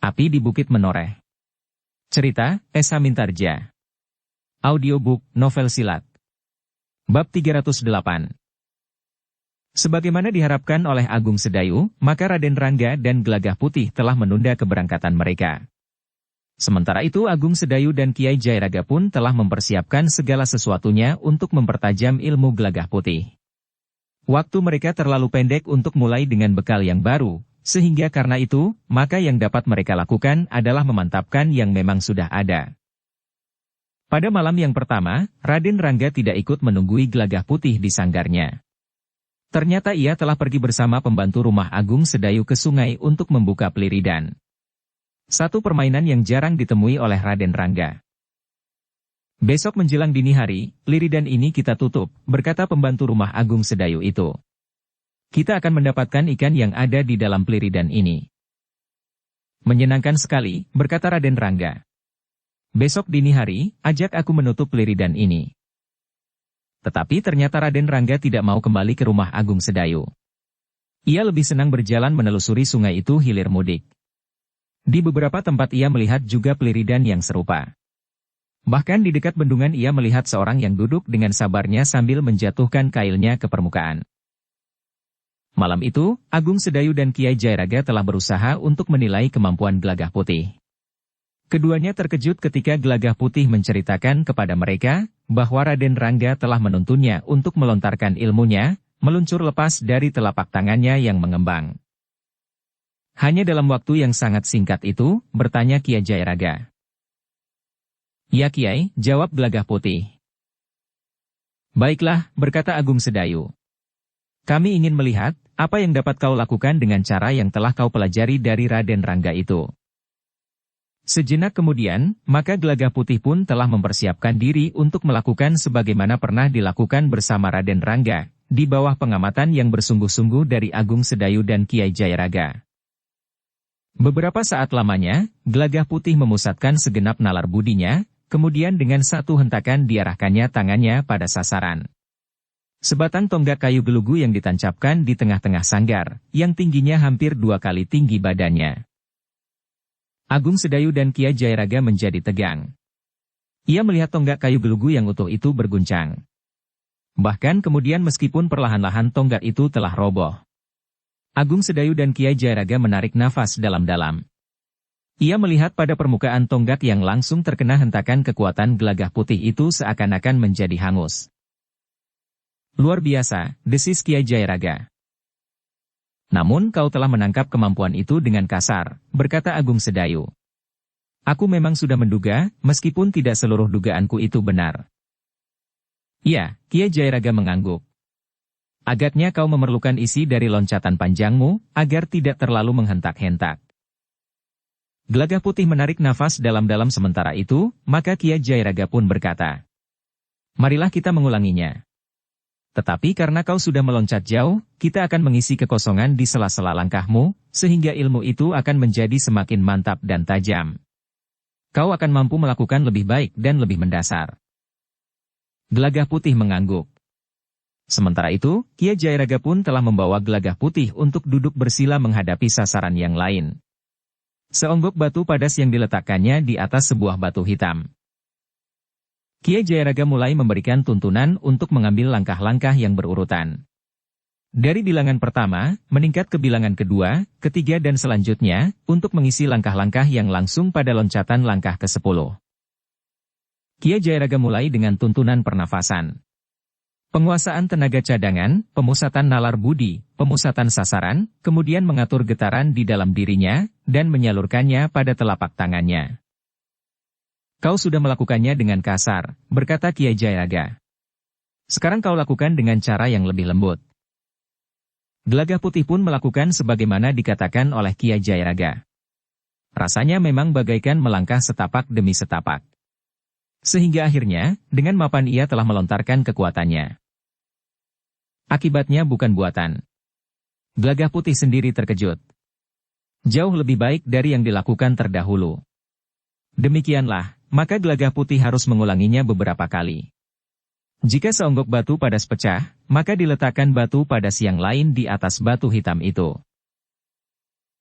Api di Bukit Menoreh. Cerita, Esa Mintarja. Audiobook, novel silat. Bab 308. Sebagaimana diharapkan oleh Agung Sedayu, maka Raden Rangga dan Gelagah Putih telah menunda keberangkatan mereka. Sementara itu Agung Sedayu dan Kiai Jairaga pun telah mempersiapkan segala sesuatunya untuk mempertajam ilmu Gelagah Putih. Waktu mereka terlalu pendek untuk mulai dengan bekal yang baru, sehingga karena itu, maka yang dapat mereka lakukan adalah memantapkan yang memang sudah ada. Pada malam yang pertama, Raden Rangga tidak ikut menunggui Gelagah Putih di sanggarnya. Ternyata ia telah pergi bersama pembantu rumah Agung Sedayu ke sungai untuk membuka peliridan. Satu permainan yang jarang ditemui oleh Raden Rangga. Besok menjelang dini hari, peliridan ini kita tutup, berkata pembantu rumah Agung Sedayu itu. Kita akan mendapatkan ikan yang ada di dalam peliridan ini. Menyenangkan sekali, berkata Raden Rangga. Besok dini hari, ajak aku menutup peliridan ini. Tetapi ternyata Raden Rangga tidak mau kembali ke rumah Agung Sedayu. Ia lebih senang berjalan menelusuri sungai itu hilir mudik. Di beberapa tempat ia melihat juga peliridan yang serupa. Bahkan di dekat bendungan ia melihat seorang yang duduk dengan sabarnya sambil menjatuhkan kailnya ke permukaan. Malam itu, Agung Sedayu dan Kiai Jairaga telah berusaha untuk menilai kemampuan Gelagah Putih. Keduanya terkejut ketika Gelagah Putih menceritakan kepada mereka bahwa Raden Rangga telah menuntunnya untuk melontarkan ilmunya, meluncur lepas dari telapak tangannya yang mengembang. Hanya dalam waktu yang sangat singkat itu, bertanya Kiai Jairaga. Ya Kiai, jawab Gelagah Putih. Baiklah, berkata Agung Sedayu. Kami ingin melihat, apa yang dapat kau lakukan dengan cara yang telah kau pelajari dari Raden Rangga itu. Sejenak kemudian, maka Gelagah Putih pun telah mempersiapkan diri untuk melakukan sebagaimana pernah dilakukan bersama Raden Rangga, di bawah pengamatan yang bersungguh-sungguh dari Agung Sedayu dan Kiai Jairaga. Beberapa saat lamanya, Gelagah Putih memusatkan segenap nalar budinya, kemudian dengan satu hentakan diarahkannya tangannya pada sasaran. Sebatang tonggak kayu gelugu yang ditancapkan di tengah-tengah sanggar, yang tingginya hampir 2 kali tinggi badannya. Agung Sedayu dan Kiai Jairaga menjadi tegang. Ia melihat tonggak kayu gelugu yang utuh itu berguncang. Bahkan kemudian meskipun perlahan-lahan tonggak itu telah roboh. Agung Sedayu dan Kiai Jairaga menarik nafas dalam-dalam. Ia melihat pada permukaan tonggak yang langsung terkena hentakan kekuatan Gelagah Putih itu seakan-akan menjadi hangus. Luar biasa, desis Kiai Jairaga. Namun kau telah menangkap kemampuan itu dengan kasar, berkata Agung Sedayu. Aku memang sudah menduga, meskipun tidak seluruh dugaanku itu benar. Ya, Kiai Jairaga mengangguk. Agaknya kau memerlukan isi dari loncatan panjangmu, agar tidak terlalu menghentak-hentak. Gelagah Putih menarik nafas dalam-dalam sementara itu, maka Kiai Jairaga pun berkata. Marilah kita mengulanginya. Tetapi karena kau sudah meloncat jauh, kita akan mengisi kekosongan di sela-sela langkahmu, sehingga ilmu itu akan menjadi semakin mantap dan tajam. Kau akan mampu melakukan lebih baik dan lebih mendasar. Gelagah Putih mengangguk. Sementara itu, Kiai Jairaga pun telah membawa Gelagah Putih untuk duduk bersila menghadapi sasaran yang lain. Seonggok batu padas yang diletakkannya di atas sebuah batu hitam. Kiai Jairaga mulai memberikan tuntunan untuk mengambil langkah-langkah yang berurutan. Dari bilangan pertama, meningkat ke bilangan kedua, ketiga dan selanjutnya, untuk mengisi langkah-langkah yang langsung pada loncatan langkah ke-10. Kiai Jairaga mulai dengan tuntunan pernafasan. Penguasaan tenaga cadangan, pemusatan nalar budi, pemusatan sasaran, kemudian mengatur getaran di dalam dirinya, dan menyalurkannya pada telapak tangannya. Kau sudah melakukannya dengan kasar, berkata Kiai Jairaga. Sekarang kau lakukan dengan cara yang lebih lembut. Gelagah Putih pun melakukan sebagaimana dikatakan oleh Kiai Jairaga. Rasanya memang bagaikan melangkah setapak demi setapak. Sehingga akhirnya, dengan mapan ia telah melontarkan kekuatannya. Akibatnya bukan buatan. Gelagah Putih sendiri terkejut. Jauh lebih baik dari yang dilakukan terdahulu. Demikianlah, maka Gelagah Putih harus mengulanginya beberapa kali. Jika seonggok batu padas pecah, maka diletakkan batu padas yang lain di atas batu hitam itu.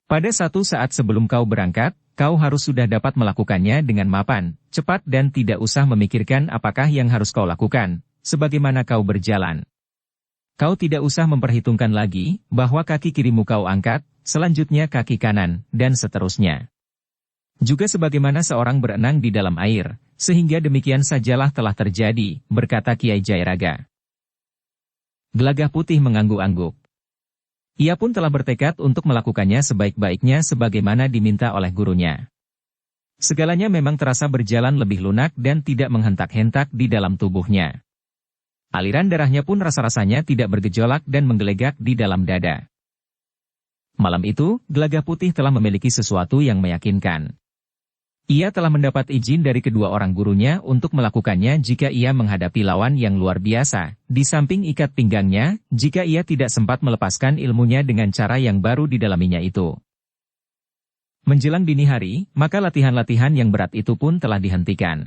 Pada satu saat sebelum kau berangkat, kau harus sudah dapat melakukannya dengan mapan, cepat dan tidak usah memikirkan apakah yang harus kau lakukan, sebagaimana kau berjalan. Kau tidak usah memperhitungkan lagi, bahwa kaki kirimu kau angkat, selanjutnya kaki kanan, dan seterusnya. Juga sebagaimana seorang berenang di dalam air, sehingga demikian sajalah telah terjadi, berkata Kiai Jairaga. Gelagah Putih mengangguk-angguk. Ia pun telah bertekad untuk melakukannya sebaik-baiknya sebagaimana diminta oleh gurunya. Segalanya memang terasa berjalan lebih lunak dan tidak menghentak-hentak di dalam tubuhnya. Aliran darahnya pun rasa-rasanya tidak bergejolak dan menggelegak di dalam dada. Malam itu, Gelagah Putih telah memiliki sesuatu yang meyakinkan. Ia telah mendapat izin dari kedua orang gurunya untuk melakukannya jika ia menghadapi lawan yang luar biasa, di samping ikat pinggangnya, jika ia tidak sempat melepaskan ilmunya dengan cara yang baru didalaminya itu. Menjelang dini hari, maka latihan-latihan yang berat itu pun telah dihentikan.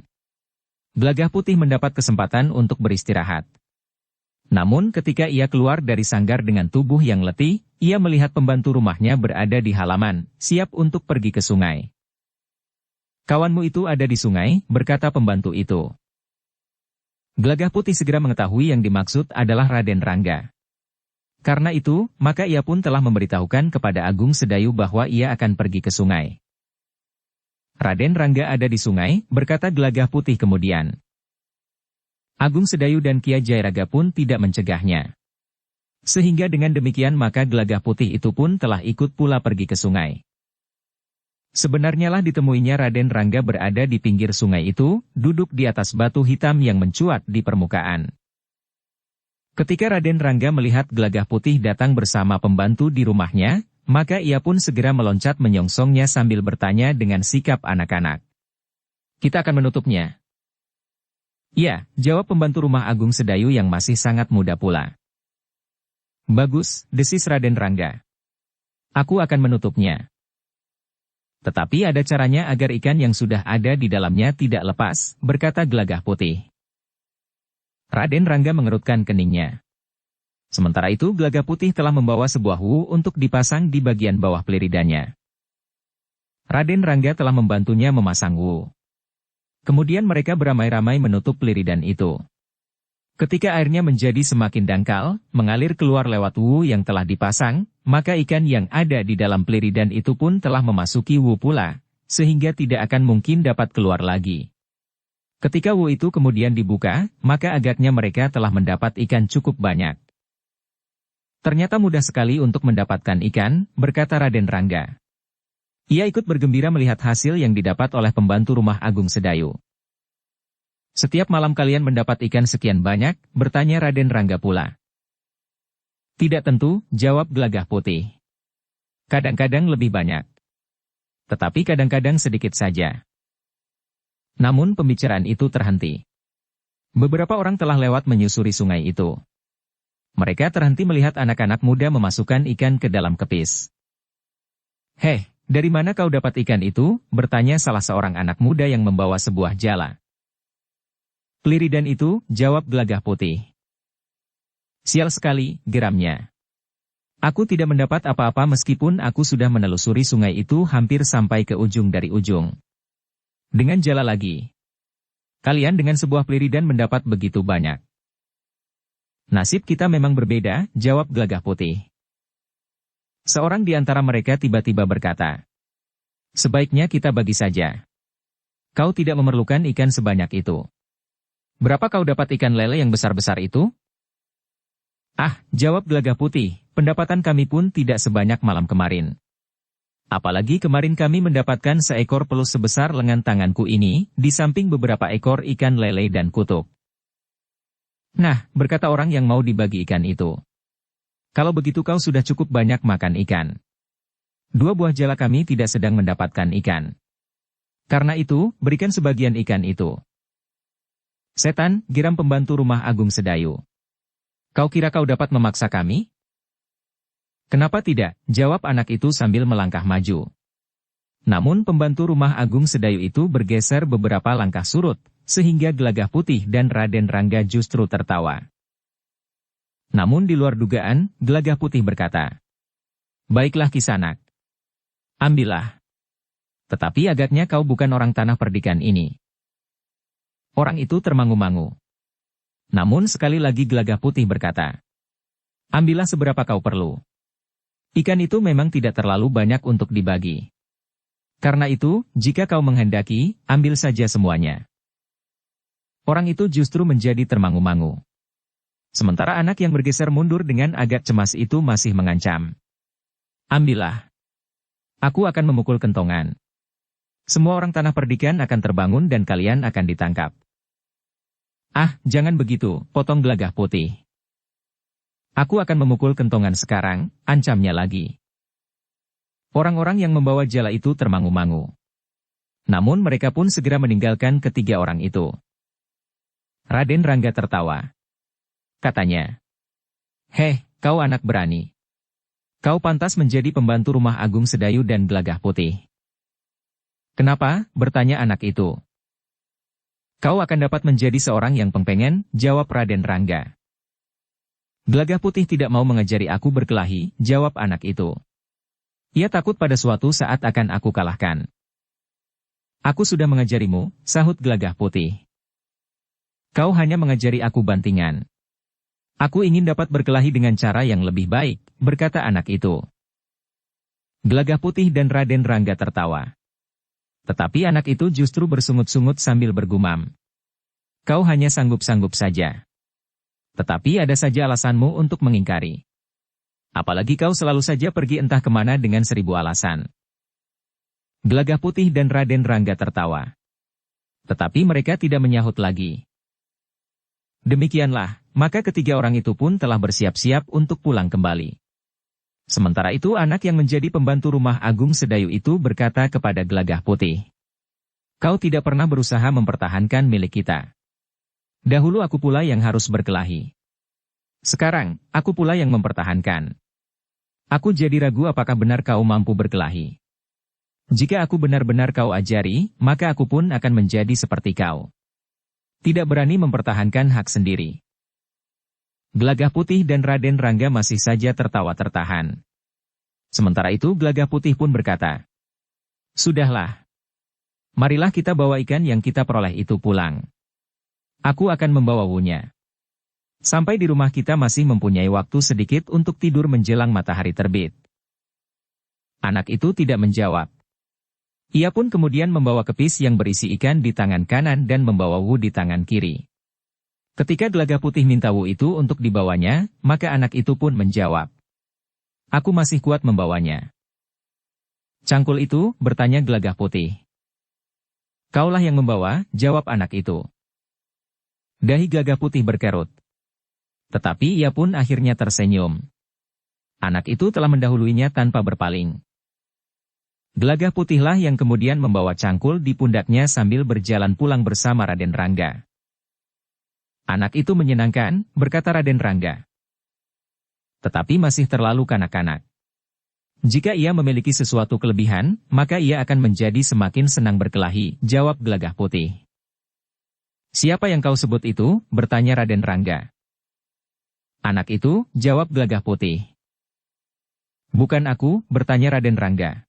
Gelagah Putih mendapat kesempatan untuk beristirahat. Namun ketika ia keluar dari sanggar dengan tubuh yang letih, ia melihat pembantu rumahnya berada di halaman, siap untuk pergi ke sungai. Kawanmu itu ada di sungai, berkata pembantu itu. Gelagah Putih segera mengetahui yang dimaksud adalah Raden Rangga. Karena itu, maka ia pun telah memberitahukan kepada Agung Sedayu bahwa ia akan pergi ke sungai. Raden Rangga ada di sungai, berkata Gelagah Putih kemudian. Agung Sedayu dan Kiai Jairaga pun tidak mencegahnya. Sehingga dengan demikian maka Gelagah Putih itu pun telah ikut pula pergi ke sungai. Sebenarnya lah ditemuinya Raden Rangga berada di pinggir sungai itu, duduk di atas batu hitam yang mencuat di permukaan. Ketika Raden Rangga melihat Gelagah Putih datang bersama pembantu di rumahnya, maka ia pun segera meloncat menyongsongnya sambil bertanya dengan sikap anak-anak. Kita akan menutupnya. Ya, jawab pembantu rumah Agung Sedayu yang masih sangat muda pula. Bagus, desis Raden Rangga. Aku akan menutupnya. Tetapi ada caranya agar ikan yang sudah ada di dalamnya tidak lepas, berkata Gelagah Putih. Raden Rangga mengerutkan keningnya. Sementara itu Gelagah Putih telah membawa sebuah wu untuk dipasang di bagian bawah peliridannya. Raden Rangga telah membantunya memasang wu. Kemudian mereka beramai-ramai menutup peliridan itu. Ketika airnya menjadi semakin dangkal, mengalir keluar lewat wu yang telah dipasang, maka ikan yang ada di dalam peliridan itu pun telah memasuki wu pula, sehingga tidak akan mungkin dapat keluar lagi. Ketika wu itu kemudian dibuka, maka agaknya mereka telah mendapat ikan cukup banyak. Ternyata mudah sekali untuk mendapatkan ikan, berkata Raden Rangga. Ia ikut bergembira melihat hasil yang didapat oleh pembantu rumah Agung Sedayu. Setiap malam kalian mendapat ikan sekian banyak, bertanya Raden Rangga pula. Tidak tentu, jawab Gelagah Putih. Kadang-kadang lebih banyak. Tetapi kadang-kadang sedikit saja. Namun pembicaraan itu terhenti. Beberapa orang telah lewat menyusuri sungai itu. Mereka terhenti melihat anak-anak muda memasukkan ikan ke dalam kepis. Heh, dari mana kau dapat ikan itu? Bertanya salah seorang anak muda yang membawa sebuah jala. Peliridan itu, jawab Gelagah Putih. Sial sekali, geramnya. Aku tidak mendapat apa-apa meskipun aku sudah menelusuri sungai itu hampir sampai ke ujung dari ujung. Dengan jala lagi. Kalian dengan sebuah peliridan mendapat begitu banyak. Nasib kita memang berbeda, jawab Gelagah Putih. Seorang di antara mereka tiba-tiba berkata, sebaiknya kita bagi saja. Kau tidak memerlukan ikan sebanyak itu. Berapa kau dapat ikan lele yang besar-besar itu? Ah, jawab Gelagah Putih, pendapatan kami pun tidak sebanyak malam kemarin. Apalagi kemarin kami mendapatkan seekor pelus sebesar lengan tanganku ini, di samping beberapa ekor ikan lele dan kutuk. Nah, berkata orang yang mau dibagi ikan itu. Kalau begitu kau sudah cukup banyak makan ikan. 2 buah jala kami tidak sedang mendapatkan ikan. Karena itu, berikan sebagian ikan itu. Setan, geram pembantu rumah Agung Sedayu. Kau kira kau dapat memaksa kami? Kenapa tidak, jawab anak itu sambil melangkah maju. Namun pembantu rumah Agung Sedayu itu bergeser beberapa langkah surut, sehingga Gelagah Putih dan Raden Rangga justru tertawa. Namun di luar dugaan, Gelagah Putih berkata, baiklah Kisanak. Ambillah. Tetapi agaknya kau bukan orang tanah perdikan ini. Orang itu termangu-mangu. Namun sekali lagi Gelagah Putih berkata, ambillah seberapa kau perlu. Ikan itu memang tidak terlalu banyak untuk dibagi. Karena itu, jika kau menghendaki, ambil saja semuanya. Orang itu justru menjadi termangu-mangu. Sementara anak yang bergeser mundur dengan agak cemas itu masih mengancam. Ambillah. Aku akan memukul kentongan. Semua orang tanah perdikan akan terbangun dan kalian akan ditangkap. Ah, jangan begitu, potong Gelagah Putih. Aku akan memukul kentongan sekarang, ancamnya lagi. Orang-orang yang membawa jala itu termangu-mangu. Namun mereka pun segera meninggalkan ketiga orang itu. Raden Rangga tertawa. Katanya, heh, kau anak berani. Kau pantas menjadi pembantu rumah Agung Sedayu dan Gelagah Putih. Kenapa? Bertanya anak itu. Kau akan dapat menjadi seorang yang pengpengen, jawab Raden Rangga. Gelagah Putih tidak mau mengajari aku berkelahi, jawab anak itu. Ia takut pada suatu saat akan aku kalahkan. Aku sudah mengajarimu, sahut Gelagah Putih. Kau hanya mengajari aku bantingan. Aku ingin dapat berkelahi dengan cara yang lebih baik, berkata anak itu. Gelagah Putih dan Raden Rangga tertawa. Tetapi anak itu justru bersungut-sungut sambil bergumam. Kau hanya sanggup-sanggup saja. Tetapi ada saja alasanmu untuk mengingkari. Apalagi kau selalu saja pergi entah kemana dengan 1000 alasan. Gelagah Putih dan Raden Rangga tertawa. Tetapi mereka tidak menyahut lagi. Demikianlah, maka ketiga orang itu pun telah bersiap-siap untuk pulang kembali. Sementara itu anak yang menjadi pembantu rumah Agung Sedayu itu berkata kepada Gelagah Putih. Kau tidak pernah berusaha mempertahankan milik kita. Dahulu aku pula yang harus berkelahi. Sekarang, aku pula yang mempertahankan. Aku jadi ragu apakah benar kau mampu berkelahi. Jika aku benar-benar kau ajari, maka aku pun akan menjadi seperti kau. Tidak berani mempertahankan hak sendiri. Gelagah Putih dan Raden Rangga masih saja tertawa tertahan. Sementara itu Gelagah Putih pun berkata, sudahlah. Marilah kita bawa ikan yang kita peroleh itu pulang. Aku akan membawa wunya. Sampai di rumah kita masih mempunyai waktu sedikit untuk tidur menjelang matahari terbit. Anak itu tidak menjawab. Ia pun kemudian membawa kepis yang berisi ikan di tangan kanan dan membawa wu di tangan kiri. Ketika Gelagah Putih minta wu itu untuk dibawanya, maka anak itu pun menjawab. Aku masih kuat membawanya. Cangkul itu, bertanya Gelagah Putih. Kaulah yang membawa, jawab anak itu. Dahi Gelagah Putih berkerut. Tetapi ia pun akhirnya tersenyum. Anak itu telah mendahuluinya tanpa berpaling. Gelagah Putihlah yang kemudian membawa cangkul di pundaknya sambil berjalan pulang bersama Raden Rangga. Anak itu menyenangkan, berkata Raden Rangga. Tetapi masih terlalu kanak-kanak. Jika ia memiliki sesuatu kelebihan, maka ia akan menjadi semakin senang berkelahi, jawab Gelagah Putih. Siapa yang kau sebut itu? Bertanya Raden Rangga. Anak itu, jawab Gelagah Putih. Bukan aku, bertanya Raden Rangga.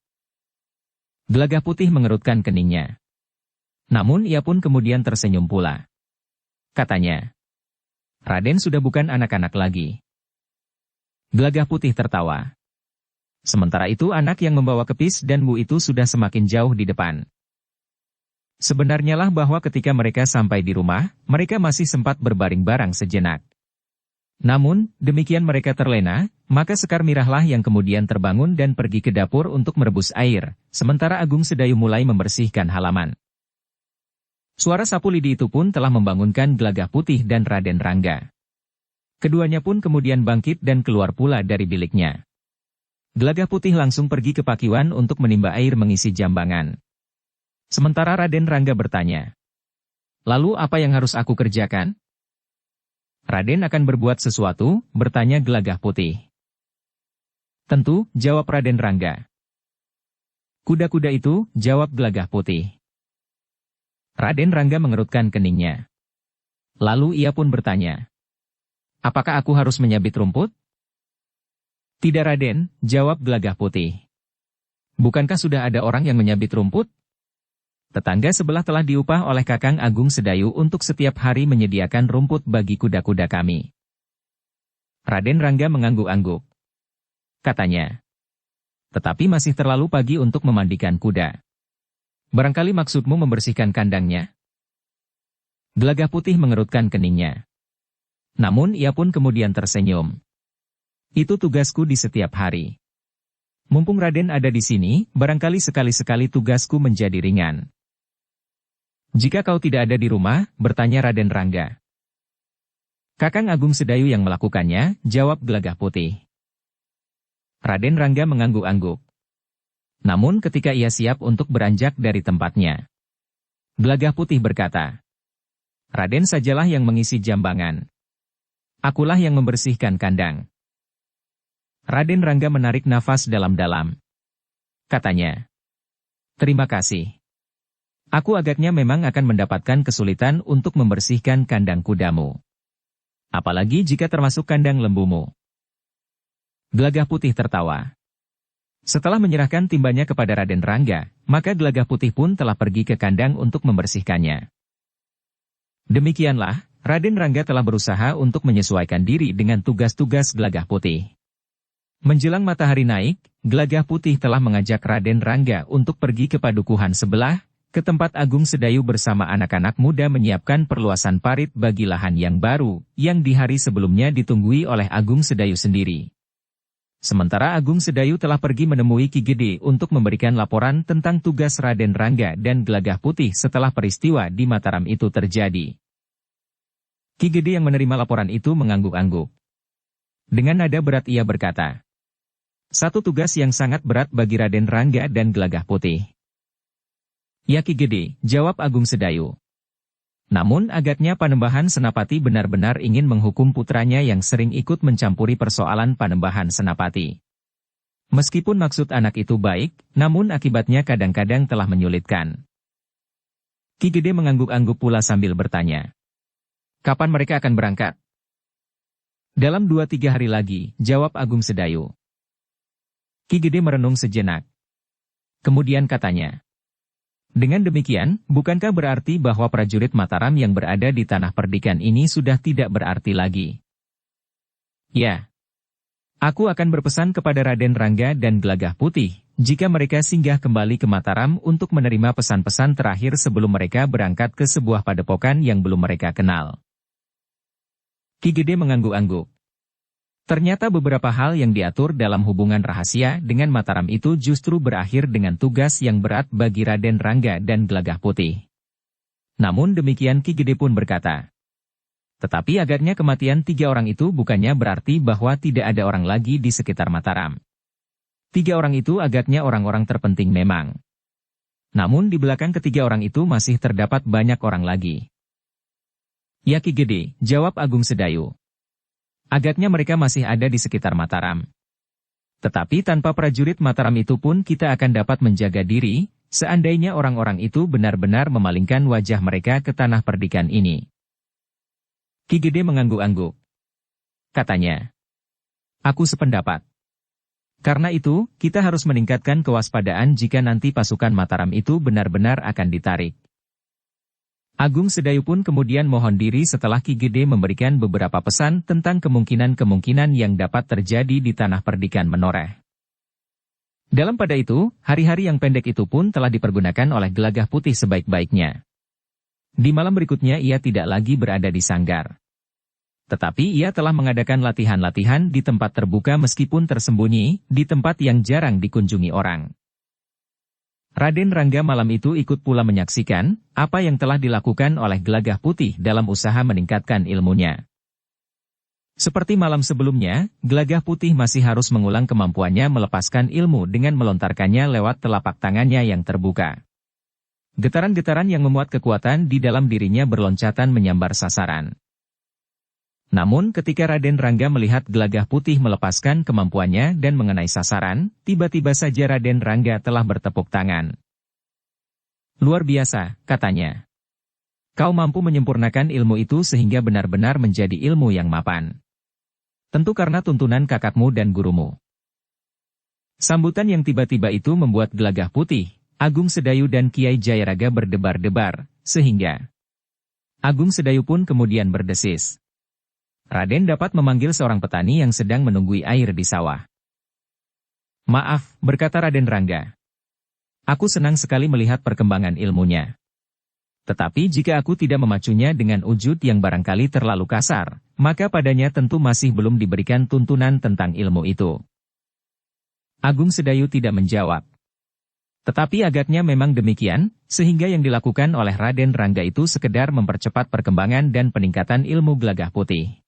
Gelagah Putih mengerutkan keningnya. Namun ia pun kemudian tersenyum pula. Katanya, Raden sudah bukan anak-anak lagi. Gelagah Putih tertawa. Sementara itu anak yang membawa kepis dan wu itu sudah semakin jauh di depan. Sebenarnya lah bahwa ketika mereka sampai di rumah, mereka masih sempat berbaring-barang sejenak. Namun, demikian mereka terlena, maka Sekar Mirahlah yang kemudian terbangun dan pergi ke dapur untuk merebus air, sementara Agung Sedayu mulai membersihkan halaman. Suara sapu lidi itu pun telah membangunkan Gelagah Putih dan Raden Rangga. Keduanya pun kemudian bangkit dan keluar pula dari biliknya. Gelagah Putih langsung pergi ke pakiwan untuk menimba air mengisi jambangan. Sementara Raden Rangga bertanya, lalu apa yang harus aku kerjakan? Raden akan berbuat sesuatu, bertanya Gelagah Putih. Tentu, jawab Raden Rangga. Kuda-kuda itu, jawab Gelagah Putih. Raden Rangga mengerutkan keningnya. Lalu ia pun bertanya, apakah aku harus menyabit rumput? Tidak Raden, jawab Gelagah Putih. Bukankah sudah ada orang yang menyabit rumput? Tetangga sebelah telah diupah oleh Kakang Agung Sedayu untuk setiap hari menyediakan rumput bagi kuda-kuda kami. Raden Rangga mengangguk-angguk. Katanya. Tetapi masih terlalu pagi untuk memandikan kuda. Barangkali maksudmu membersihkan kandangnya? Gelagah Putih mengerutkan keningnya. Namun ia pun kemudian tersenyum. Itu tugasku di setiap hari. Mumpung Raden ada di sini, barangkali sekali-sekali tugasku menjadi ringan. Jika kau tidak ada di rumah, bertanya Raden Rangga. Kakang Agung Sedayu yang melakukannya, jawab Gelagah Putih. Raden Rangga mengangguk-angguk. Namun ketika ia siap untuk beranjak dari tempatnya, Gelagah Putih berkata, Raden sajalah yang mengisi jambangan. Akulah yang membersihkan kandang. Raden Rangga menarik nafas dalam-dalam. Katanya, terima kasih. Aku agaknya memang akan mendapatkan kesulitan untuk membersihkan kandang kudamu. Apalagi jika termasuk kandang lembumu. Gelagah Putih tertawa. Setelah menyerahkan timbanya kepada Raden Rangga, maka Gelagah Putih pun telah pergi ke kandang untuk membersihkannya. Demikianlah, Raden Rangga telah berusaha untuk menyesuaikan diri dengan tugas-tugas Gelagah Putih. Menjelang matahari naik, Gelagah Putih telah mengajak Raden Rangga untuk pergi ke padukuhan sebelah, ke tempat Agung Sedayu bersama anak-anak muda menyiapkan perluasan parit bagi lahan yang baru, yang di hari sebelumnya ditunggui oleh Agung Sedayu sendiri. Sementara Agung Sedayu telah pergi menemui Ki Gede untuk memberikan laporan tentang tugas Raden Rangga dan Gelagah Putih setelah peristiwa di Mataram itu terjadi. Ki Gede yang menerima laporan itu mengangguk-angguk. Dengan nada berat ia berkata, satu tugas yang sangat berat bagi Raden Rangga dan Gelagah Putih. Ya Ki Gede, jawab Agung Sedayu. Namun agaknya Panembahan Senapati benar-benar ingin menghukum putranya yang sering ikut mencampuri persoalan Panembahan Senapati. Meskipun maksud anak itu baik, namun akibatnya kadang-kadang telah menyulitkan. Ki Gede mengangguk-angguk pula sambil bertanya. Kapan mereka akan berangkat? Dalam 2-3 hari lagi, jawab Agung Sedayu. Ki Gede merenung sejenak. Kemudian katanya. Dengan demikian, bukankah berarti bahwa prajurit Mataram yang berada di Tanah Perdikan ini sudah tidak berarti lagi? Ya. Aku akan berpesan kepada Raden Rangga dan Gelagah Putih, jika mereka singgah kembali ke Mataram untuk menerima pesan-pesan terakhir sebelum mereka berangkat ke sebuah padepokan yang belum mereka kenal. Ki Gede mengangguk-angguk. Ternyata beberapa hal yang diatur dalam hubungan rahasia dengan Mataram itu justru berakhir dengan tugas yang berat bagi Raden Rangga dan Gelagah Putih. Namun demikian Ki Gede pun berkata. Tetapi agaknya kematian 3 orang itu bukannya berarti bahwa tidak ada orang lagi di sekitar Mataram. 3 orang itu agaknya orang-orang terpenting memang. Namun di belakang ketiga orang itu masih terdapat banyak orang lagi. Ya Ki Gede, jawab Agung Sedayu. Agaknya mereka masih ada di sekitar Mataram. Tetapi tanpa prajurit Mataram itu pun kita akan dapat menjaga diri, seandainya orang-orang itu benar-benar memalingkan wajah mereka ke Tanah Perdikan ini. Ki Gede mengangguk-angguk. Katanya, aku sependapat. Karena itu, kita harus meningkatkan kewaspadaan jika nanti pasukan Mataram itu benar-benar akan ditarik. Agung Sedayu pun kemudian mohon diri setelah Ki Gede memberikan beberapa pesan tentang kemungkinan-kemungkinan yang dapat terjadi di Tanah Perdikan Menoreh. Dalam pada itu, hari-hari yang pendek itu pun telah dipergunakan oleh Gelagah Putih sebaik-baiknya. Di malam berikutnya ia tidak lagi berada di sanggar. Tetapi ia telah mengadakan latihan-latihan di tempat terbuka meskipun tersembunyi, di tempat yang jarang dikunjungi orang. Raden Rangga malam itu ikut pula menyaksikan apa yang telah dilakukan oleh Gelagah Putih dalam usaha meningkatkan ilmunya. Seperti malam sebelumnya, Gelagah Putih masih harus mengulang kemampuannya melepaskan ilmu dengan melontarkannya lewat telapak tangannya yang terbuka. Getaran-getaran yang memuat kekuatan di dalam dirinya berloncatan menyambar sasaran. Namun ketika Raden Rangga melihat Gelagah Putih melepaskan kemampuannya dan mengenai sasaran, tiba-tiba saja Raden Rangga telah bertepuk tangan. Luar biasa, katanya. Kau mampu menyempurnakan ilmu itu sehingga benar-benar menjadi ilmu yang mapan. Tentu karena tuntunan kakakmu dan gurumu. Sambutan yang tiba-tiba itu membuat Gelagah Putih, Agung Sedayu dan Kiai Jayaraga berdebar-debar, sehingga Agung Sedayu pun kemudian berdesis. Raden dapat memanggil seorang petani yang sedang menunggui air di sawah. Maaf, berkata Raden Rangga. Aku senang sekali melihat perkembangan ilmunya. Tetapi jika aku tidak memacunya dengan wujud yang barangkali terlalu kasar, maka padanya tentu masih belum diberikan tuntunan tentang ilmu itu. Agung Sedayu tidak menjawab. Tetapi agaknya memang demikian, sehingga yang dilakukan oleh Raden Rangga itu sekedar mempercepat perkembangan dan peningkatan ilmu Gelagah Putih.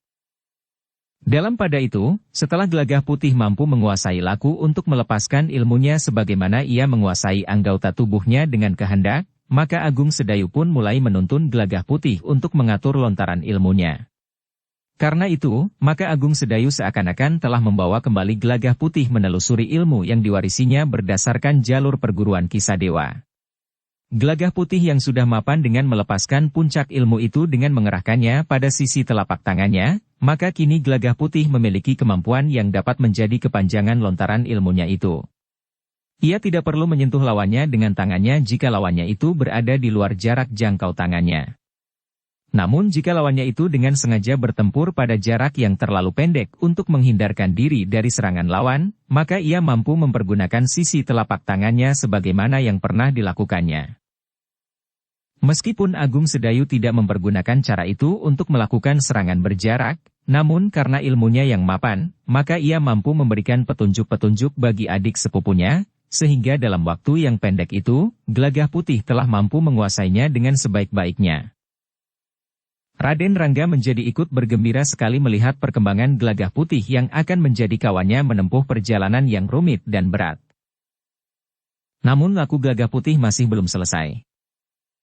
Dalam pada itu, setelah Gelagah Putih mampu menguasai laku untuk melepaskan ilmunya sebagaimana ia menguasai anggota tubuhnya dengan kehendak, maka Agung Sedayu pun mulai menuntun Gelagah Putih untuk mengatur lontaran ilmunya. Karena itu, maka Agung Sedayu seakan-akan telah membawa kembali Gelagah Putih menelusuri ilmu yang diwarisinya berdasarkan jalur perguruan Kisah Dewa. Gelagah Putih yang sudah mapan dengan melepaskan puncak ilmu itu dengan mengerahkannya pada sisi telapak tangannya, maka kini Gelagah Putih memiliki kemampuan yang dapat menjadi kepanjangan lontaran ilmunya itu. Ia tidak perlu menyentuh lawannya dengan tangannya jika lawannya itu berada di luar jarak jangkau tangannya. Namun jika lawannya itu dengan sengaja bertempur pada jarak yang terlalu pendek untuk menghindarkan diri dari serangan lawan, maka ia mampu mempergunakan sisi telapak tangannya sebagaimana yang pernah dilakukannya. Meskipun Agung Sedayu tidak mempergunakan cara itu untuk melakukan serangan berjarak, namun karena ilmunya yang mapan, maka ia mampu memberikan petunjuk-petunjuk bagi adik sepupunya, sehingga dalam waktu yang pendek itu, Gelagah Putih telah mampu menguasainya dengan sebaik-baiknya. Raden Rangga menjadi ikut bergembira sekali melihat perkembangan Gelagah Putih yang akan menjadi kawannya menempuh perjalanan yang rumit dan berat. Namun laku Gelagah Putih masih belum selesai.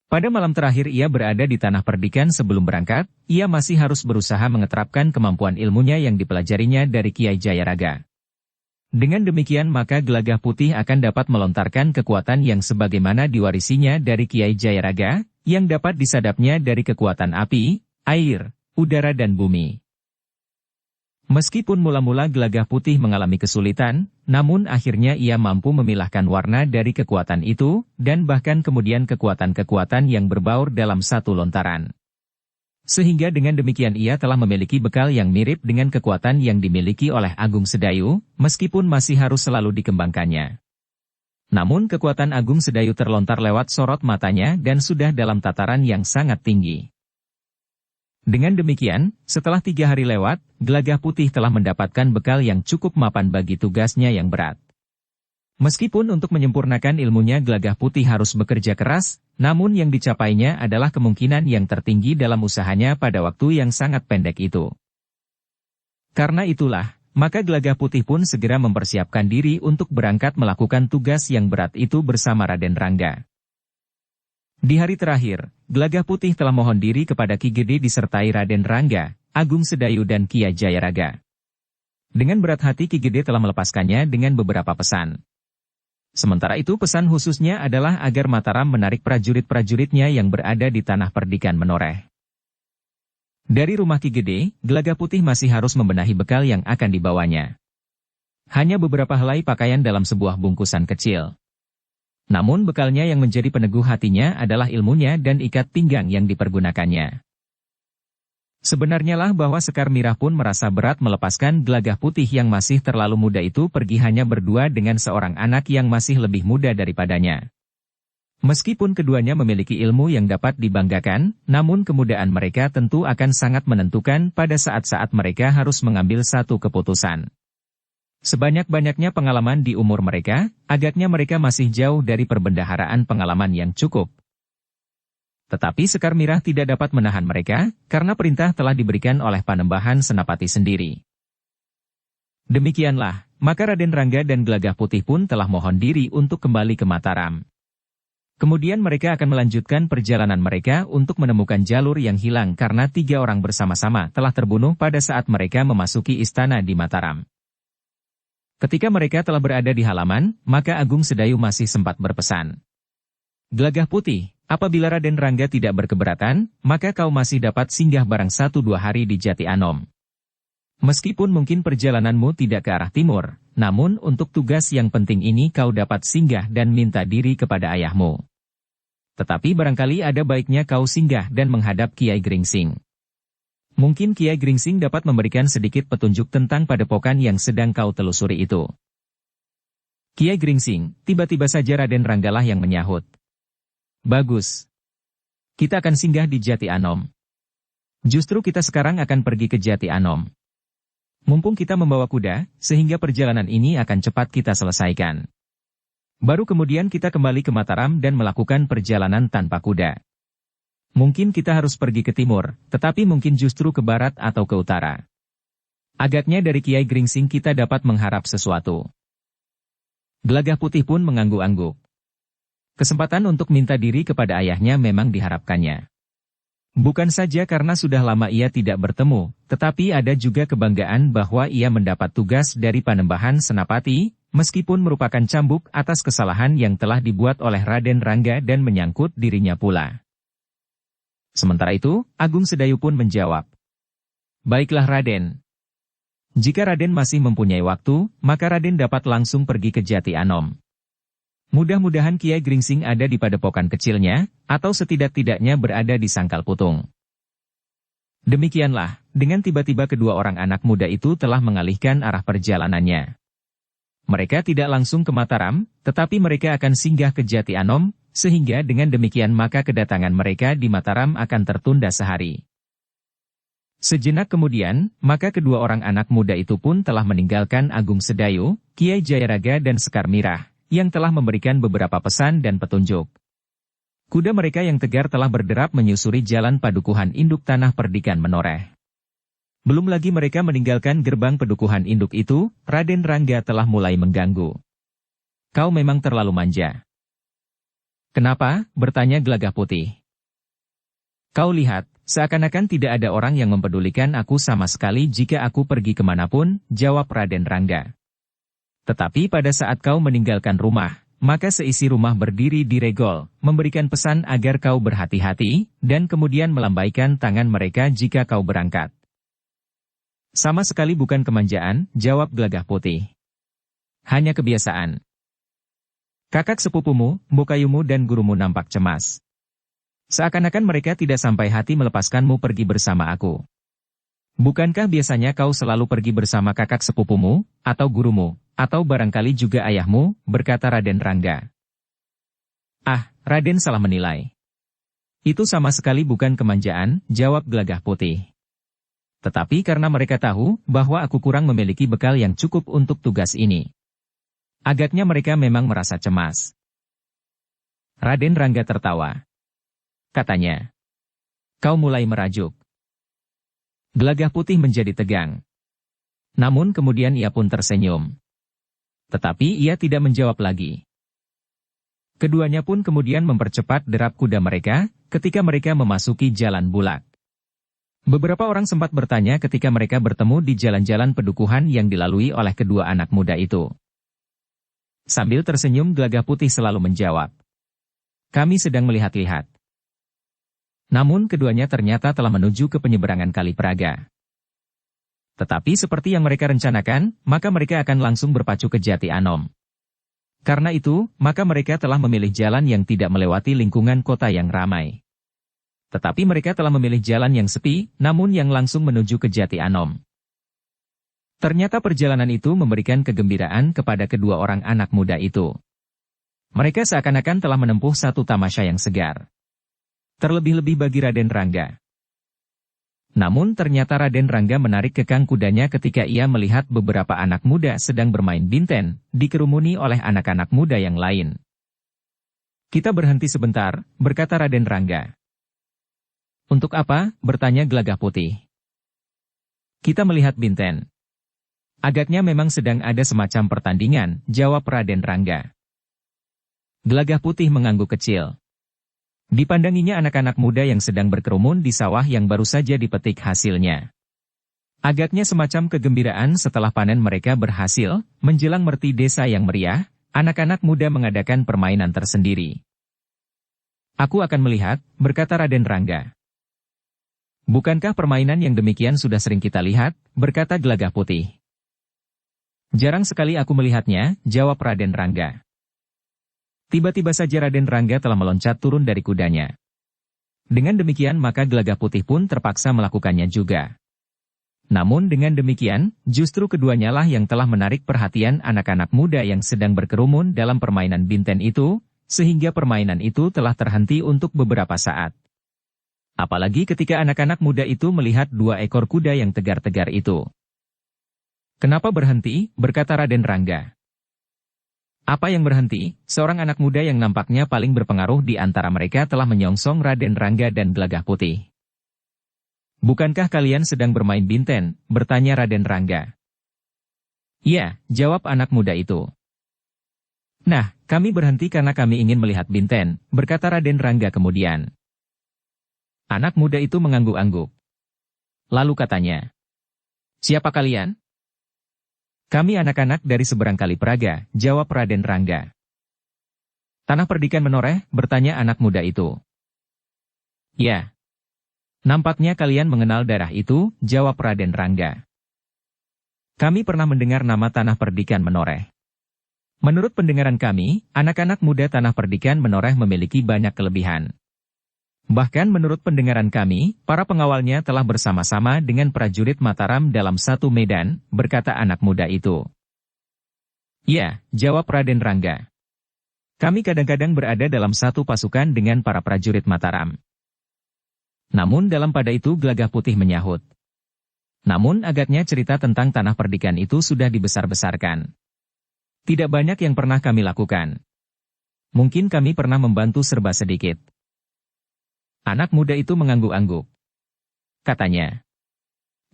Pada malam terakhir ia berada di tanah perdikan sebelum berangkat, ia masih harus berusaha mengeterapkan kemampuan ilmunya yang dipelajarinya dari Kiai Jayaraga. Dengan demikian maka Gelagah Putih akan dapat melontarkan kekuatan yang sebagaimana diwarisinya dari Kiai Jayaraga, yang dapat disadapnya dari kekuatan api, air, udara dan bumi. Meskipun mula-mula Gelagah Putih mengalami kesulitan, namun akhirnya ia mampu memilahkan warna dari kekuatan itu, dan bahkan kemudian kekuatan-kekuatan yang berbaur dalam satu lontaran. Sehingga dengan demikian ia telah memiliki bekal yang mirip dengan kekuatan yang dimiliki oleh Agung Sedayu, meskipun masih harus selalu dikembangkannya. Namun kekuatan Agung Sedayu terlontar lewat sorot matanya dan sudah dalam tataran yang sangat tinggi. Dengan demikian, setelah 3 hari lewat, Gelagah Putih telah mendapatkan bekal yang cukup mapan bagi tugasnya yang berat. Meskipun untuk menyempurnakan ilmunya Gelagah Putih harus bekerja keras, namun yang dicapainya adalah kemungkinan yang tertinggi dalam usahanya pada waktu yang sangat pendek itu. Karena itulah, maka Gelagah Putih pun segera mempersiapkan diri untuk berangkat melakukan tugas yang berat itu bersama Raden Rangga. Di hari terakhir, Gelagah Putih telah mohon diri kepada Ki Gede disertai Raden Rangga, Agung Sedayu dan Kiai Jayaraga. Dengan berat hati Ki Gede telah melepaskannya dengan beberapa pesan. Sementara itu pesan khususnya adalah agar Mataram menarik prajurit-prajuritnya yang berada di tanah perdikan menoreh. Dari rumah Ki Gede, Gelagah Putih masih harus membenahi bekal yang akan dibawanya. Hanya beberapa helai pakaian dalam sebuah bungkusan kecil. Namun bekalnya yang menjadi peneguh hatinya adalah ilmunya dan ikat pinggang yang dipergunakannya. Sebenarnya lah bahwa Sekar Mirah pun merasa berat melepaskan Gelagah Putih yang masih terlalu muda itu pergi hanya berdua dengan seorang anak yang masih lebih muda daripadanya. Meskipun keduanya memiliki ilmu yang dapat dibanggakan, namun kemudaan mereka tentu akan sangat menentukan pada saat-saat mereka harus mengambil satu keputusan. Sebanyak-banyaknya pengalaman di umur mereka, agaknya mereka masih jauh dari perbendaharaan pengalaman yang cukup. Tetapi Sekar Mirah tidak dapat menahan mereka, karena perintah telah diberikan oleh Panembahan Senapati sendiri. Demikianlah, maka Raden Rangga dan Gelagah Putih pun telah mohon diri untuk kembali ke Mataram. Kemudian mereka akan melanjutkan perjalanan mereka untuk menemukan jalur yang hilang karena 3 orang bersama-sama telah terbunuh pada saat mereka memasuki istana di Mataram. Ketika mereka telah berada di halaman, maka Agung Sedayu masih sempat berpesan. Gelagah Putih, apabila Raden Rangga tidak berkeberatan, maka kau masih dapat singgah barang 1-2 hari di Jati Anom. Meskipun mungkin perjalananmu tidak ke arah timur, namun untuk tugas yang penting ini kau dapat singgah dan minta diri kepada ayahmu. Tetapi barangkali ada baiknya kau singgah dan menghadap Kiai Gringsing. Mungkin Kiai Gringsing dapat memberikan sedikit petunjuk tentang padepokan yang sedang kau telusuri itu. Kiai Gringsing, tiba-tiba saja Raden Ranggalah yang menyahut. Bagus. Kita akan singgah di Jati Anom. Justru kita sekarang akan pergi ke Jati Anom. Mumpung kita membawa kuda, sehingga perjalanan ini akan cepat kita selesaikan. Baru kemudian kita kembali ke Mataram dan melakukan perjalanan tanpa kuda. Mungkin kita harus pergi ke timur, tetapi mungkin justru ke barat atau ke utara. Agaknya dari Kiai Gringsing kita dapat mengharap sesuatu. Gelagah Putih pun mengangguk-angguk. Kesempatan untuk minta diri kepada ayahnya memang diharapkannya. Bukan saja karena sudah lama ia tidak bertemu, tetapi ada juga kebanggaan bahwa ia mendapat tugas dari Panembahan Senapati, meskipun merupakan cambuk atas kesalahan yang telah dibuat oleh Raden Rangga dan menyangkut dirinya pula. Sementara itu, Agung Sedayu pun menjawab. Baiklah Raden. Jika Raden masih mempunyai waktu, maka Raden dapat langsung pergi ke Jati Anom. Mudah-mudahan Kiai Gringsing ada di padepokan kecilnya, atau setidak-tidaknya berada di Sangkal Putung. Demikianlah, dengan tiba-tiba kedua orang anak muda itu telah mengalihkan arah perjalanannya. Mereka tidak langsung ke Mataram, tetapi mereka akan singgah ke Jati Anom, sehingga dengan demikian maka kedatangan mereka di Mataram akan tertunda sehari. Sejenak kemudian, maka kedua orang anak muda itu pun telah meninggalkan Agung Sedayu, Kiai Jayaraga dan Sekar Mirah, yang telah memberikan beberapa pesan dan petunjuk. Kuda mereka yang tegar telah berderap menyusuri jalan padukuhan induk tanah perdikan menoreh. Belum lagi mereka meninggalkan gerbang pedukuhan induk itu, Raden Rangga telah mulai mengganggu. Kau memang terlalu manja. Kenapa? Bertanya Gelagah Putih. Kau lihat, seakan-akan tidak ada orang yang mempedulikan aku sama sekali jika aku pergi kemanapun, jawab Raden Rangga. Tetapi pada saat kau meninggalkan rumah, maka seisi rumah berdiri di regol, memberikan pesan agar kau berhati-hati, dan kemudian melambaikan tangan mereka jika kau berangkat. Sama sekali bukan kemanjaan, jawab Gelagah Putih. Hanya kebiasaan. Kakak sepupumu, Mbokayumu dan gurumu nampak cemas. Seakan-akan mereka tidak sampai hati melepaskanmu pergi bersama aku. Bukankah biasanya kau selalu pergi bersama kakak sepupumu, atau gurumu, atau barangkali juga ayahmu, berkata Raden Rangga. Ah, Raden salah menilai. Itu sama sekali bukan kemanjaan, jawab Gelagah Putih. Tetapi karena mereka tahu bahwa aku kurang memiliki bekal yang cukup untuk tugas ini. Agaknya mereka memang merasa cemas. Raden Rangga tertawa. Katanya, kau mulai merajuk. Gelagah Putih menjadi tegang. Namun kemudian ia pun tersenyum. Tetapi ia tidak menjawab lagi. Keduanya pun kemudian mempercepat derap kuda mereka, ketika mereka memasuki jalan bulak. Beberapa orang sempat bertanya ketika mereka bertemu di jalan-jalan pedukuhan yang dilalui oleh kedua anak muda itu. Sambil tersenyum Gelagah Putih selalu menjawab. Kami sedang melihat-lihat. Namun keduanya ternyata telah menuju ke penyeberangan Kali Praga. Tetapi seperti yang mereka rencanakan, maka mereka akan langsung berpacu ke Jati Anom. Karena itu, maka mereka telah memilih jalan yang tidak melewati lingkungan kota yang ramai. Tetapi mereka telah memilih jalan yang sepi, namun yang langsung menuju ke Jati Anom. Ternyata perjalanan itu memberikan kegembiraan kepada kedua orang anak muda itu. Mereka seakan-akan telah menempuh satu tamasya yang segar. Terlebih-lebih bagi Raden Rangga. Namun ternyata Raden Rangga menarik kekang kudanya ketika ia melihat beberapa anak muda sedang bermain binten, dikerumuni oleh anak-anak muda yang lain. Kita berhenti sebentar, berkata Raden Rangga. Untuk apa? Bertanya Gelagah Putih. Kita melihat binten. Agaknya memang sedang ada semacam pertandingan, jawab Raden Rangga. Gelagah Putih mengangguk kecil. Dipandanginya anak-anak muda yang sedang berkerumun di sawah yang baru saja dipetik hasilnya. Agaknya semacam kegembiraan setelah panen mereka berhasil, menjelang merti desa yang meriah, anak-anak muda mengadakan permainan tersendiri. Aku akan melihat, berkata Raden Rangga. Bukankah permainan yang demikian sudah sering kita lihat, berkata Gelagah Putih. Jarang sekali aku melihatnya, jawab Raden Rangga. Tiba-tiba saja Raden Rangga telah meloncat turun dari kudanya. Dengan demikian maka Gelagah Putih pun terpaksa melakukannya juga. Namun dengan demikian, justru keduanya lah yang telah menarik perhatian anak-anak muda yang sedang berkerumun dalam permainan binten itu, sehingga permainan itu telah terhenti untuk beberapa saat. Apalagi ketika anak-anak muda itu melihat 2 ekor kuda yang tegar-tegar itu. Kenapa berhenti? Berkata Raden Rangga. Apa yang berhenti? Seorang anak muda yang nampaknya paling berpengaruh di antara mereka telah menyongsong Raden Rangga dan Gelagah Putih. Bukankah kalian sedang bermain binten? Bertanya Raden Rangga. Iya, jawab anak muda itu. Nah, kami berhenti karena kami ingin melihat binten, berkata Raden Rangga kemudian. Anak muda itu mengangguk-angguk. Lalu katanya, siapa kalian? Kami anak-anak dari seberang Kali Praga, jawab Raden Rangga. Tanah Perdikan Menoreh, bertanya anak muda itu. Ya. Nampaknya kalian mengenal daerah itu, jawab Raden Rangga. Kami pernah mendengar nama Tanah Perdikan Menoreh. Menurut pendengaran kami, anak-anak muda Tanah Perdikan Menoreh memiliki banyak kelebihan. Bahkan menurut pendengaran kami, para pengawalnya telah bersama-sama dengan prajurit Mataram dalam satu medan, berkata anak muda itu. Ya, jawab Raden Rangga. Kami kadang-kadang berada dalam satu pasukan dengan para prajurit Mataram. Namun dalam pada itu Gelagah Putih menyahut. Namun agaknya cerita tentang Tanah Perdikan itu sudah dibesar-besarkan. Tidak banyak yang pernah kami lakukan. Mungkin kami pernah membantu serba sedikit. Anak muda itu mengangguk-angguk. Katanya,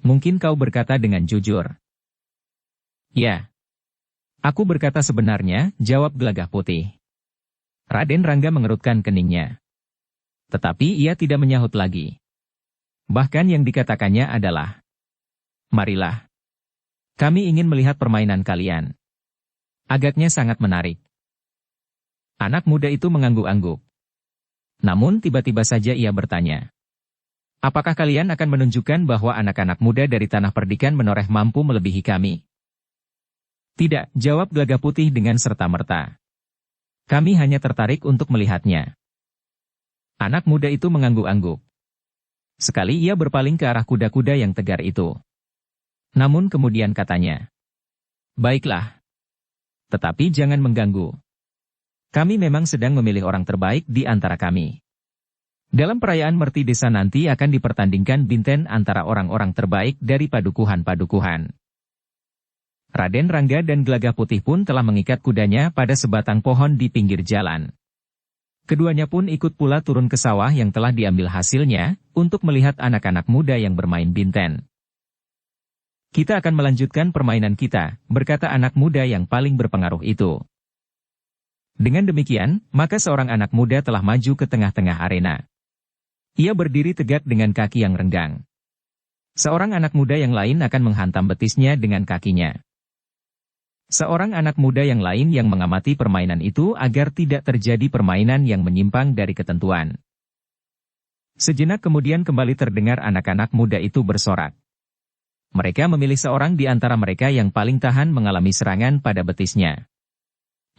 mungkin kau berkata dengan jujur. Ya. Aku berkata sebenarnya, jawab Gelagah Putih. Raden Rangga mengerutkan keningnya. Tetapi ia tidak menyahut lagi. Bahkan yang dikatakannya adalah, marilah. Kami ingin melihat permainan kalian. Agaknya sangat menarik. Anak muda itu mengangguk-angguk. Namun tiba-tiba saja ia bertanya. Apakah kalian akan menunjukkan bahwa anak-anak muda dari Tanah Perdikan Menoreh mampu melebihi kami? Tidak, jawab Gelagah Putih dengan serta-merta. Kami hanya tertarik untuk melihatnya. Anak muda itu mengangguk-angguk. Sekali ia berpaling ke arah kuda-kuda yang tegar itu. Namun kemudian katanya. Baiklah. Tetapi jangan mengganggu. Kami memang sedang memilih orang terbaik di antara kami. Dalam perayaan Merti Desa nanti akan dipertandingkan binten antara orang-orang terbaik dari padukuhan-padukuhan. Raden Rangga dan Gelagah Putih pun telah mengikat kudanya pada sebatang pohon di pinggir jalan. Keduanya pun ikut pula turun ke sawah yang telah diambil hasilnya, untuk melihat anak-anak muda yang bermain binten. Kita akan melanjutkan permainan kita, berkata anak muda yang paling berpengaruh itu. Dengan demikian, maka seorang anak muda telah maju ke tengah-tengah arena. Ia berdiri tegak dengan kaki yang renggang. Seorang anak muda yang lain akan menghantam betisnya dengan kakinya. Seorang anak muda yang lain yang mengamati permainan itu agar tidak terjadi permainan yang menyimpang dari ketentuan. Sejenak kemudian kembali terdengar anak-anak muda itu bersorak. Mereka memilih seorang di antara mereka yang paling tahan mengalami serangan pada betisnya.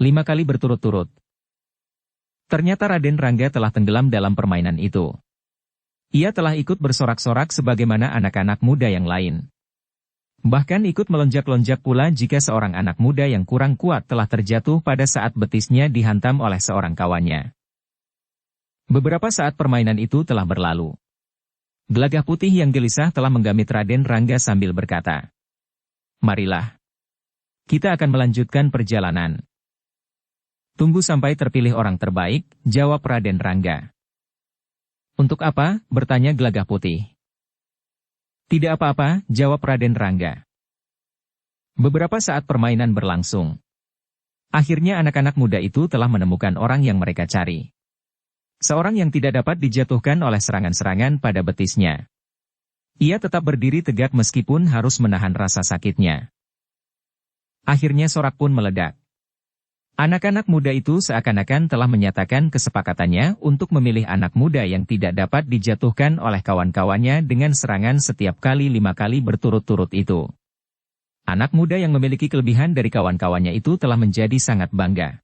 5 kali berturut-turut. Ternyata Raden Rangga telah tenggelam dalam permainan itu. Ia telah ikut bersorak-sorak sebagaimana anak-anak muda yang lain. Bahkan ikut melonjak-lonjak pula jika seorang anak muda yang kurang kuat telah terjatuh pada saat betisnya dihantam oleh seorang kawannya. Beberapa saat permainan itu telah berlalu. Gelagah Putih yang gelisah telah menggamit Raden Rangga sambil berkata, marilah. Kita akan melanjutkan perjalanan. Tunggu sampai terpilih orang terbaik, jawab Raden Rangga. Untuk apa? Bertanya Gelagah Putih. Tidak apa-apa, jawab Raden Rangga. Beberapa saat permainan berlangsung. Akhirnya anak-anak muda itu telah menemukan orang yang mereka cari. Seorang yang tidak dapat dijatuhkan oleh serangan-serangan pada betisnya. Ia tetap berdiri tegak meskipun harus menahan rasa sakitnya. Akhirnya sorak pun meledak. Anak-anak muda itu seakan-akan telah menyatakan kesepakatannya untuk memilih anak muda yang tidak dapat dijatuhkan oleh kawan-kawannya dengan serangan setiap kali 5 kali berturut-turut itu. Anak muda yang memiliki kelebihan dari kawan-kawannya itu telah menjadi sangat bangga.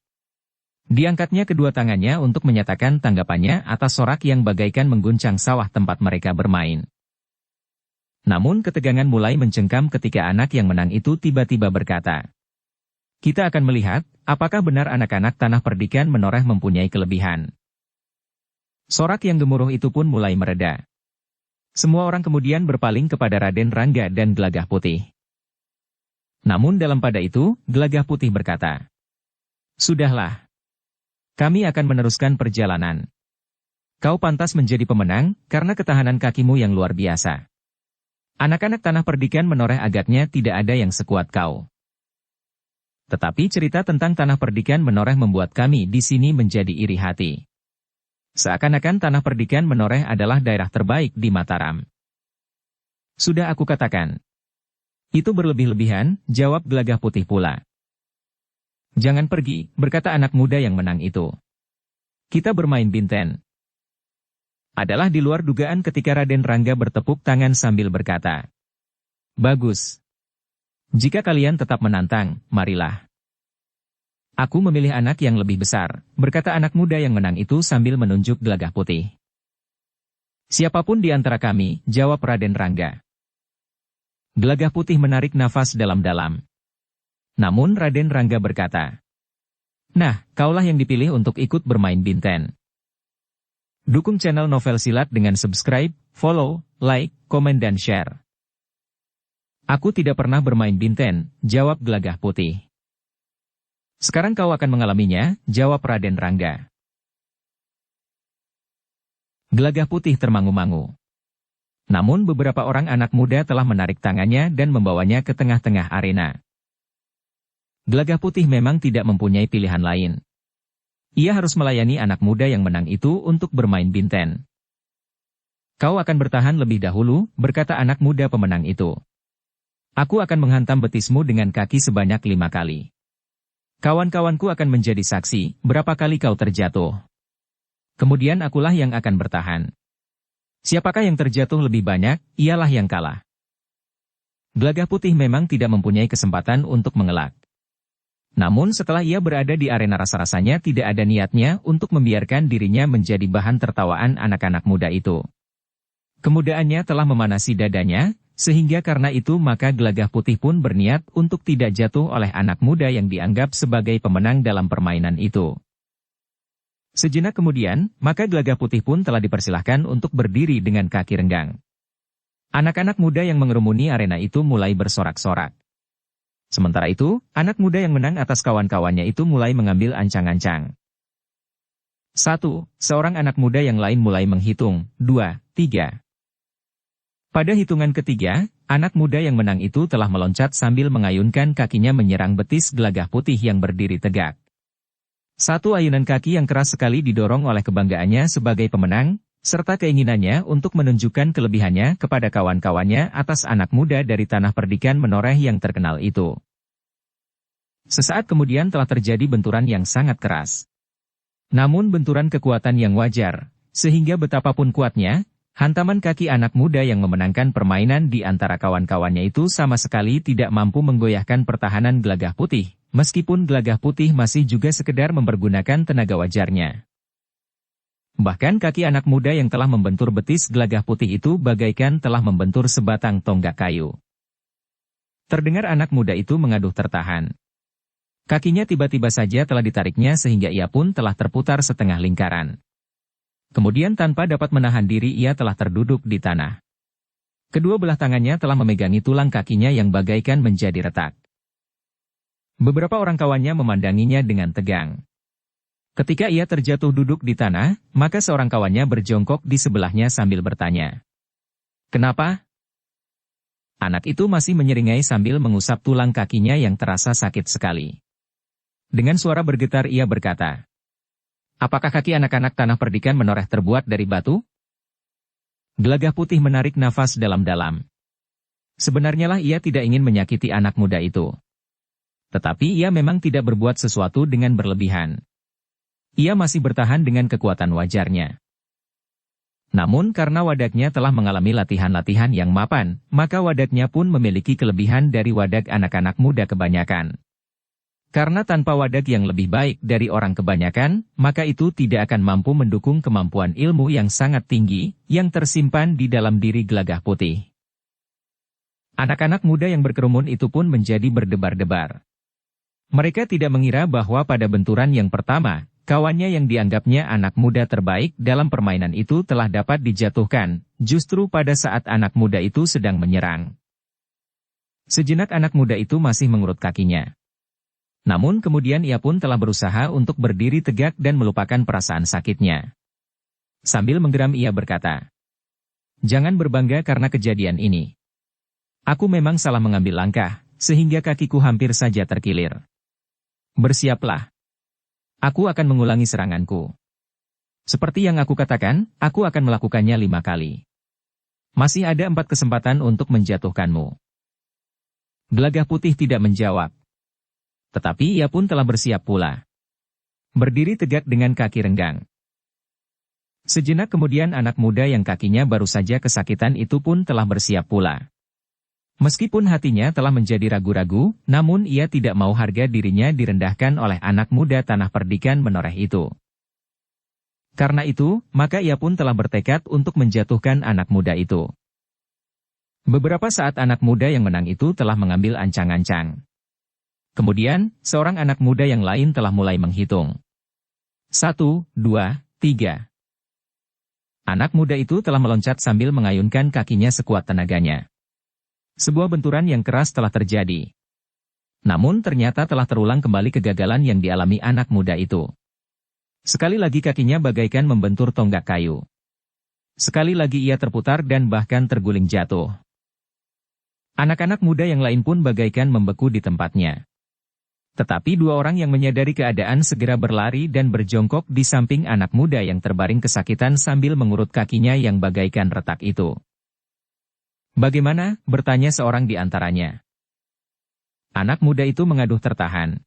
Diangkatnya kedua tangannya untuk menyatakan tanggapannya atas sorak yang bagaikan mengguncang sawah tempat mereka bermain. Namun ketegangan mulai mencengkam ketika anak yang menang itu tiba-tiba berkata, "Kita akan melihat, apakah benar anak-anak tanah perdikan menoreh mempunyai kelebihan." Sorak yang gemuruh itu pun mulai mereda. Semua orang kemudian berpaling kepada Raden Rangga dan Gelagah Putih. Namun dalam pada itu, Gelagah Putih berkata, "Sudahlah. Kami akan meneruskan perjalanan. Kau pantas menjadi pemenang, karena ketahanan kakimu yang luar biasa. Anak-anak tanah perdikan menoreh agaknya tidak ada yang sekuat kau. Tetapi cerita tentang tanah perdikan menoreh membuat kami di sini menjadi iri hati. Seakan-akan tanah perdikan menoreh adalah daerah terbaik di Mataram." "Sudah aku katakan. Itu berlebih-lebihan," jawab Gelagah Putih pula. "Jangan pergi," berkata anak muda yang menang itu. "Kita bermain binten." Adalah di luar dugaan ketika Raden Rangga bertepuk tangan sambil berkata, "Bagus. Jika kalian tetap menantang, marilah." "Aku memilih anak yang lebih besar," berkata anak muda yang menang itu sambil menunjuk Gelagah Putih. "Siapapun di antara kami," jawab Raden Rangga. Gelagah Putih menarik nafas dalam-dalam. Namun Raden Rangga berkata, "Nah, kaulah yang dipilih untuk ikut bermain binten." Dukung channel Novel Silat dengan subscribe, follow, like, komen dan share. "Aku tidak pernah bermain binten," jawab Gelagah Putih. "Sekarang kau akan mengalaminya," jawab Raden Rangga. Gelagah Putih termangu-mangu. Namun beberapa orang anak muda telah menarik tangannya dan membawanya ke tengah-tengah arena. Gelagah Putih memang tidak mempunyai pilihan lain. Ia harus melayani anak muda yang menang itu untuk bermain binten. "Kau akan bertahan lebih dahulu," berkata anak muda pemenang itu. "Aku akan menghantam betismu dengan kaki sebanyak 5 kali. Kawan-kawanku akan menjadi saksi, berapa kali kau terjatuh. Kemudian akulah yang akan bertahan. Siapakah yang terjatuh lebih banyak, ialah yang kalah." Gelagah Putih memang tidak mempunyai kesempatan untuk mengelak. Namun setelah ia berada di arena rasa-rasanya tidak ada niatnya untuk membiarkan dirinya menjadi bahan tertawaan anak-anak muda itu. Kemudaannya telah memanasi dadanya, sehingga karena itu maka Gelagah Putih pun berniat untuk tidak jatuh oleh anak muda yang dianggap sebagai pemenang dalam permainan itu. Sejenak kemudian, maka Gelagah Putih pun telah dipersilahkan untuk berdiri dengan kaki renggang. Anak-anak muda yang mengerumuni arena itu mulai bersorak-sorak. Sementara itu, anak muda yang menang atas kawan-kawannya itu mulai mengambil ancang-ancang. 1. Seorang anak muda yang lain mulai menghitung, 2, 3. Pada hitungan ketiga, anak muda yang menang itu telah meloncat sambil mengayunkan kakinya menyerang betis Gelagah Putih yang berdiri tegak. Satu ayunan kaki yang keras sekali didorong oleh kebanggaannya sebagai pemenang, serta keinginannya untuk menunjukkan kelebihannya kepada kawan-kawannya atas anak muda dari tanah perdikan menoreh yang terkenal itu. Sesaat kemudian telah terjadi benturan yang sangat keras. Namun benturan kekuatan yang wajar, sehingga betapapun kuatnya, hantaman kaki anak muda yang memenangkan permainan di antara kawan-kawannya itu sama sekali tidak mampu menggoyahkan pertahanan Gelagah Putih, meskipun Gelagah Putih masih juga sekedar mempergunakan tenaga wajarnya. Bahkan kaki anak muda yang telah membentur betis Gelagah Putih itu bagaikan telah membentur sebatang tonggak kayu. Terdengar anak muda itu mengaduh tertahan. Kakinya tiba-tiba saja telah ditariknya sehingga ia pun telah terputar setengah lingkaran. Kemudian tanpa dapat menahan diri ia telah terduduk di tanah. Kedua belah tangannya telah memegangi tulang kakinya yang bagaikan menjadi retak. Beberapa orang kawannya memandanginya dengan tegang. Ketika ia terjatuh duduk di tanah, maka seorang kawannya berjongkok di sebelahnya sambil bertanya, "Kenapa?" Anak itu masih menyeringai sambil mengusap tulang kakinya yang terasa sakit sekali. Dengan suara bergetar ia berkata, "Apakah kaki anak-anak tanah perdikan menoreh terbuat dari batu?" Gelagah Putih menarik nafas dalam-dalam. Sebenarnya lah ia tidak ingin menyakiti anak muda itu. Tetapi ia memang tidak berbuat sesuatu dengan berlebihan. Ia masih bertahan dengan kekuatan wajarnya. Namun karena wadaknya telah mengalami latihan-latihan yang mapan, maka wadaknya pun memiliki kelebihan dari wadak anak-anak muda kebanyakan. Karena tanpa wadak yang lebih baik dari orang kebanyakan, maka itu tidak akan mampu mendukung kemampuan ilmu yang sangat tinggi, yang tersimpan di dalam diri Gelagah Putih. Anak-anak muda yang berkerumun itu pun menjadi berdebar-debar. Mereka tidak mengira bahwa pada benturan yang pertama, kawannya yang dianggapnya anak muda terbaik dalam permainan itu telah dapat dijatuhkan, justru pada saat anak muda itu sedang menyerang. Sejenak anak muda itu masih mengurut kakinya. Namun kemudian ia pun telah berusaha untuk berdiri tegak dan melupakan perasaan sakitnya. Sambil menggeram ia berkata, "Jangan berbangga karena kejadian ini. Aku memang salah mengambil langkah, sehingga kakiku hampir saja terkilir. Bersiaplah. Aku akan mengulangi seranganku. Seperti yang aku katakan, aku akan melakukannya 5 kali. Masih ada 4 kesempatan untuk menjatuhkanmu." Gelagah Putih tidak menjawab. Tetapi ia pun telah bersiap pula. Berdiri tegak dengan kaki renggang. Sejenak kemudian anak muda yang kakinya baru saja kesakitan itu pun telah bersiap pula. Meskipun hatinya telah menjadi ragu-ragu, namun ia tidak mau harga dirinya direndahkan oleh anak muda tanah perdikan menoreh itu. Karena itu, maka ia pun telah bertekad untuk menjatuhkan anak muda itu. Beberapa saat anak muda yang menang itu telah mengambil ancang-ancang. Kemudian, seorang anak muda yang lain telah mulai menghitung. 1, 2, 3. Anak muda itu telah meloncat sambil mengayunkan kakinya sekuat tenaganya. Sebuah benturan yang keras telah terjadi. Namun ternyata telah terulang kembali kegagalan yang dialami anak muda itu. Sekali lagi kakinya bagaikan membentur tonggak kayu. Sekali lagi ia terputar dan bahkan terguling jatuh. Anak-anak muda yang lain pun bagaikan membeku di tempatnya. Tetapi 2 orang yang menyadari keadaan segera berlari dan berjongkok di samping anak muda yang terbaring kesakitan sambil mengurut kakinya yang bagaikan retak itu. "Bagaimana?" bertanya seorang di antaranya. Anak muda itu mengaduh tertahan.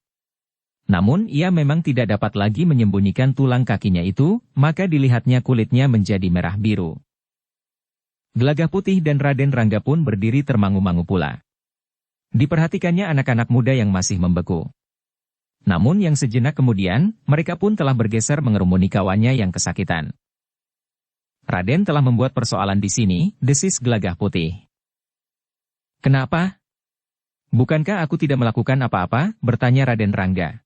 Namun ia memang tidak dapat lagi menyembunyikan tulang kakinya itu, maka dilihatnya kulitnya menjadi merah biru. Gelagah Putih dan Raden Rangga pun berdiri termangu-mangu pula. Diperhatikannya anak-anak muda yang masih membeku. Namun yang sejenak kemudian, mereka pun telah bergeser mengerumuni kawannya yang kesakitan. "Raden telah membuat persoalan di sini," desis Gelagah Putih. "Kenapa? Bukankah aku tidak melakukan apa-apa?" bertanya Raden Rangga.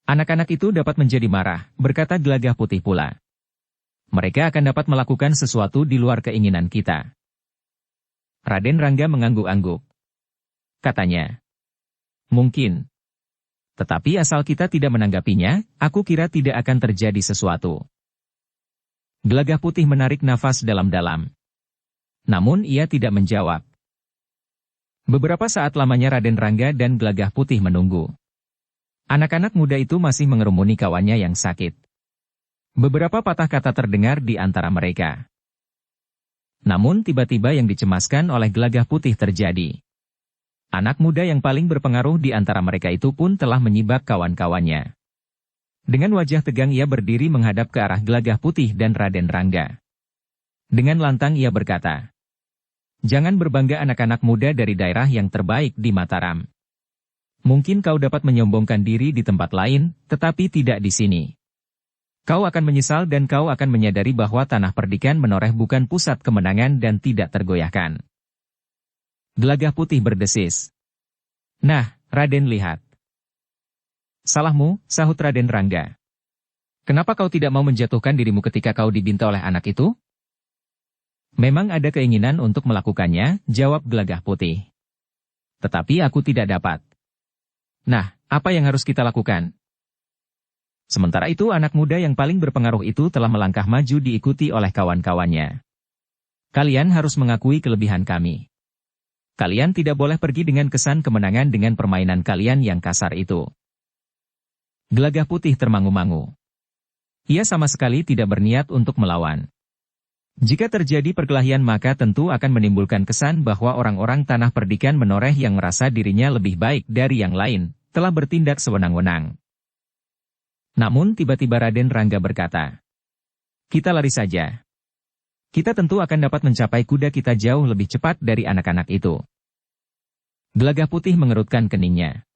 "Anak-anak itu dapat menjadi marah," berkata Gelagah Putih pula. "Mereka akan dapat melakukan sesuatu di luar keinginan kita." Raden Rangga mengangguk-angguk. Katanya, "Mungkin. Tetapi asal kita tidak menanggapinya, aku kira tidak akan terjadi sesuatu." Gelagah Putih menarik nafas dalam-dalam. Namun ia tidak menjawab. Beberapa saat lamanya Raden Rangga dan Gelagah Putih menunggu. Anak-anak muda itu masih mengerumuni kawannya yang sakit. Beberapa patah kata terdengar di antara mereka. Namun tiba-tiba yang dicemaskan oleh Gelagah Putih terjadi. Anak muda yang paling berpengaruh di antara mereka itu pun telah menyibak kawan-kawannya. Dengan wajah tegang ia berdiri menghadap ke arah Gelagah Putih dan Raden Rangga. Dengan lantang ia berkata, "Jangan berbangga anak-anak muda dari daerah yang terbaik di Mataram. Mungkin kau dapat menyombongkan diri di tempat lain, tetapi tidak di sini. Kau akan menyesal dan kau akan menyadari bahwa tanah perdikan menoreh bukan pusat kemenangan dan tidak tergoyahkan." Gelagah Putih berdesis. "Nah, Raden lihat." "Salahmu," sahut Raden Rangga. "Kenapa kau tidak mau menjatuhkan dirimu ketika kau dibinta oleh anak itu?" "Memang ada keinginan untuk melakukannya," jawab Gelagah Putih. "Tetapi aku tidak dapat." "Nah, apa yang harus kita lakukan?" Sementara itu anak muda yang paling berpengaruh itu telah melangkah maju diikuti oleh kawan-kawannya. "Kalian harus mengakui kelebihan kami. Kalian tidak boleh pergi dengan kesan kemenangan dengan permainan kalian yang kasar itu." Gelagah Putih termangu-mangu. Ia sama sekali tidak berniat untuk melawan. Jika terjadi perkelahian maka tentu akan menimbulkan kesan bahwa orang-orang Tanah Perdikan Menoreh yang merasa dirinya lebih baik dari yang lain, telah bertindak sewenang-wenang. Namun tiba-tiba Raden Rangga berkata, "Kita lari saja. Kita tentu akan dapat mencapai kuda kita jauh lebih cepat dari anak-anak itu." Gelagah Putih mengerutkan keningnya.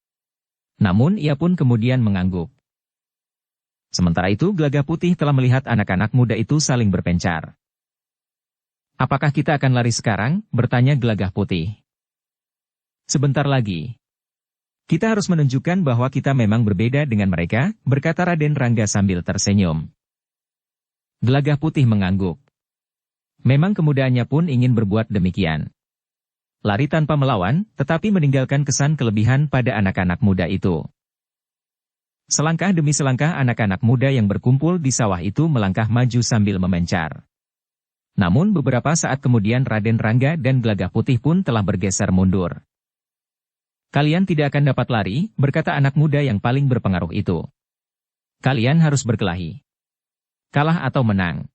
Namun ia pun kemudian mengangguk. Sementara itu Gelagah Putih telah melihat anak-anak muda itu saling berpencar. "Apakah kita akan lari sekarang?" bertanya Gelagah Putih. "Sebentar lagi. Kita harus menunjukkan bahwa kita memang berbeda dengan mereka," berkata Raden Rangga sambil tersenyum. Gelagah Putih mengangguk. Memang kemudaannya pun ingin berbuat demikian. Lari tanpa melawan, tetapi meninggalkan kesan kelebihan pada anak-anak muda itu. Selangkah demi selangkah anak-anak muda yang berkumpul di sawah itu melangkah maju sambil memencar. Namun beberapa saat kemudian Raden Rangga dan Gelagah Putih pun telah bergeser mundur. "Kalian tidak akan dapat lari," berkata anak muda yang paling berpengaruh itu. "Kalian harus berkelahi. Kalah atau menang.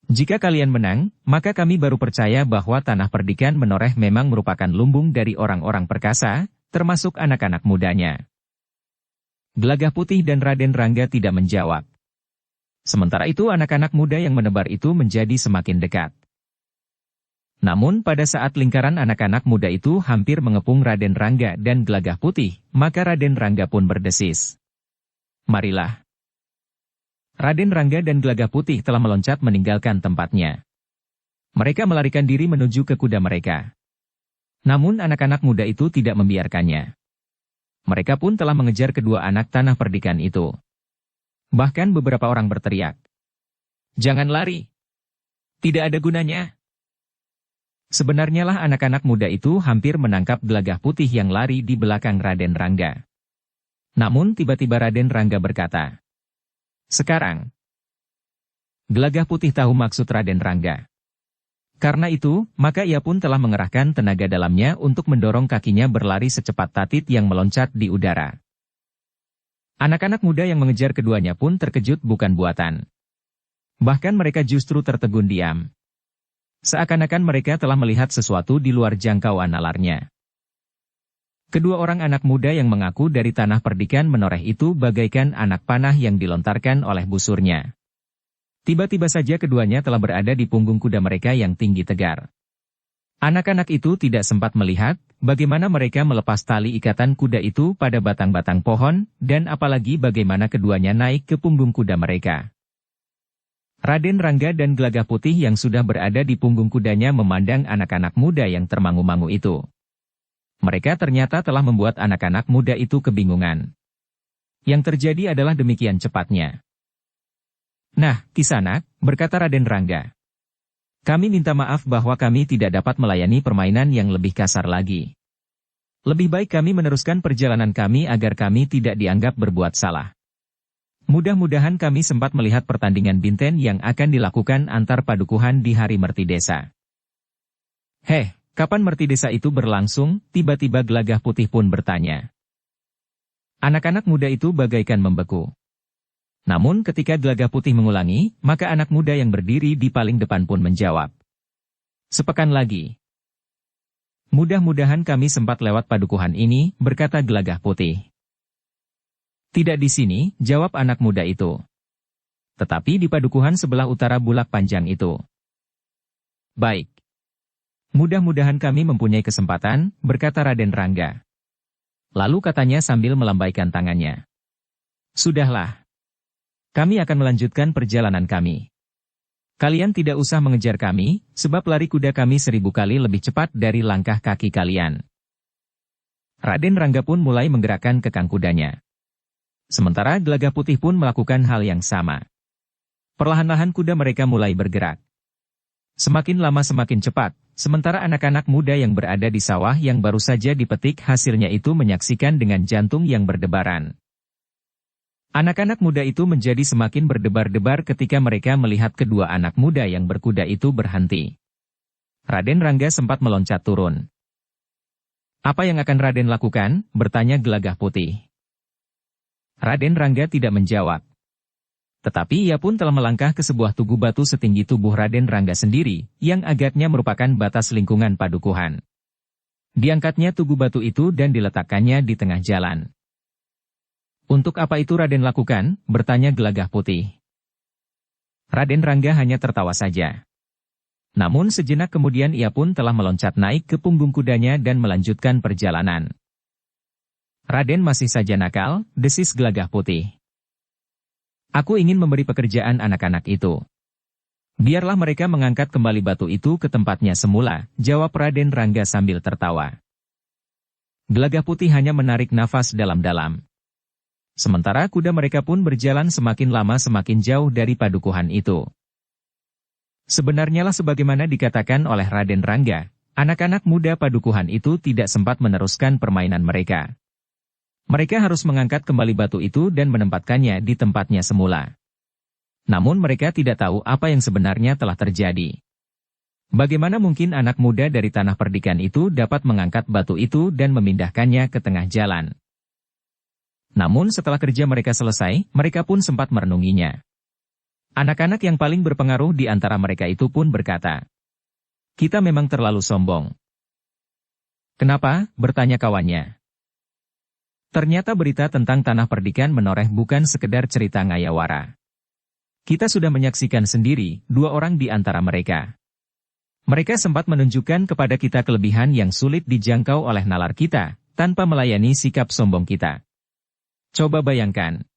Jika kalian menang, maka kami baru percaya bahwa Tanah Perdikan Menoreh memang merupakan lumbung dari orang-orang perkasa, termasuk anak-anak mudanya." Gelagah Putih dan Raden Rangga tidak menjawab. Sementara itu anak-anak muda yang menebar itu menjadi semakin dekat. Namun pada saat lingkaran anak-anak muda itu hampir mengepung Raden Rangga dan Gelagah Putih, maka Raden Rangga pun berdesis, "Marilah." Raden Rangga dan Gelagah Putih telah meloncat meninggalkan tempatnya. Mereka melarikan diri menuju ke kuda mereka. Namun anak-anak muda itu tidak membiarkannya. Mereka pun telah mengejar kedua anak Tanah Perdikan itu. Bahkan beberapa orang berteriak, "Jangan lari. Tidak ada gunanya." Sebenarnya lah anak-anak muda itu hampir menangkap Gelagah Putih yang lari di belakang Raden Rangga. Namun tiba-tiba Raden Rangga berkata, "Sekarang." Gelagah Putih tahu maksud Raden Rangga. Karena itu, maka ia pun telah mengerahkan tenaga dalamnya untuk mendorong kakinya berlari secepat tatit yang meloncat di udara. Anak-anak muda yang mengejar keduanya pun terkejut bukan buatan. Bahkan mereka justru tertegun diam. Seakan-akan mereka telah melihat sesuatu di luar jangkauan nalarnya. Kedua orang anak muda yang mengaku dari Tanah Perdikan Menoreh itu bagaikan anak panah yang dilontarkan oleh busurnya. Tiba-tiba saja keduanya telah berada di punggung kuda mereka yang tinggi tegar. Anak-anak itu tidak sempat melihat bagaimana mereka melepas tali ikatan kuda itu pada batang-batang pohon, dan apalagi bagaimana keduanya naik ke punggung kuda mereka. Raden Rangga dan Gelagah Putih yang sudah berada di punggung kudanya memandang anak-anak muda yang termangu-mangu itu. Mereka ternyata telah membuat anak-anak muda itu kebingungan. Yang terjadi adalah demikian cepatnya. "Nah, Kisanak," berkata Raden Rangga. "Kami minta maaf bahwa kami tidak dapat melayani permainan yang lebih kasar lagi. Lebih baik kami meneruskan perjalanan kami agar kami tidak dianggap berbuat salah. Mudah-mudahan kami sempat melihat pertandingan binten yang akan dilakukan antar padukuhan di hari Merti Desa." "Heh, kapan Merti Desa itu berlangsung?" tiba-tiba Gelagah Putih pun bertanya. Anak-anak muda itu bagaikan membeku. Namun ketika Gelagah Putih mengulangi, maka anak muda yang berdiri di paling depan pun menjawab, "Sepekan lagi." "Mudah-mudahan kami sempat lewat padukuhan ini," berkata Gelagah Putih. "Tidak di sini," jawab anak muda itu. "Tetapi di padukuhan sebelah utara Bulak Panjang itu." "Baik. Mudah-mudahan kami mempunyai kesempatan," berkata Raden Rangga. Lalu katanya sambil melambaikan tangannya, "Sudahlah. Kami akan melanjutkan perjalanan kami. Kalian tidak usah mengejar kami, sebab lari kuda kami 1000 kali lebih cepat dari langkah kaki kalian." Raden Rangga pun mulai menggerakkan kekang kudanya. Sementara Gelagah Putih pun melakukan hal yang sama. Perlahan-lahan kuda mereka mulai bergerak. Semakin lama semakin cepat, sementara anak-anak muda yang berada di sawah yang baru saja dipetik hasilnya itu menyaksikan dengan jantung yang berdebaran. Anak-anak muda itu menjadi semakin berdebar-debar ketika mereka melihat kedua anak muda yang berkuda itu berhenti. Raden Rangga sempat meloncat turun. "Apa yang akan Raden lakukan?" bertanya Gelagah Putih. Raden Rangga tidak menjawab. Tetapi ia pun telah melangkah ke sebuah tugu batu setinggi tubuh Raden Rangga sendiri, yang agaknya merupakan batas lingkungan padukuhan. Diangkatnya tugu batu itu dan diletakkannya di tengah jalan. "Untuk apa itu Raden lakukan?" bertanya Gelagah Putih. Raden Rangga hanya tertawa saja. Namun sejenak kemudian ia pun telah meloncat naik ke punggung kudanya dan melanjutkan perjalanan. "Raden masih saja nakal," desis Gelagah Putih. "Aku ingin memberi pekerjaan anak-anak itu. Biarlah mereka mengangkat kembali batu itu ke tempatnya semula," jawab Raden Rangga sambil tertawa. Gelagah Putih hanya menarik nafas dalam-dalam. Sementara kuda mereka pun berjalan semakin lama semakin jauh dari padukuhan itu. Sebenarnya lah sebagaimana dikatakan oleh Raden Rangga, anak-anak muda padukuhan itu tidak sempat meneruskan permainan mereka. Mereka harus mengangkat kembali batu itu dan menempatkannya di tempatnya semula. Namun mereka tidak tahu apa yang sebenarnya telah terjadi. Bagaimana mungkin anak muda dari tanah perdikan itu dapat mengangkat batu itu dan memindahkannya ke tengah jalan? Namun setelah kerja mereka selesai, mereka pun sempat merenunginya. Anak-anak yang paling berpengaruh di antara mereka itu pun berkata, "Kita memang terlalu sombong." "Kenapa?" bertanya kawannya. Ternyata berita tentang tanah perdikan menoreh bukan sekedar cerita ngayawara. Kita sudah menyaksikan sendiri, dua orang di antara mereka. Mereka sempat menunjukkan kepada kita kelebihan yang sulit dijangkau oleh nalar kita, tanpa melayani sikap sombong kita. Coba bayangkan.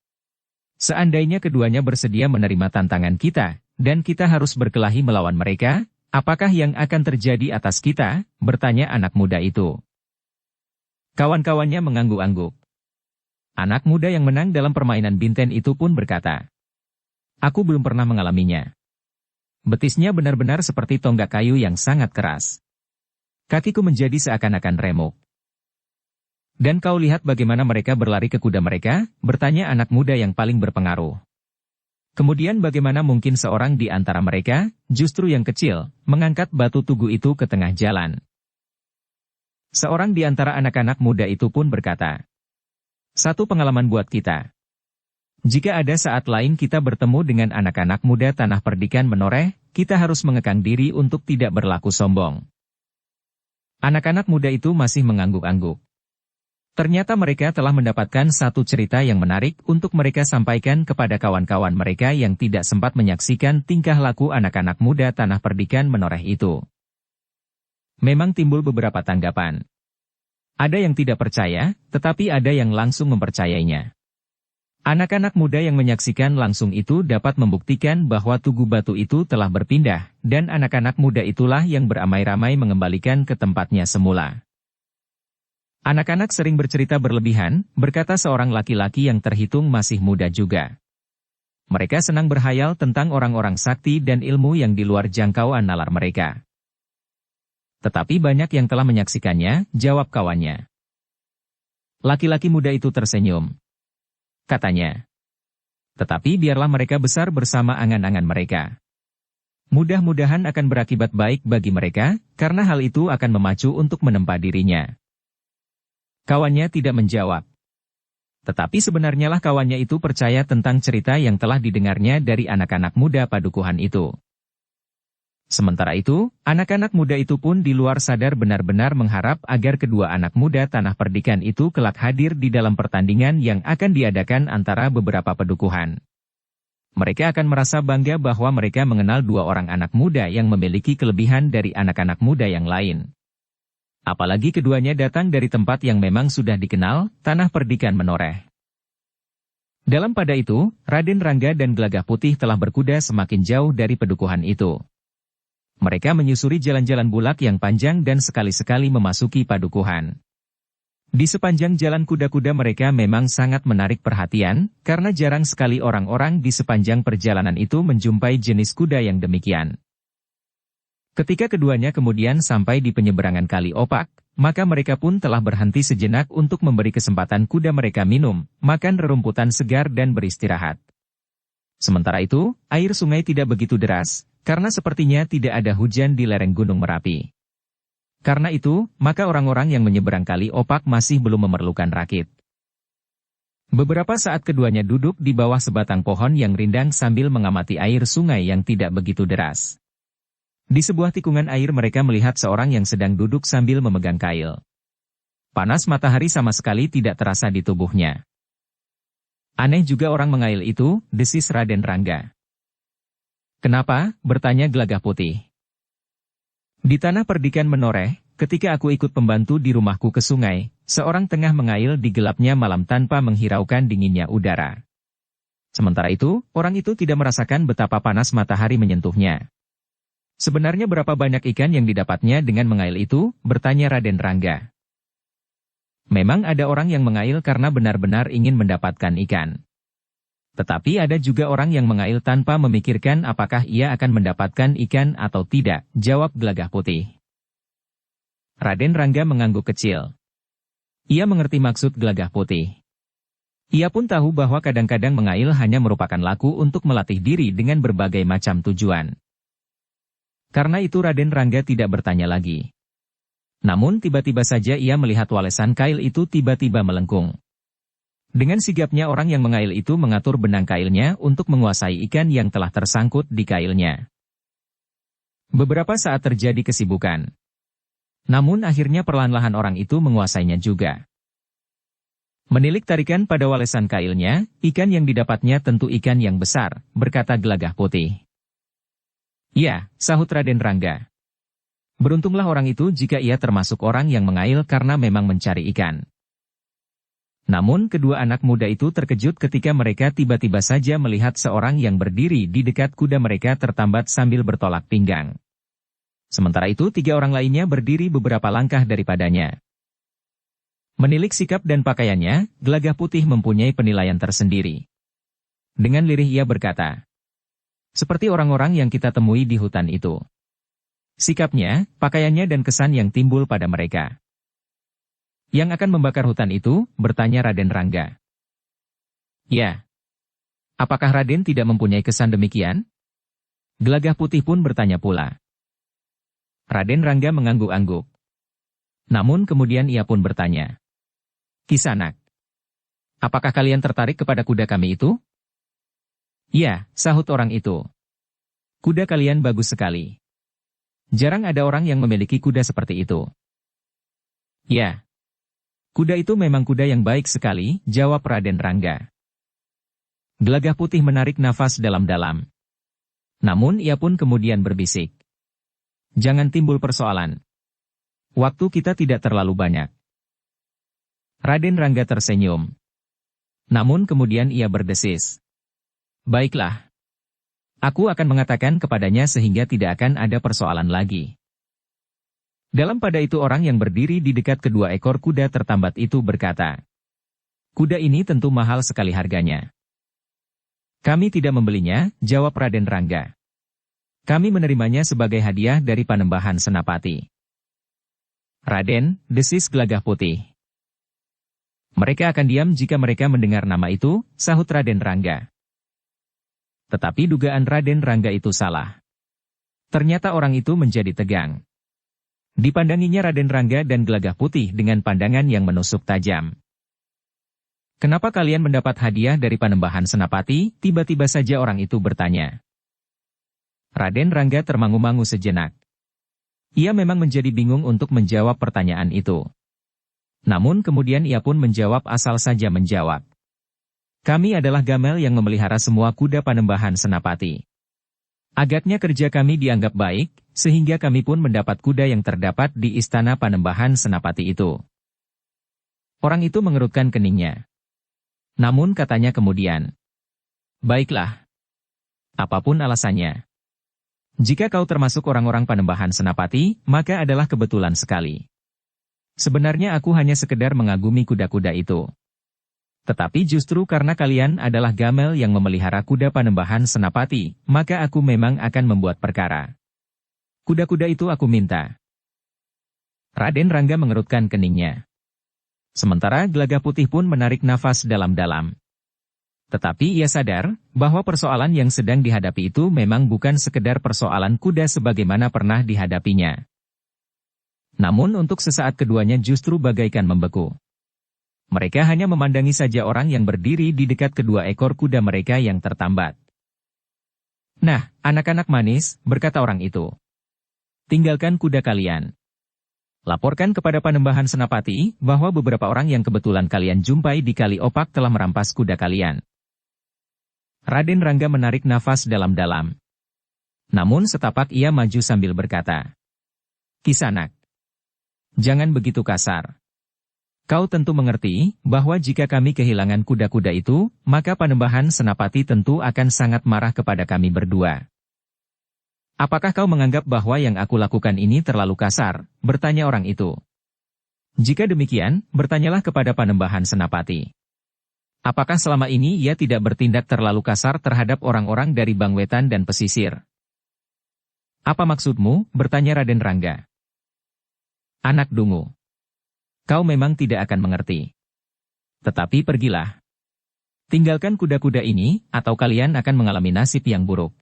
Seandainya keduanya bersedia menerima tantangan kita, dan kita harus berkelahi melawan mereka, apakah yang akan terjadi atas kita? Bertanya anak muda itu. Kawan-kawannya mengangguk-angguk. Anak muda yang menang dalam permainan binten itu pun berkata, "Aku belum pernah mengalaminya. Betisnya benar-benar seperti tonggak kayu yang sangat keras. Kakiku menjadi seakan-akan remuk." "Dan kau lihat bagaimana mereka berlari ke kuda mereka?" bertanya anak muda yang paling berpengaruh. "Kemudian bagaimana mungkin seorang di antara mereka, justru yang kecil, mengangkat batu tugu itu ke tengah jalan?" Seorang di antara anak-anak muda itu pun berkata, "Satu pengalaman buat kita. Jika ada saat lain kita bertemu dengan anak-anak muda tanah perdikan menoreh, kita harus mengekang diri untuk tidak berlaku sombong." Anak-anak muda itu masih mengangguk-angguk. Ternyata mereka telah mendapatkan satu cerita yang menarik untuk mereka sampaikan kepada kawan-kawan mereka yang tidak sempat menyaksikan tingkah laku anak-anak muda tanah perdikan menoreh itu. Memang timbul beberapa tanggapan. Ada yang tidak percaya, tetapi ada yang langsung mempercayainya. Anak-anak muda yang menyaksikan langsung itu dapat membuktikan bahwa tugu batu itu telah berpindah, dan anak-anak muda itulah yang beramai-ramai mengembalikan ke tempatnya semula. "Anak-anak sering bercerita berlebihan," berkata seorang laki-laki yang terhitung masih muda juga. "Mereka senang berhayal tentang orang-orang sakti dan ilmu yang di luar jangkauan nalar mereka." "Tetapi banyak yang telah menyaksikannya," jawab kawannya. Laki-laki muda itu tersenyum. Katanya, "Tetapi biarlah mereka besar bersama angan-angan mereka. Mudah-mudahan akan berakibat baik bagi mereka, karena hal itu akan memacu untuk menempa dirinya." Kawannya tidak menjawab. Tetapi sebenarnya lah kawannya itu percaya tentang cerita yang telah didengarnya dari anak-anak muda padukuhan itu. Sementara itu, anak-anak muda itu pun di luar sadar benar-benar mengharap agar kedua anak muda tanah perdikan itu kelak hadir di dalam pertandingan yang akan diadakan antara beberapa padukuhan. Mereka akan merasa bangga bahwa mereka mengenal dua orang anak muda yang memiliki kelebihan dari anak-anak muda yang lain. Apalagi keduanya datang dari tempat yang memang sudah dikenal, tanah perdikan menoreh. Dalam pada itu, Raden Rangga dan Gelagah Putih telah berkuda semakin jauh dari padukuhan itu. Mereka menyusuri jalan-jalan bulak yang panjang dan sekali-sekali memasuki padukuhan. Di sepanjang jalan kuda-kuda mereka memang sangat menarik perhatian, karena jarang sekali orang-orang di sepanjang perjalanan itu menjumpai jenis kuda yang demikian. Ketika keduanya kemudian sampai di penyeberangan Kali Opak, maka mereka pun telah berhenti sejenak untuk memberi kesempatan kuda mereka minum, makan rerumputan segar dan beristirahat. Sementara itu, air sungai tidak begitu deras, karena sepertinya tidak ada hujan di lereng Gunung Merapi. Karena itu, maka orang-orang yang menyeberang Kali Opak masih belum memerlukan rakit. Beberapa saat keduanya duduk di bawah sebatang pohon yang rindang sambil mengamati air sungai yang tidak begitu deras. Di sebuah tikungan air mereka melihat seorang yang sedang duduk sambil memegang kail. Panas matahari sama sekali tidak terasa di tubuhnya. Aneh juga orang mengail itu, desis Raden Rangga. Kenapa? Bertanya Gelagah Putih. Di tanah perdikan menoreh, ketika aku ikut pembantu di rumahku ke sungai, seorang tengah mengail di gelapnya malam tanpa menghiraukan dinginnya udara. Sementara itu, orang itu tidak merasakan betapa panas matahari menyentuhnya. Sebenarnya berapa banyak ikan yang didapatnya dengan mengail itu? Bertanya Raden Rangga. Memang ada orang yang mengail karena benar-benar ingin mendapatkan ikan. Tetapi ada juga orang yang mengail tanpa memikirkan apakah ia akan mendapatkan ikan atau tidak, jawab Gelagah Putih. Raden Rangga mengangguk kecil. Ia mengerti maksud Gelagah Putih. Ia pun tahu bahwa kadang-kadang mengail hanya merupakan laku untuk melatih diri dengan berbagai macam tujuan. Karena itu Raden Rangga tidak bertanya lagi. Namun tiba-tiba saja ia melihat walesan kail itu tiba-tiba melengkung. Dengan sigapnya orang yang mengail itu mengatur benang kailnya untuk menguasai ikan yang telah tersangkut di kailnya. Beberapa saat terjadi kesibukan. Namun akhirnya perlahan-lahan orang itu menguasainya juga. Menilik tarikan pada walesan kailnya, ikan yang didapatnya tentu ikan yang besar, berkata Gelagah Putih. Ya, sahut Raden Rangga. Beruntunglah orang itu jika ia termasuk orang yang mengail karena memang mencari ikan. Namun kedua anak muda itu terkejut ketika mereka tiba-tiba saja melihat seorang yang berdiri di dekat kuda mereka tertambat sambil bertolak pinggang. Sementara itu 3 orang lainnya berdiri beberapa langkah daripadanya. Menilik sikap dan pakaiannya, Gelagah Putih mempunyai penilaian tersendiri. Dengan lirih ia berkata, seperti orang-orang yang kita temui di hutan itu. Sikapnya, pakaiannya dan kesan yang timbul pada mereka. Yang akan membakar hutan itu, bertanya Raden Rangga. Ya. Apakah Raden tidak mempunyai kesan demikian? Gelagah Putih pun bertanya pula. Raden Rangga mengangguk-angguk. Namun kemudian ia pun bertanya. Kisanak, apakah kalian tertarik kepada kuda kami itu? Ya, sahut orang itu. Kuda kalian bagus sekali. Jarang ada orang yang memiliki kuda seperti itu. Ya. Kuda itu memang kuda yang baik sekali, jawab Raden Rangga. Gelagah Putih menarik nafas dalam-dalam. Namun ia pun kemudian berbisik. Jangan timbul persoalan. Waktu kita tidak terlalu banyak. Raden Rangga tersenyum. Namun kemudian ia berdesis. Baiklah. Aku akan mengatakan kepadanya sehingga tidak akan ada persoalan lagi. Dalam pada itu orang yang berdiri di dekat kedua ekor kuda tertambat itu berkata, kuda ini tentu mahal sekali harganya. Kami tidak membelinya, jawab Raden Rangga. Kami menerimanya sebagai hadiah dari Panembahan Senapati. Raden, desis Gelagah Putih. Mereka akan diam jika mereka mendengar nama itu, sahut Raden Rangga. Tetapi dugaan Raden Rangga itu salah. Ternyata orang itu menjadi tegang. Dipandanginya Raden Rangga dan Gelagah Putih dengan pandangan yang menusuk tajam. Kenapa kalian mendapat hadiah dari Panembahan Senapati? Tiba-tiba saja orang itu bertanya. Raden Rangga termangu-mangu sejenak. Ia memang menjadi bingung untuk menjawab pertanyaan itu. Namun kemudian ia pun menjawab asal saja menjawab. Kami adalah gamel yang memelihara semua kuda Panembahan Senapati. Agaknya kerja kami dianggap baik, sehingga kami pun mendapat kuda yang terdapat di istana Panembahan Senapati itu. Orang itu mengerutkan keningnya. Namun katanya kemudian. Baiklah. Apapun alasannya. Jika kau termasuk orang-orang Panembahan Senapati, maka adalah kebetulan sekali. Sebenarnya aku hanya sekedar mengagumi kuda-kuda itu. Tetapi justru karena kalian adalah gamel yang memelihara kuda Panembahan Senapati, maka aku memang akan membuat perkara. Kuda-kuda itu aku minta. Raden Rangga mengerutkan keningnya. Sementara Gelagah Putih pun menarik nafas dalam-dalam. Tetapi ia sadar bahwa persoalan yang sedang dihadapi itu memang bukan sekedar persoalan kuda sebagaimana pernah dihadapinya. Namun untuk sesaat keduanya justru bagaikan membeku. Mereka hanya memandangi saja orang yang berdiri di dekat kedua ekor kuda mereka yang tertambat. Nah, anak-anak manis, berkata orang itu. Tinggalkan kuda kalian. Laporkan kepada Panembahan Senapati bahwa beberapa orang yang kebetulan kalian jumpai di Kali Opak telah merampas kuda kalian. Raden Rangga menarik nafas dalam-dalam. Namun setapak ia maju sambil berkata, Kisanak, jangan begitu kasar. Kau tentu mengerti bahwa jika kami kehilangan kuda-kuda itu, maka Panembahan Senapati tentu akan sangat marah kepada kami berdua. Apakah kau menganggap bahwa yang aku lakukan ini terlalu kasar? Bertanya orang itu. Jika demikian, bertanyalah kepada Panembahan Senapati. Apakah selama ini ia tidak bertindak terlalu kasar terhadap orang-orang dari Bangwetan dan pesisir? Apa maksudmu? Bertanya Raden Rangga. Anak dungu. Kau memang tidak akan mengerti. Tetapi pergilah. Tinggalkan kuda-kuda ini, atau kalian akan mengalami nasib yang buruk.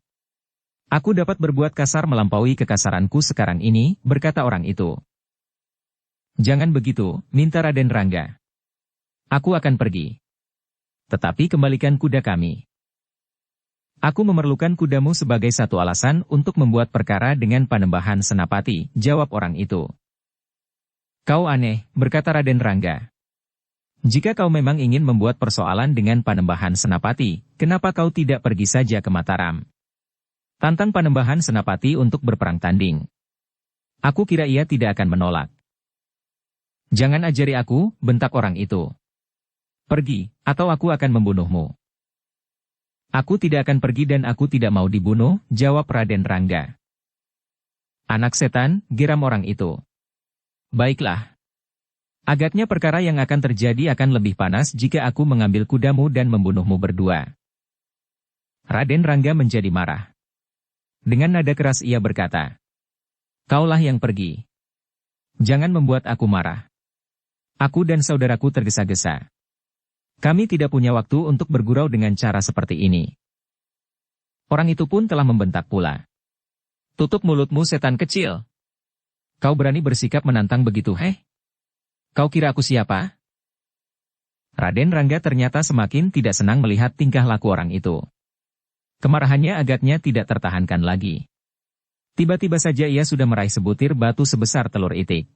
Aku dapat berbuat kasar melampaui kekasaranku sekarang ini, berkata orang itu. Jangan begitu, minta Raden Rangga. Aku akan pergi. Tetapi kembalikan kuda kami. Aku memerlukan kudamu sebagai satu alasan untuk membuat perkara dengan Panembahan Senapati, jawab orang itu. Kau aneh, berkata Raden Rangga. Jika kau memang ingin membuat persoalan dengan Panembahan Senapati, kenapa kau tidak pergi saja ke Mataram? Tantang Panembahan Senapati untuk berperang tanding. Aku kira ia tidak akan menolak. Jangan ajari aku, bentak orang itu. Pergi, atau aku akan membunuhmu. Aku tidak akan pergi dan aku tidak mau dibunuh, jawab Raden Rangga. Anak setan, geram orang itu. Baiklah. Agaknya perkara yang akan terjadi akan lebih panas jika aku mengambil kudamu dan membunuhmu berdua. Raden Rangga menjadi marah. Dengan nada keras ia berkata, Kaulah yang pergi. Jangan membuat aku marah. Aku dan saudaraku tergesa-gesa. Kami tidak punya waktu untuk bergurau dengan cara seperti ini. Orang itu pun telah membentak pula. Tutup mulutmu setan kecil. Kau berani bersikap menantang begitu, heh? Kau kira aku siapa? Raden Rangga ternyata semakin tidak senang melihat tingkah laku orang itu. Kemarahannya agaknya tidak tertahankan lagi. Tiba-tiba saja ia sudah meraih sebutir batu sebesar telur itik.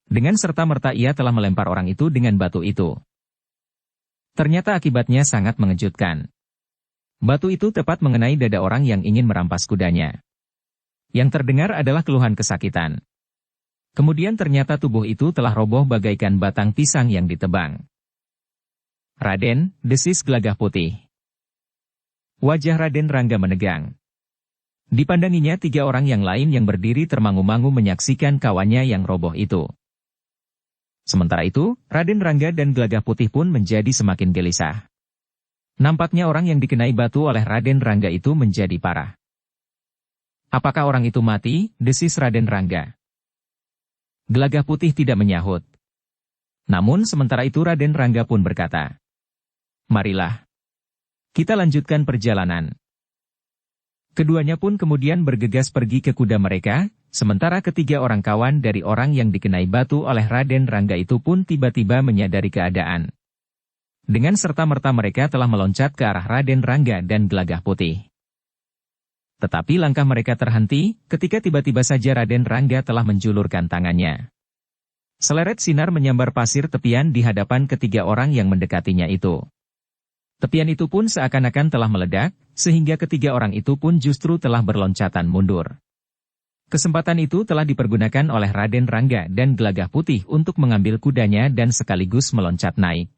Dengan serta-merta ia telah melempar orang itu dengan batu itu. Ternyata akibatnya sangat mengejutkan. Batu itu tepat mengenai dada orang yang ingin merampas kudanya. Yang terdengar adalah keluhan kesakitan. Kemudian ternyata tubuh itu telah roboh bagaikan batang pisang yang ditebang. Raden, desis Gelagah Putih. Wajah Raden Rangga menegang. Dipandanginya tiga orang yang lain yang berdiri termangu-mangu menyaksikan kawannya yang roboh itu. Sementara itu, Raden Rangga dan Gelagah Putih pun menjadi semakin gelisah. Nampaknya orang yang dikenai batu oleh Raden Rangga itu menjadi parah. Apakah orang itu mati? Desis Raden Rangga. Gelagah Putih tidak menyahut. Namun sementara itu Raden Rangga pun berkata, Marilah. Kita lanjutkan perjalanan. Keduanya pun kemudian bergegas pergi ke kuda mereka, sementara ketiga orang kawan dari orang yang dikenai batu oleh Raden Rangga itu pun tiba-tiba menyadari keadaan. Dengan serta-merta mereka telah meloncat ke arah Raden Rangga dan Gelagah Putih. Tetapi langkah mereka terhenti, ketika tiba-tiba saja Raden Rangga telah menjulurkan tangannya. Seleret sinar menyambar pasir tepian di hadapan ketiga orang yang mendekatinya itu. Tepian itu pun seakan-akan telah meledak, sehingga ketiga orang itu pun justru telah berloncatan mundur. Kesempatan itu telah dipergunakan oleh Raden Rangga dan Gelagah Putih untuk mengambil kudanya dan sekaligus meloncat naik.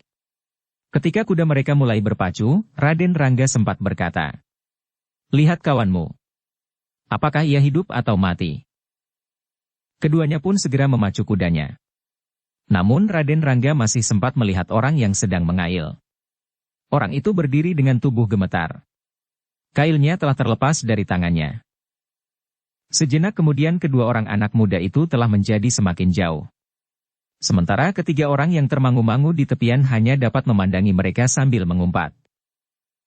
Ketika kuda mereka mulai berpacu, Raden Rangga sempat berkata, Lihat kawanmu. Apakah ia hidup atau mati? Keduanya pun segera memacu kudanya. Namun Raden Rangga masih sempat melihat orang yang sedang mengail. Orang itu berdiri dengan tubuh gemetar. Kailnya telah terlepas dari tangannya. Sejenak kemudian kedua orang anak muda itu telah menjadi semakin jauh. Sementara ketiga orang yang termangu-mangu di tepian hanya dapat memandangi mereka sambil mengumpat.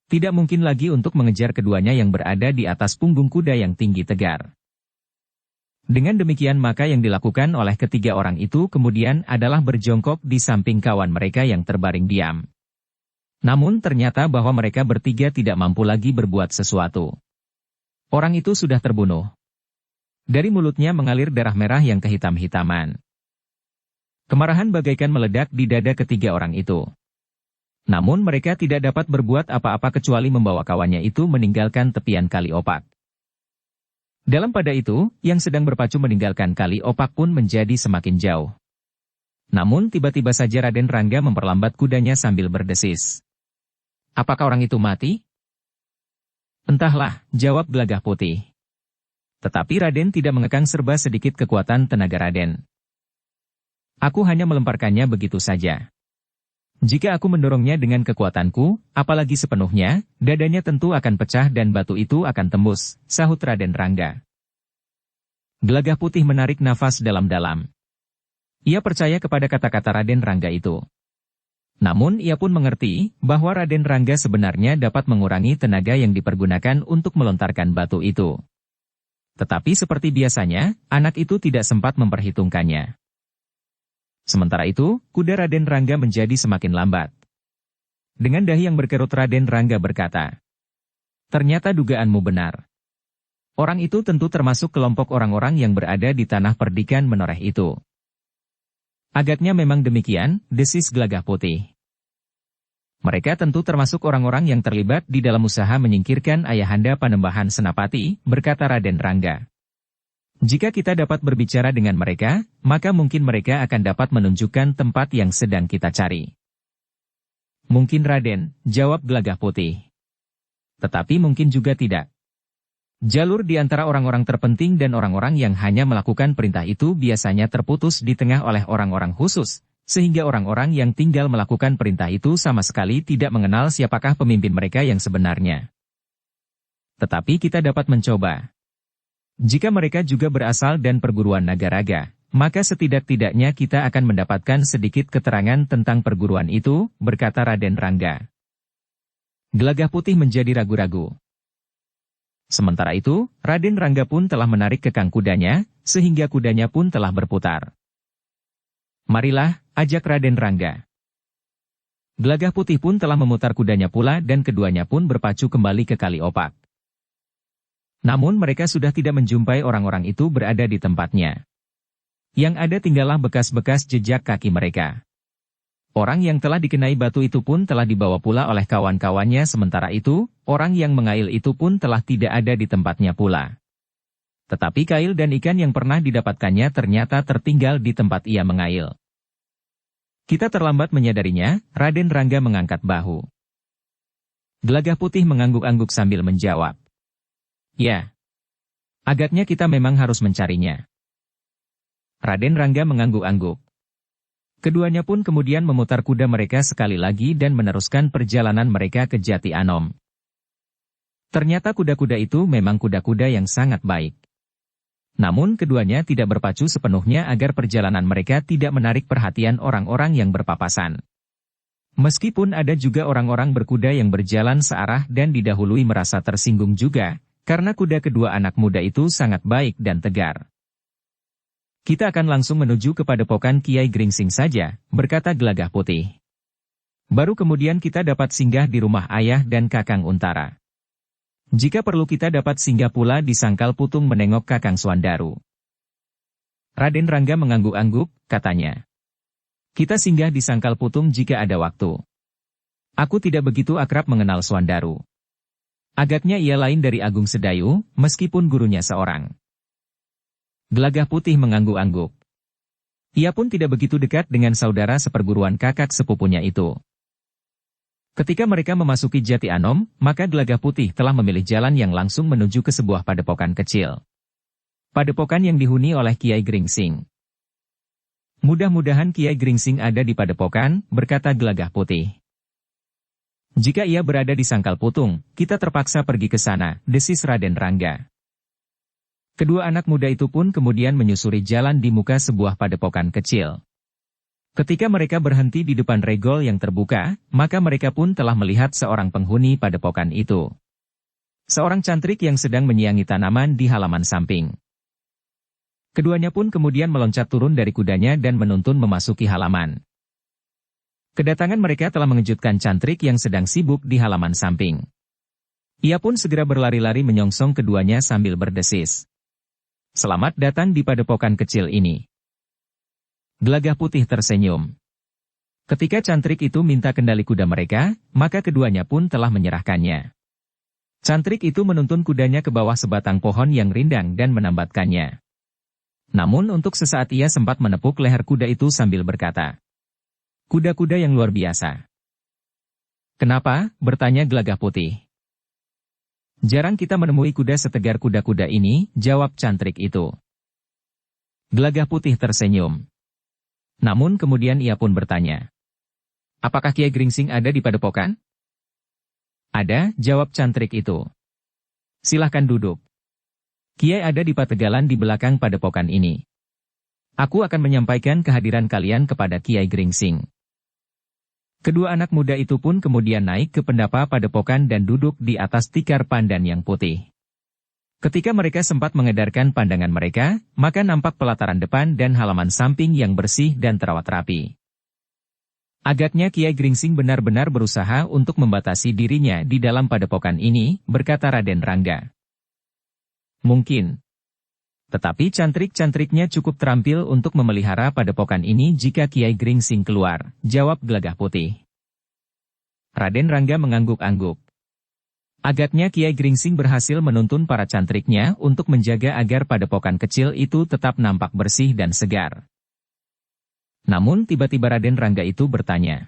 Tidak mungkin lagi untuk mengejar keduanya yang berada di atas punggung kuda yang tinggi tegar. Dengan demikian maka yang dilakukan oleh ketiga orang itu kemudian adalah berjongkok di samping kawan mereka yang terbaring diam. Namun ternyata bahwa mereka bertiga tidak mampu lagi berbuat sesuatu. Orang itu sudah terbunuh. Dari mulutnya mengalir darah merah yang kehitam-hitaman. Kemarahan bagaikan meledak di dada ketiga orang itu. Namun mereka tidak dapat berbuat apa-apa kecuali membawa kawannya itu meninggalkan tepian Kali Opak. Dalam pada itu, yang sedang berpacu meninggalkan Kali Opak pun menjadi semakin jauh. Namun tiba-tiba saja Raden Rangga memperlambat kudanya sambil berdesis. Apakah orang itu mati? Entahlah, jawab Gelagah Putih. Tetapi Raden tidak mengekang serba sedikit kekuatan tenaga Raden. Aku hanya melemparkannya begitu saja. Jika aku mendorongnya dengan kekuatanku, apalagi sepenuhnya, dadanya tentu akan pecah dan batu itu akan tembus, sahut Raden Rangga. Gelagah Putih menarik nafas dalam-dalam. Ia percaya kepada kata-kata Raden Rangga itu. Namun ia pun mengerti bahwa Raden Rangga sebenarnya dapat mengurangi tenaga yang dipergunakan untuk melontarkan batu itu. Tetapi seperti biasanya, anak itu tidak sempat memperhitungkannya. Sementara itu, kuda Raden Rangga menjadi semakin lambat. Dengan dahi yang berkerut Raden Rangga berkata, ternyata dugaanmu benar. Orang itu tentu termasuk kelompok orang-orang yang berada di tanah perdikan menoreh itu. Agaknya memang demikian, desis Gelagah Putih. Mereka tentu termasuk orang-orang yang terlibat di dalam usaha menyingkirkan Ayahanda Panembahan Senapati, berkata Raden Rangga. Jika kita dapat berbicara dengan mereka, maka mungkin mereka akan dapat menunjukkan tempat yang sedang kita cari. Mungkin Raden, jawab Gelagah Putih. Tetapi mungkin juga tidak. Jalur di antara orang-orang terpenting dan orang-orang yang hanya melakukan perintah itu biasanya terputus di tengah oleh orang-orang khusus, sehingga orang-orang yang tinggal melakukan perintah itu sama sekali tidak mengenal siapakah pemimpin mereka yang sebenarnya. Tetapi kita dapat mencoba. Jika mereka juga berasal dan perguruan Nagaraga, maka setidak-tidaknya kita akan mendapatkan sedikit keterangan tentang perguruan itu, berkata Raden Rangga. Gelagah Putih menjadi ragu-ragu. Sementara itu, Raden Rangga pun telah menarik kekang kudanya, sehingga kudanya pun telah berputar. Marilah, ajak Raden Rangga. Gelagah Putih pun telah memutar kudanya pula dan keduanya pun berpacu kembali ke Kali Opak. Namun mereka sudah tidak menjumpai orang-orang itu berada di tempatnya. Yang ada tinggallah bekas-bekas jejak kaki mereka. Orang yang telah dikenai batu itu pun telah dibawa pula oleh kawan-kawannya, sementara itu, orang yang mengail itu pun telah tidak ada di tempatnya pula. Tetapi kail dan ikan yang pernah didapatkannya ternyata tertinggal di tempat ia mengail. Kita terlambat menyadarinya, Raden Rangga mengangkat bahu. Gelagah Putih mengangguk-angguk sambil menjawab. Ya. Agaknya kita memang harus mencarinya. Raden Rangga mengangguk-angguk. Keduanya pun kemudian memutar kuda mereka sekali lagi dan meneruskan perjalanan mereka ke Jati Anom. Ternyata kuda-kuda itu memang kuda-kuda yang sangat baik. Namun keduanya tidak berpacu sepenuhnya agar perjalanan mereka tidak menarik perhatian orang-orang yang berpapasan. Meskipun ada juga orang-orang berkuda yang berjalan searah dan didahului merasa tersinggung juga, karena kuda kedua anak muda itu sangat baik dan tegar. Kita akan langsung menuju ke padepokan Kiai Gringsing saja, berkata Gelagah Putih. Baru kemudian kita dapat singgah di rumah ayah dan Kakang Untara. Jika perlu kita dapat singgah pula di Sangkal Putung menengok Kakang Swandaru. Raden Rangga mengangguk-angguk, katanya. Kita singgah di Sangkal Putung jika ada waktu. Aku tidak begitu akrab mengenal Swandaru. Agaknya ia lain dari Agung Sedayu, meskipun gurunya seorang. Gelagah Putih mengangguk-angguk. Ia pun tidak begitu dekat dengan saudara seperguruan kakak sepupunya itu. Ketika mereka memasuki Jati Anom, maka Gelagah Putih telah memilih jalan yang langsung menuju ke sebuah padepokan kecil. Padepokan yang dihuni oleh Kiai Gringsing. Mudah-mudahan Kiai Gringsing ada di padepokan, berkata Gelagah Putih. Jika ia berada di Sangkal Putung, kita terpaksa pergi ke sana, desis Raden Rangga. Kedua anak muda itu pun kemudian menyusuri jalan di muka sebuah padepokan kecil. Ketika mereka berhenti di depan regol yang terbuka, maka mereka pun telah melihat seorang penghuni padepokan itu. Seorang cantrik yang sedang menyiangi tanaman di halaman samping. Keduanya pun kemudian meloncat turun dari kudanya dan menuntun memasuki halaman. Kedatangan mereka telah mengejutkan Cantrik yang sedang sibuk di halaman samping. Ia pun segera berlari-lari menyongsong keduanya sambil berdesis. "Selamat datang di padepokan kecil ini." Gelagah Putih tersenyum. Ketika Cantrik itu minta kendali kuda mereka, maka keduanya pun telah menyerahkannya. Cantrik itu menuntun kudanya ke bawah sebatang pohon yang rindang dan menambatkannya. Namun untuk sesaat ia sempat menepuk leher kuda itu sambil berkata, "Kuda-kuda yang luar biasa." "Kenapa?" bertanya Gelagah Putih. "Jarang kita menemui kuda setegar kuda-kuda ini," jawab Cantrik itu. Gelagah Putih tersenyum. Namun kemudian ia pun bertanya, "Apakah Kiai Gringsing ada di padepokan?" "Ada," jawab Cantrik itu. "Silahkan duduk. Kiai ada di Pategalan di belakang padepokan ini. Aku akan menyampaikan kehadiran kalian kepada Kiai Gringsing." Kedua anak muda itu pun kemudian naik ke pendapa padepokan dan duduk di atas tikar pandan yang putih. Ketika mereka sempat mengedarkan pandangan mereka, maka nampak pelataran depan dan halaman samping yang bersih dan terawat rapi. "Agaknya Kiai Gringsing benar-benar berusaha untuk membatasi dirinya di dalam padepokan ini," berkata Raden Rangga. "Mungkin. Tetapi cantrik-cantriknya cukup terampil untuk memelihara padepokan ini jika Kiai Gringsing keluar," jawab Gelagah Putih. Raden Rangga mengangguk-angguk. Agaknya Kiai Gringsing berhasil menuntun para cantriknya untuk menjaga agar padepokan kecil itu tetap nampak bersih dan segar. Namun tiba-tiba Raden Rangga itu bertanya,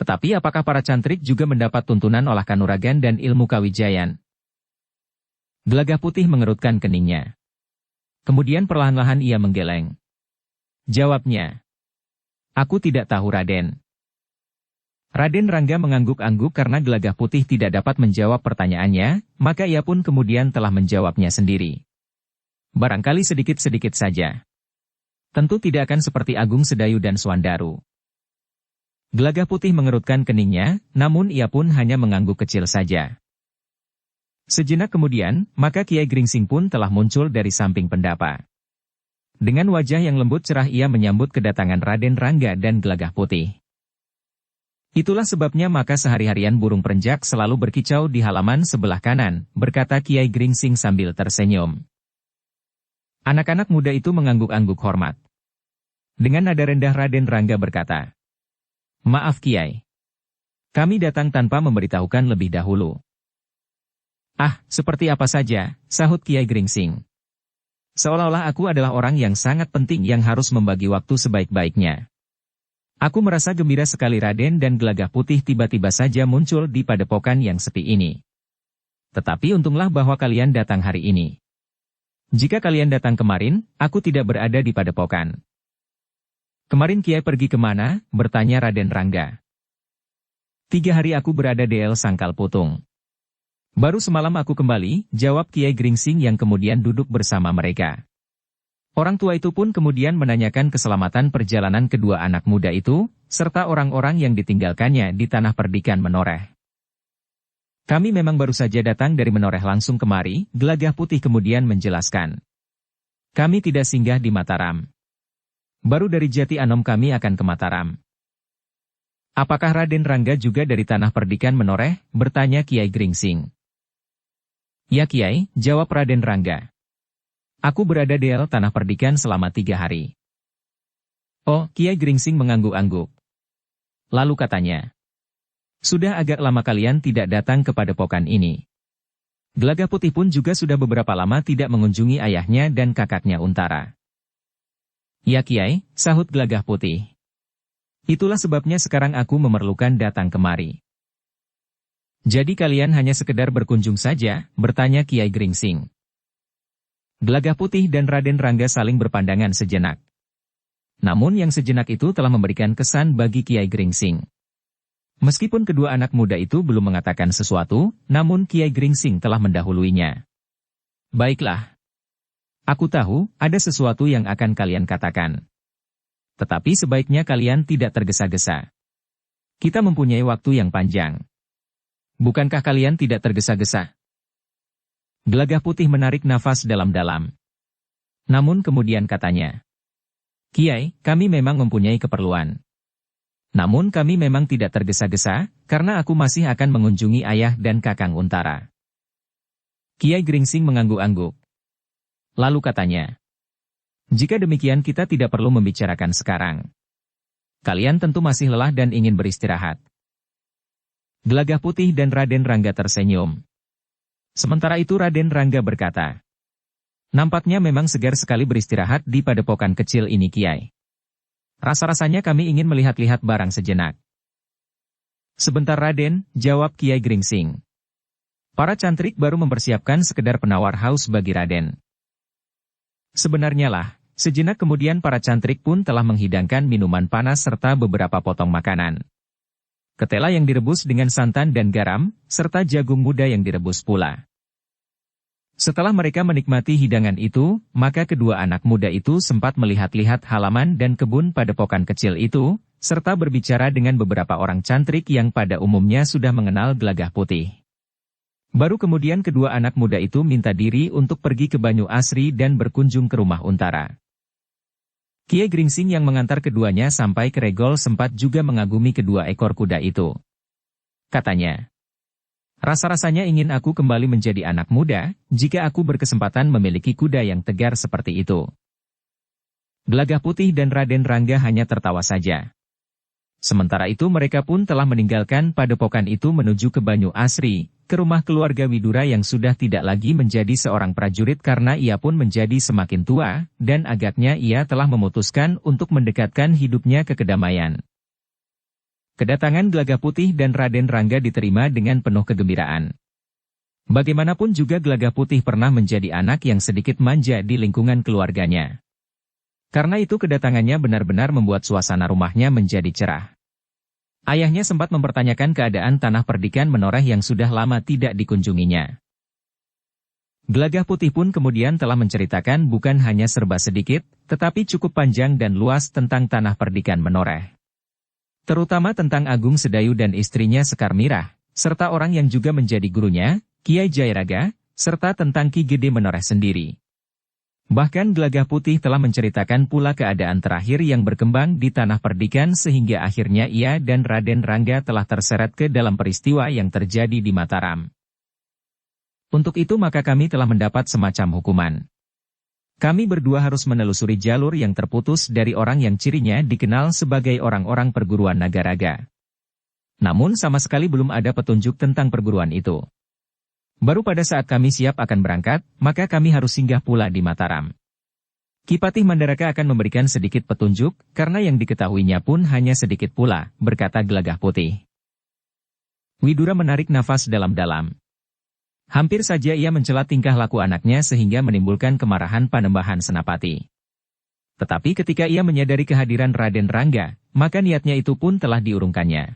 "Tetapi apakah para cantrik juga mendapat tuntunan olah kanuragan dan ilmu kawijayan?" Gelagah Putih mengerutkan keningnya. Kemudian perlahan-lahan ia menggeleng. Jawabnya, "Aku tidak tahu, Raden." Raden Rangga mengangguk-angguk karena Gelagah Putih tidak dapat menjawab pertanyaannya, maka ia pun kemudian telah menjawabnya sendiri. "Barangkali sedikit-sedikit saja. Tentu tidak akan seperti Agung Sedayu dan Swandaru." Gelagah Putih mengerutkan keningnya, namun ia pun hanya mengangguk kecil saja. Sejenak kemudian, maka Kiai Gringsing pun telah muncul dari samping pendapa. Dengan wajah yang lembut cerah ia menyambut kedatangan Raden Rangga dan Gelagah Putih. "Itulah sebabnya maka sehari-harian burung perenjak selalu berkicau di halaman sebelah kanan," berkata Kiai Gringsing sambil tersenyum. Anak-anak muda itu mengangguk-angguk hormat. Dengan nada rendah Raden Rangga berkata, "Maaf Kiai. Kami datang tanpa memberitahukan lebih dahulu." "Ah, seperti apa saja," sahut Kiai Gringsing. "Seolah-olah aku adalah orang yang sangat penting yang harus membagi waktu sebaik-baiknya. Aku merasa gembira sekali Raden dan Gelagah Putih tiba-tiba saja muncul di padepokan yang sepi ini. Tetapi untunglah bahwa kalian datang hari ini. Jika kalian datang kemarin, aku tidak berada di padepokan." "Kemarin Kiai pergi kemana?" bertanya Raden Rangga. 3 hari aku berada di El Sangkal Putung. "Baru semalam aku kembali," jawab Kiai Gringsing yang kemudian duduk bersama mereka. Orang tua itu pun kemudian menanyakan keselamatan perjalanan kedua anak muda itu, serta orang-orang yang ditinggalkannya di tanah perdikan Menoreh. "Kami memang baru saja datang dari Menoreh langsung kemari," Gelagah Putih kemudian menjelaskan. "Kami tidak singgah di Mataram. Baru dari Jati Anom kami akan ke Mataram." "Apakah Raden Rangga juga dari tanah perdikan Menoreh?" bertanya Kiai Gringsing. "Ya Kiai," jawab Raden Rangga. "Aku berada di El Tanah Perdikan selama 3 hari." "Oh," Kiai Gringsing mengangguk-angguk. Lalu katanya, "Sudah agak lama kalian tidak datang ke padepokan ini." Gelagah Putih pun juga sudah beberapa lama tidak mengunjungi ayahnya dan kakaknya Untara. "Ya Kiai," sahut Gelagah Putih. "Itulah sebabnya sekarang aku memerlukan datang kemari." "Jadi kalian hanya sekedar berkunjung saja?" bertanya Kiai Gringsing. Gelagah Putih dan Raden Rangga saling berpandangan sejenak. Namun yang sejenak itu telah memberikan kesan bagi Kiai Gringsing. Meskipun kedua anak muda itu belum mengatakan sesuatu, namun Kiai Gringsing telah mendahuluinya. "Baiklah. Aku tahu, ada sesuatu yang akan kalian katakan. Tetapi sebaiknya kalian tidak tergesa-gesa. Kita mempunyai waktu yang panjang. Bukankah kalian tidak tergesa-gesa?" Gelagah Putih menarik nafas dalam-dalam. Namun kemudian katanya, "Kiai, kami memang mempunyai keperluan. Namun kami memang tidak tergesa-gesa, karena aku masih akan mengunjungi ayah dan kakang Untara." Kiai Gringsing mengangguk-angguk. Lalu katanya, "Jika demikian kita tidak perlu membicarakan sekarang. Kalian tentu masih lelah dan ingin beristirahat." Gelagah Putih dan Raden Rangga tersenyum. Sementara itu Raden Rangga berkata, "Nampaknya memang segar sekali beristirahat di padepokan kecil ini, Kiai. Rasa-rasanya kami ingin melihat-lihat barang sejenak." "Sebentar Raden," jawab Kiai Gringsing. "Para cantrik baru mempersiapkan sekedar penawar haus bagi Raden." Sebenarnya lah, sejenak kemudian para cantrik pun telah menghidangkan minuman panas serta beberapa potong makanan. Ketela yang direbus dengan santan dan garam, serta jagung muda yang direbus pula. Setelah mereka menikmati hidangan itu, maka kedua anak muda itu sempat melihat-lihat halaman dan kebun padepokan kecil itu, serta berbicara dengan beberapa orang cantrik yang pada umumnya sudah mengenal Gelagah Putih. Baru kemudian kedua anak muda itu minta diri untuk pergi ke Banyu Asri dan berkunjung ke rumah Untara. Kiai Gringsing yang mengantar keduanya sampai ke Regol sempat juga mengagumi kedua ekor kuda itu. Katanya, "Rasa-rasanya ingin aku kembali menjadi anak muda, jika aku berkesempatan memiliki kuda yang tegar seperti itu." Gelagah Putih dan Raden Rangga hanya tertawa saja. Sementara itu mereka pun telah meninggalkan padepokan itu menuju ke Banyu Asri, ke rumah keluarga Widura yang sudah tidak lagi menjadi seorang prajurit karena ia pun menjadi semakin tua, dan agaknya ia telah memutuskan untuk mendekatkan hidupnya ke kedamaian. Kedatangan Gelagah Putih dan Raden Rangga diterima dengan penuh kegembiraan. Bagaimanapun juga Gelagah Putih pernah menjadi anak yang sedikit manja di lingkungan keluarganya. Karena itu kedatangannya benar-benar membuat suasana rumahnya menjadi cerah. Ayahnya sempat mempertanyakan keadaan tanah perdikan menoreh yang sudah lama tidak dikunjunginya. Gelagah Putih pun kemudian telah menceritakan bukan hanya serba sedikit, tetapi cukup panjang dan luas tentang tanah perdikan menoreh. Terutama tentang Agung Sedayu dan istrinya Sekar Mirah, serta orang yang juga menjadi gurunya, Kiai Jairaga, serta tentang Ki Gede Menoreh sendiri. Bahkan Gelagah Putih telah menceritakan pula keadaan terakhir yang berkembang di tanah perdikan sehingga akhirnya ia dan Raden Rangga telah terseret ke dalam peristiwa yang terjadi di Mataram. Untuk itu maka kami telah mendapat semacam hukuman. Kami berdua harus menelusuri jalur yang terputus dari orang yang cirinya dikenal sebagai orang-orang perguruan Nagaraga. Namun sama sekali belum ada petunjuk tentang perguruan itu. Baru pada saat kami siap akan berangkat, maka kami harus singgah pula di Mataram. Ki Patih Mandaraka akan memberikan sedikit petunjuk, karena yang diketahuinya pun hanya sedikit pula, berkata Gelagah Putih. Widura menarik nafas dalam-dalam. Hampir saja ia mencela tingkah laku anaknya sehingga menimbulkan kemarahan Panembahan Senapati. Tetapi ketika ia menyadari kehadiran Raden Rangga, maka niatnya itu pun telah diurungkannya.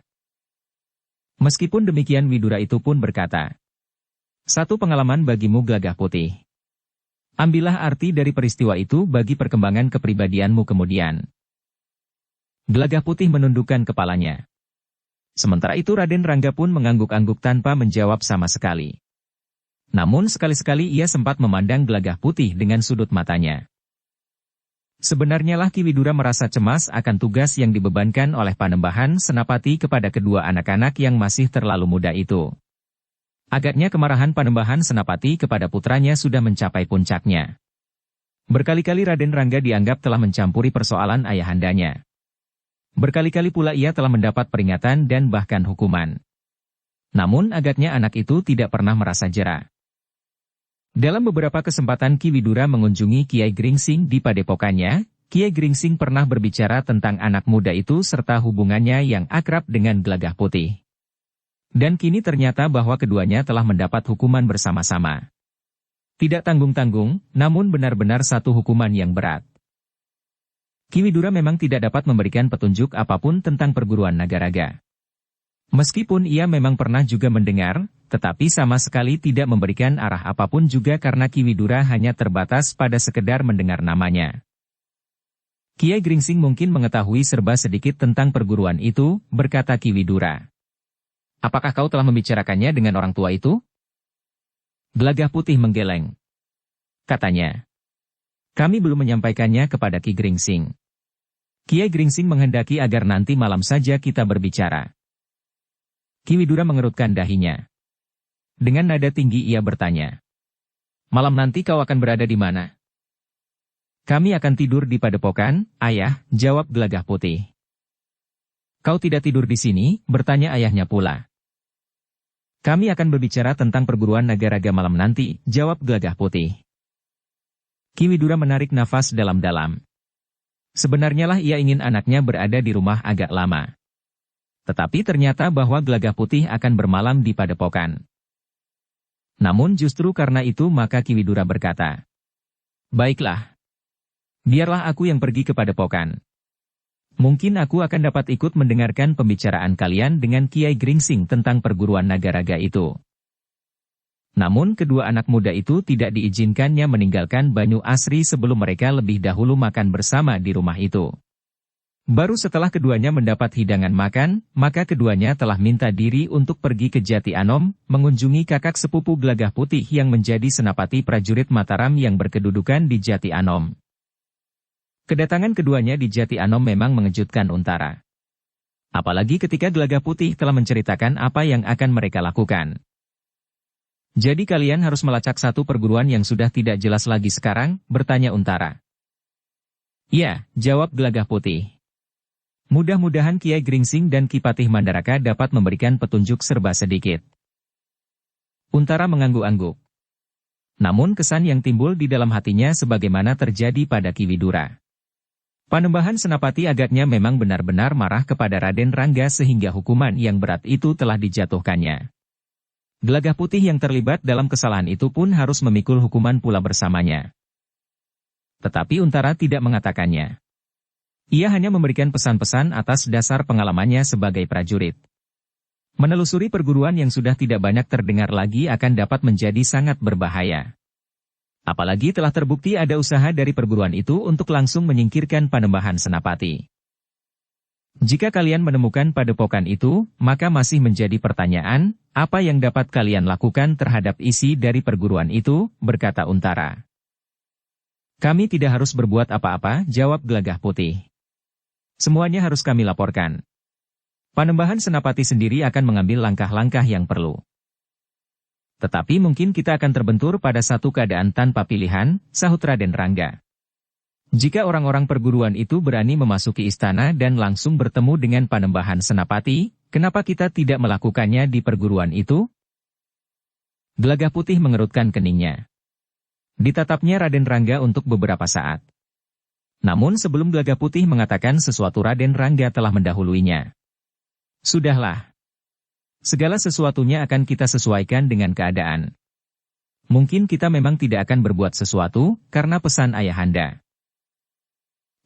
Meskipun demikian Widura itu pun berkata, "Satu pengalaman bagimu Gelagah Putih. Ambillah arti dari peristiwa itu bagi perkembangan kepribadianmu kemudian." Gelagah Putih menundukkan kepalanya. Sementara itu Raden Rangga pun mengangguk-angguk tanpa menjawab sama sekali. Namun sekali-sekali ia sempat memandang Gelagah Putih dengan sudut matanya. Sebenarnya lah Ki Widura merasa cemas akan tugas yang dibebankan oleh Panembahan Senapati kepada kedua anak-anak yang masih terlalu muda itu. Agaknya kemarahan Panembahan Senapati kepada putranya sudah mencapai puncaknya. Berkali-kali Raden Rangga dianggap telah mencampuri persoalan ayahandanya. Berkali-kali pula ia telah mendapat peringatan dan bahkan hukuman. Namun agaknya anak itu tidak pernah merasa jera. Dalam beberapa kesempatan Ki Widura mengunjungi Kiai Gringsing di padepokannya, Kiai Gringsing pernah berbicara tentang anak muda itu serta hubungannya yang akrab dengan Gelagah Putih. Dan kini ternyata bahwa keduanya telah mendapat hukuman bersama-sama. Tidak tanggung-tanggung, namun benar-benar satu hukuman yang berat. Ki Widura memang tidak dapat memberikan petunjuk apapun tentang perguruan Nagaraga. Meskipun ia memang pernah juga mendengar, tetapi sama sekali tidak memberikan arah apapun juga karena Ki Widura hanya terbatas pada sekedar mendengar namanya. Kiai Gringsing mungkin mengetahui serba sedikit tentang perguruan itu, berkata Ki Widura. Apakah kau telah membicarakannya dengan orang tua itu? Gelagah Putih menggeleng. Katanya, Kami belum menyampaikannya kepada Ki Gringsing. Kiai Gringsing menghendaki agar nanti malam saja kita berbicara. Ki Widura mengerutkan dahinya. Dengan nada tinggi ia bertanya. Malam nanti kau akan berada di mana? Kami akan tidur di padepokan, ayah, jawab Gelagah Putih. Kau tidak tidur di sini, bertanya ayahnya pula. Kami akan berbicara tentang perguruan Nagaraga malam nanti, jawab Gelagah Putih. Ki Widura menarik nafas dalam-dalam. Sebenarnya lah ia ingin anaknya berada di rumah agak lama. Tetapi ternyata bahwa Gelagah Putih akan bermalam di padepokan. Namun justru karena itu maka Ki Widura berkata, baiklah. Biarlah aku yang pergi ke padepokan. Mungkin aku akan dapat ikut mendengarkan pembicaraan kalian dengan Kiai Gringsing tentang perguruan Nagaraga itu. Namun kedua anak muda itu tidak diizinkannya meninggalkan Banyu Asri sebelum mereka lebih dahulu makan bersama di rumah itu. Baru setelah keduanya mendapat hidangan makan, maka keduanya telah minta diri untuk pergi ke Jati Anom, mengunjungi kakak sepupu Gelagah Putih yang menjadi senapati prajurit Mataram yang berkedudukan di Jati Anom. Kedatangan keduanya di Jati Anom memang mengejutkan Untara. Apalagi ketika Gelagah Putih telah menceritakan apa yang akan mereka lakukan. Jadi kalian harus melacak satu perguruan yang sudah tidak jelas lagi sekarang, bertanya Untara. Ya, jawab Gelagah Putih. Mudah-mudahan Kiai Gringsing dan Ki Patih Mandaraka dapat memberikan petunjuk serba sedikit. Untara mengangguk-angguk. Namun kesan yang timbul di dalam hatinya sebagaimana terjadi pada Ki Widura. Panembahan Senapati agaknya memang benar-benar marah kepada Raden Rangga sehingga hukuman yang berat itu telah dijatuhkannya. Gelagah Putih yang terlibat dalam kesalahan itu pun harus memikul hukuman pula bersamanya. Tetapi Untara tidak mengatakannya. Ia hanya memberikan pesan-pesan atas dasar pengalamannya sebagai prajurit. Menelusuri perguruan yang sudah tidak banyak terdengar lagi akan dapat menjadi sangat berbahaya. Apalagi telah terbukti ada usaha dari perguruan itu untuk langsung menyingkirkan Panembahan Senapati. Jika kalian menemukan padepokan itu, maka masih menjadi pertanyaan, apa yang dapat kalian lakukan terhadap isi dari perguruan itu, berkata Untara. Kami tidak harus berbuat apa-apa, jawab Gelagah Putih. Semuanya harus kami laporkan. Panembahan Senapati sendiri akan mengambil langkah-langkah yang perlu. Tetapi mungkin kita akan terbentur pada satu keadaan tanpa pilihan, sahut Raden Rangga. Jika orang-orang perguruan itu berani memasuki istana dan langsung bertemu dengan Panembahan Senapati, kenapa kita tidak melakukannya di perguruan itu? Gelagah Putih mengerutkan keningnya. Ditatapnya Raden Rangga untuk beberapa saat. Namun sebelum Gelagah Putih mengatakan sesuatu Raden Rangga telah mendahuluinya. Sudahlah. Segala sesuatunya akan kita sesuaikan dengan keadaan. Mungkin kita memang tidak akan berbuat sesuatu, karena pesan ayahanda.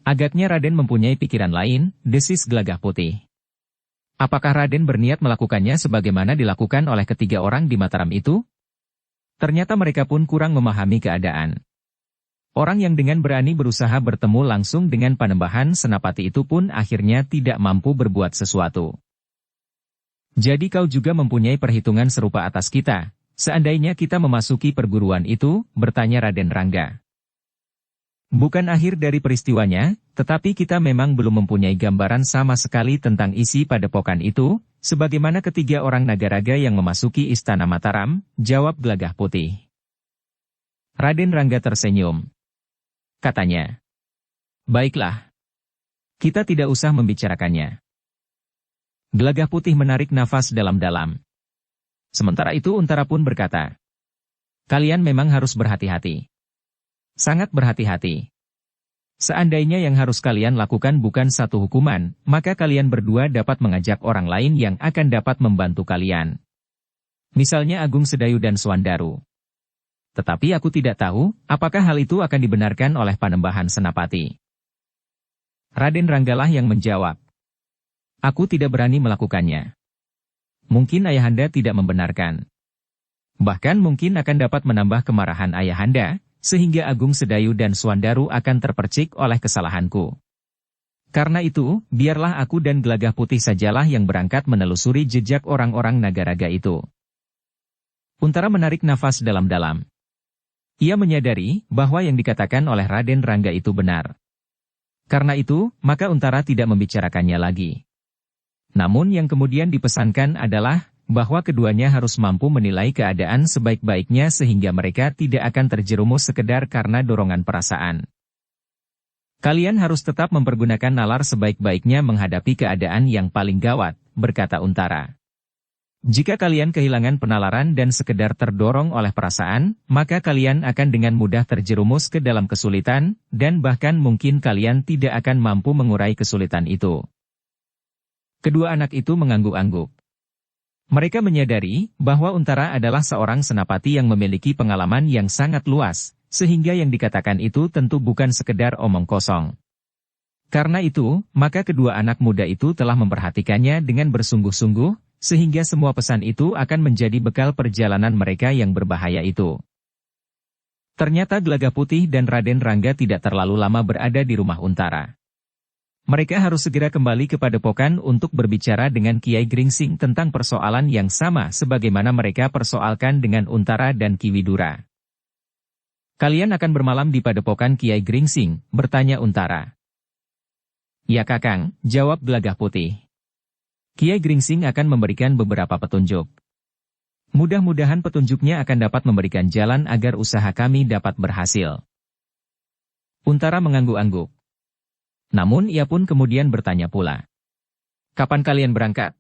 Agaknya Raden mempunyai pikiran lain, desis Gelagah Putih. Apakah Raden berniat melakukannya sebagaimana dilakukan oleh ketiga orang di Mataram itu? Ternyata mereka pun kurang memahami keadaan. Orang yang dengan berani berusaha bertemu langsung dengan Panembahan Senapati itu pun akhirnya tidak mampu berbuat sesuatu. Jadi kau juga mempunyai perhitungan serupa atas kita, seandainya kita memasuki perguruan itu, bertanya Raden Rangga. Bukan akhir dari peristiwanya, tetapi kita memang belum mempunyai gambaran sama sekali tentang isi padepokan itu, sebagaimana ketiga orang Nagaraga yang memasuki istana Mataram, jawab Gelagah Putih. Raden Rangga tersenyum. Katanya, baiklah. Kita tidak usah membicarakannya. Gelagah Putih menarik nafas dalam-dalam. Sementara itu Untara pun berkata, kalian memang harus berhati-hati. Sangat berhati-hati. Seandainya yang harus kalian lakukan bukan satu hukuman, maka kalian berdua dapat mengajak orang lain yang akan dapat membantu kalian. Misalnya Agung Sedayu dan Swandaru. Tetapi aku tidak tahu, apakah hal itu akan dibenarkan oleh Panembahan Senapati. Raden Ranggalah yang menjawab. Aku tidak berani melakukannya. Mungkin ayahanda tidak membenarkan. Bahkan mungkin akan dapat menambah kemarahan ayahanda, sehingga Agung Sedayu dan Swandaru akan terpercik oleh kesalahanku. Karena itu, biarlah aku dan Gelagah Putih sajalah yang berangkat menelusuri jejak orang-orang Nagaraga itu. Untara menarik nafas dalam-dalam. Ia menyadari bahwa yang dikatakan oleh Raden Rangga itu benar. Karena itu, maka Untara tidak membicarakannya lagi. Namun yang kemudian dipesankan adalah bahwa keduanya harus mampu menilai keadaan sebaik-baiknya sehingga mereka tidak akan terjerumus sekedar karena dorongan perasaan. Kalian harus tetap mempergunakan nalar sebaik-baiknya menghadapi keadaan yang paling gawat, berkata Untara. Jika kalian kehilangan penalaran dan sekedar terdorong oleh perasaan, maka kalian akan dengan mudah terjerumus ke dalam kesulitan, dan bahkan mungkin kalian tidak akan mampu mengurai kesulitan itu. Kedua anak itu mengangguk-angguk. Mereka menyadari bahwa Untara adalah seorang senapati yang memiliki pengalaman yang sangat luas, sehingga yang dikatakan itu tentu bukan sekedar omong kosong. Karena itu, maka kedua anak muda itu telah memperhatikannya dengan bersungguh-sungguh, sehingga semua pesan itu akan menjadi bekal perjalanan mereka yang berbahaya itu. Ternyata Gelagah Putih dan Raden Rangga tidak terlalu lama berada di rumah Untara. Mereka harus segera kembali ke padepokan untuk berbicara dengan Kiai Gringsing tentang persoalan yang sama sebagaimana mereka persoalkan dengan Untara dan Ki Widura. Kalian akan bermalam di padepokan Kiai Gringsing, bertanya Untara. Ya Kakang, jawab Gelagah Putih. Kiai Gringsing akan memberikan beberapa petunjuk. Mudah-mudahan petunjuknya akan dapat memberikan jalan agar usaha kami dapat berhasil. Untara mengangguk-angguk. Namun ia pun kemudian bertanya pula. Kapan kalian berangkat?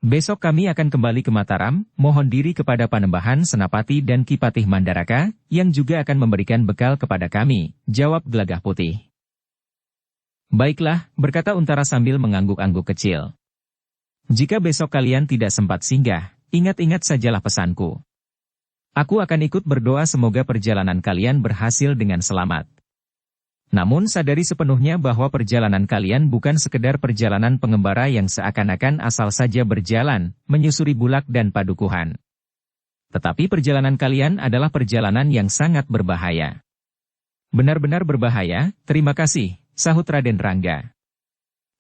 Besok kami akan kembali ke Mataram, mohon diri kepada Panembahan Senapati dan Ki Patih Mandaraka, yang juga akan memberikan bekal kepada kami, jawab Gelagah Putih. Baiklah, berkata Untara sambil mengangguk-angguk kecil. Jika besok kalian tidak sempat singgah, ingat-ingat sajalah pesanku. Aku akan ikut berdoa semoga perjalanan kalian berhasil dengan selamat. Namun sadari sepenuhnya bahwa perjalanan kalian bukan sekedar perjalanan pengembara yang seakan-akan asal saja berjalan, menyusuri bulak dan padukuhan. Tetapi perjalanan kalian adalah perjalanan yang sangat berbahaya. Benar-benar berbahaya, terima kasih, sahut Raden Rangga.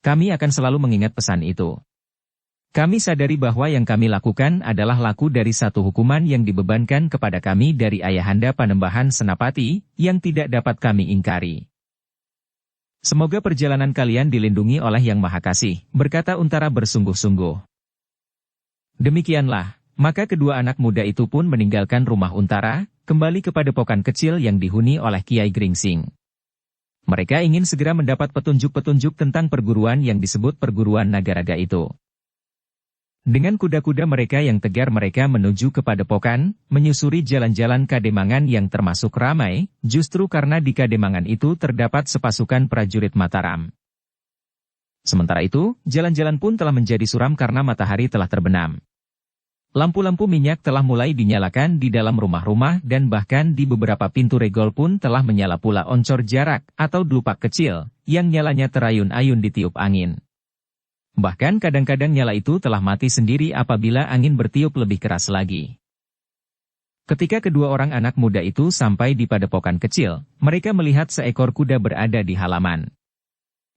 Kami akan selalu mengingat pesan itu. Kami sadari bahwa yang kami lakukan adalah laku dari satu hukuman yang dibebankan kepada kami dari Ayahanda Panembahan Senapati, yang tidak dapat kami ingkari. Semoga perjalanan kalian dilindungi oleh Yang Maha Kasih, berkata Untara bersungguh-sungguh. Demikianlah, maka kedua anak muda itu pun meninggalkan rumah Untara, kembali ke padepokan kecil yang dihuni oleh Kiai Gringsing. Mereka ingin segera mendapat petunjuk-petunjuk tentang perguruan yang disebut perguruan Nagaraga itu. Dengan kuda-kuda mereka yang tegar mereka menuju ke padepokan, menyusuri jalan-jalan Kademangan yang termasuk ramai, justru karena di Kademangan itu terdapat sepasukan prajurit Mataram. Sementara itu, jalan-jalan pun telah menjadi suram karena matahari telah terbenam. Lampu-lampu minyak telah mulai dinyalakan di dalam rumah-rumah dan bahkan di beberapa pintu regol pun telah menyala pula oncor jarak atau delupak kecil, yang nyalanya terayun-ayun ditiup angin. Bahkan kadang-kadang nyala itu telah mati sendiri apabila angin bertiup lebih keras lagi. Ketika kedua orang anak muda itu sampai di padepokan kecil, mereka melihat seekor kuda berada di halaman.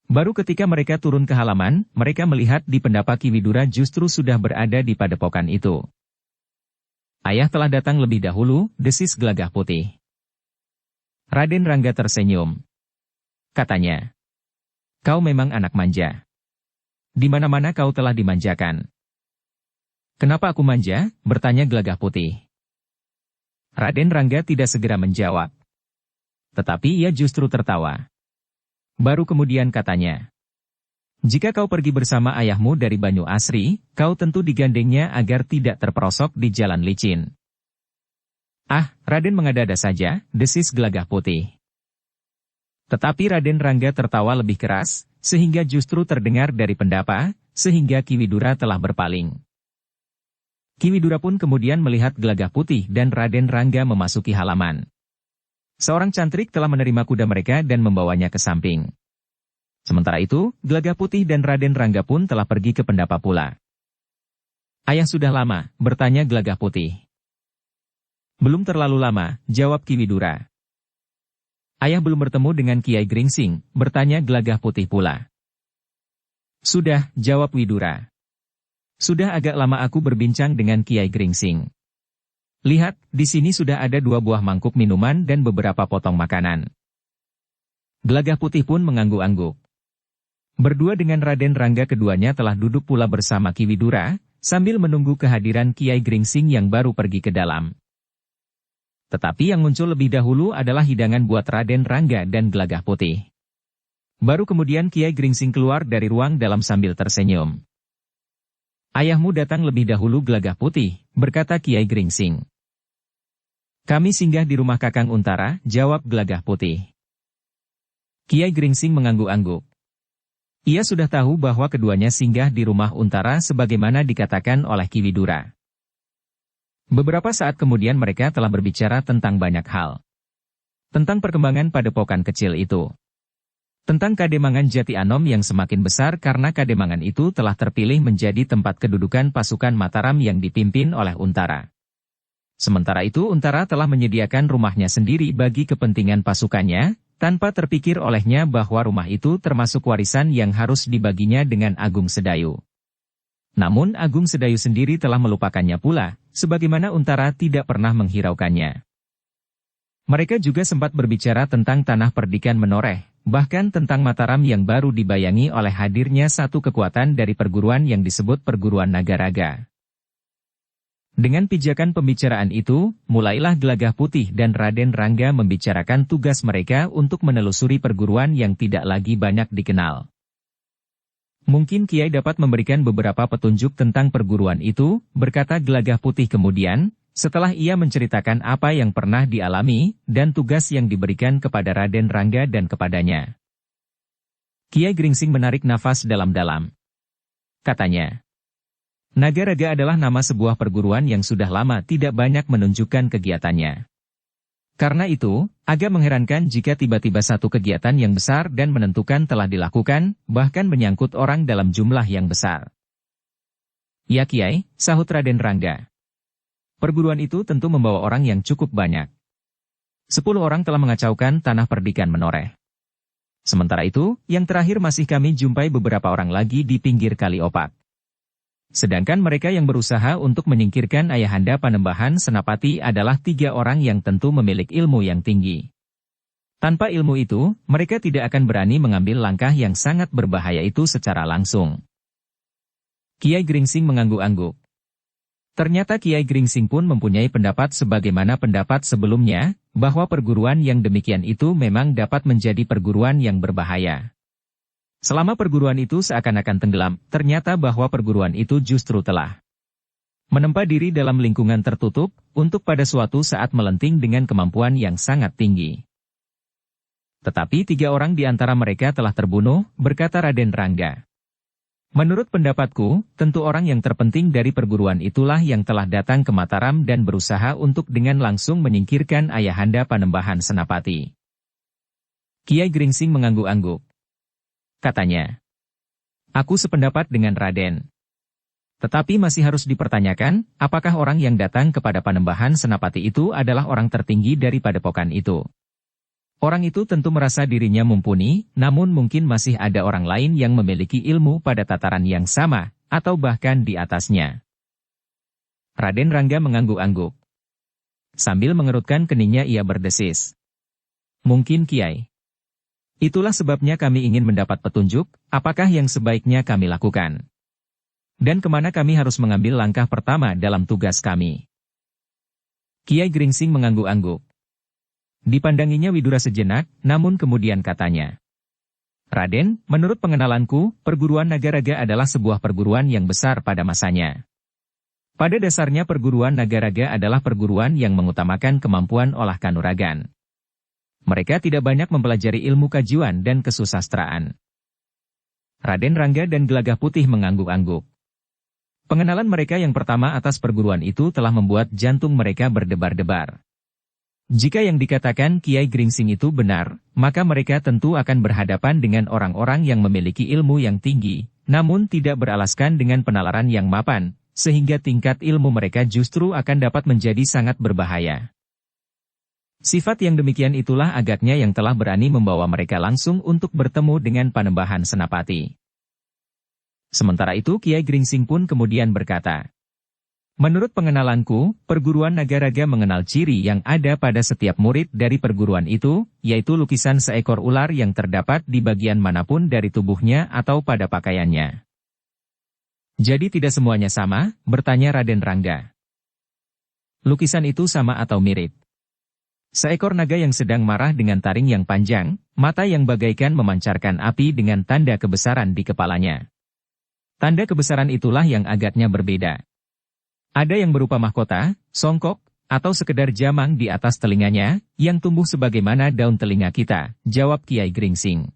Baru ketika mereka turun ke halaman, mereka melihat di pendapa Ki Widura justru sudah berada di padepokan itu. Ayah telah datang lebih dahulu, desis Gelagah Putih. Raden Rangga tersenyum. Katanya, kau memang anak manja. Di mana-mana kau telah dimanjakan. Kenapa aku manja? Bertanya Gelagah Putih. Raden Rangga tidak segera menjawab. Tetapi ia justru tertawa. Baru kemudian katanya. Jika kau pergi bersama ayahmu dari Banyu Asri, kau tentu digandengnya agar tidak terperosok di jalan licin. Ah, Raden mengada-ada saja, desis Gelagah Putih. Tetapi Raden Rangga tertawa lebih keras, sehingga justru terdengar dari pendapa, sehingga Ki Widura telah berpaling. Ki Widura pun kemudian melihat Gelagah Putih dan Raden Rangga memasuki halaman. Seorang cantrik telah menerima kuda mereka dan membawanya ke samping. Sementara itu, Gelagah Putih dan Raden Rangga pun telah pergi ke pendapa pula. Ayah sudah lama, bertanya Gelagah Putih. Belum terlalu lama, jawab Ki Widura. Ayah belum bertemu dengan Kiai Gringsing, bertanya Gelagah Putih pula. Sudah, jawab Widura. Sudah agak lama aku berbincang dengan Kiai Gringsing. Lihat, di sini sudah ada 2 buah mangkuk minuman dan beberapa potong makanan. Gelagah Putih pun mengangguk-angguk. Berdua dengan Raden Rangga keduanya telah duduk pula bersama Ki Widura, sambil menunggu kehadiran Kiai Gringsing yang baru pergi ke dalam. Tetapi yang muncul lebih dahulu adalah hidangan buat Raden Rangga dan Gelagah Putih. Baru kemudian Kiai Gringsing keluar dari ruang dalam sambil tersenyum. "Ayahmu datang lebih dahulu Gelagah Putih," berkata Kiai Gringsing. "Kami singgah di rumah Kakang Untara," jawab Gelagah Putih. Kiai Gringsing mengangguk-angguk. Ia sudah tahu bahwa keduanya singgah di rumah Untara sebagaimana dikatakan oleh Ki Widura. Beberapa saat kemudian mereka telah berbicara tentang banyak hal. Tentang perkembangan padepokan kecil itu. Tentang Kademangan Jati Anom yang semakin besar karena Kademangan itu telah terpilih menjadi tempat kedudukan pasukan Mataram yang dipimpin oleh Untara. Sementara itu Untara telah menyediakan rumahnya sendiri bagi kepentingan pasukannya, tanpa terpikir olehnya bahwa rumah itu termasuk warisan yang harus dibaginya dengan Agung Sedayu. Namun Agung Sedayu sendiri telah melupakannya pula, sebagaimana Untara tidak pernah menghiraukannya. Mereka juga sempat berbicara tentang tanah perdikan menoreh, bahkan tentang Mataram yang baru dibayangi oleh hadirnya satu kekuatan dari perguruan yang disebut Perguruan Nagaraga. Dengan pijakan pembicaraan itu, mulailah Gelagah Putih dan Raden Rangga membicarakan tugas mereka untuk menelusuri perguruan yang tidak lagi banyak dikenal. "Mungkin Kiai dapat memberikan beberapa petunjuk tentang perguruan itu," berkata Gelagah Putih kemudian, setelah ia menceritakan apa yang pernah dialami, dan tugas yang diberikan kepada Raden Rangga dan kepadanya. Kiai Gringsing menarik nafas dalam-dalam. Katanya, "Nagaraga adalah nama sebuah perguruan yang sudah lama tidak banyak menunjukkan kegiatannya. Karena itu, agak mengherankan jika tiba-tiba satu kegiatan yang besar dan menentukan telah dilakukan, bahkan menyangkut orang dalam jumlah yang besar." "Ya Kiai," sahut Raden Rangga. "Perguruan itu tentu membawa orang yang cukup banyak. 10 orang telah mengacaukan tanah perdikan menoreh. Sementara itu, yang terakhir masih kami jumpai beberapa orang lagi di pinggir Kali Opak. Sedangkan mereka yang berusaha untuk menyingkirkan Ayahanda Panembahan Senapati adalah 3 orang yang tentu memiliki ilmu yang tinggi. Tanpa ilmu itu, mereka tidak akan berani mengambil langkah yang sangat berbahaya itu secara langsung." Kiai Gringsing mengangguk-angguk. Ternyata Kiai Gringsing pun mempunyai pendapat sebagaimana pendapat sebelumnya, bahwa perguruan yang demikian itu memang dapat menjadi perguruan yang berbahaya. Selama perguruan itu seakan-akan tenggelam, ternyata bahwa perguruan itu justru telah menempa diri dalam lingkungan tertutup, untuk pada suatu saat melenting dengan kemampuan yang sangat tinggi. Tetapi 3 orang di antara mereka telah terbunuh, berkata Raden Rangga. "Menurut pendapatku, tentu orang yang terpenting dari perguruan itulah yang telah datang ke Mataram dan berusaha untuk dengan langsung menyingkirkan Ayahanda Panembahan Senapati." Kiai Gringsing mengangguk-angguk. Katanya, "Aku sependapat dengan Raden. Tetapi masih harus dipertanyakan, apakah orang yang datang kepada Panembahan Senapati itu adalah orang tertinggi dari padepokan itu. Orang itu tentu merasa dirinya mumpuni, namun mungkin masih ada orang lain yang memiliki ilmu pada tataran yang sama, atau bahkan di atasnya." Raden Rangga mengangguk-angguk. Sambil mengerutkan keningnya ia berdesis. "Mungkin Kiai. Itulah sebabnya kami ingin mendapat petunjuk, apakah yang sebaiknya kami lakukan. Dan kemana kami harus mengambil langkah pertama dalam tugas kami." Kiai Gringsing mengangguk-angguk. Dipandanginya Widura sejenak, namun kemudian katanya, "Raden, menurut pengenalanku, perguruan Nagaraga adalah sebuah perguruan yang besar pada masanya. Pada dasarnya perguruan Nagaraga adalah perguruan yang mengutamakan kemampuan olah kanuragan. Mereka tidak banyak mempelajari ilmu kajuan dan kesusastraan." Raden Rangga dan Gelagah Putih mengangguk-angguk. Pengenalan mereka yang pertama atas perguruan itu telah membuat jantung mereka berdebar-debar. Jika yang dikatakan Kiai Gringsing itu benar, maka mereka tentu akan berhadapan dengan orang-orang yang memiliki ilmu yang tinggi, namun tidak beralaskan dengan penalaran yang mapan, sehingga tingkat ilmu mereka justru akan dapat menjadi sangat berbahaya. Sifat yang demikian itulah agaknya yang telah berani membawa mereka langsung untuk bertemu dengan Panembahan Senapati. Sementara itu Kiai Gringsing pun kemudian berkata, Menurut pengenalanku, perguruan Nagaraga mengenal ciri yang ada pada setiap murid dari perguruan itu, yaitu lukisan seekor ular yang terdapat di bagian manapun dari tubuhnya atau pada pakaiannya. Jadi tidak semuanya sama, bertanya Raden Rangga. Lukisan itu sama atau mirip? Seekor naga yang sedang marah dengan taring yang panjang, mata yang bagaikan memancarkan api dengan tanda kebesaran di kepalanya. Tanda kebesaran itulah yang agaknya berbeda. Ada yang berupa mahkota, songkok, atau sekedar jamang di atas telinganya, yang tumbuh sebagaimana daun telinga kita, jawab Kiai Gringsing.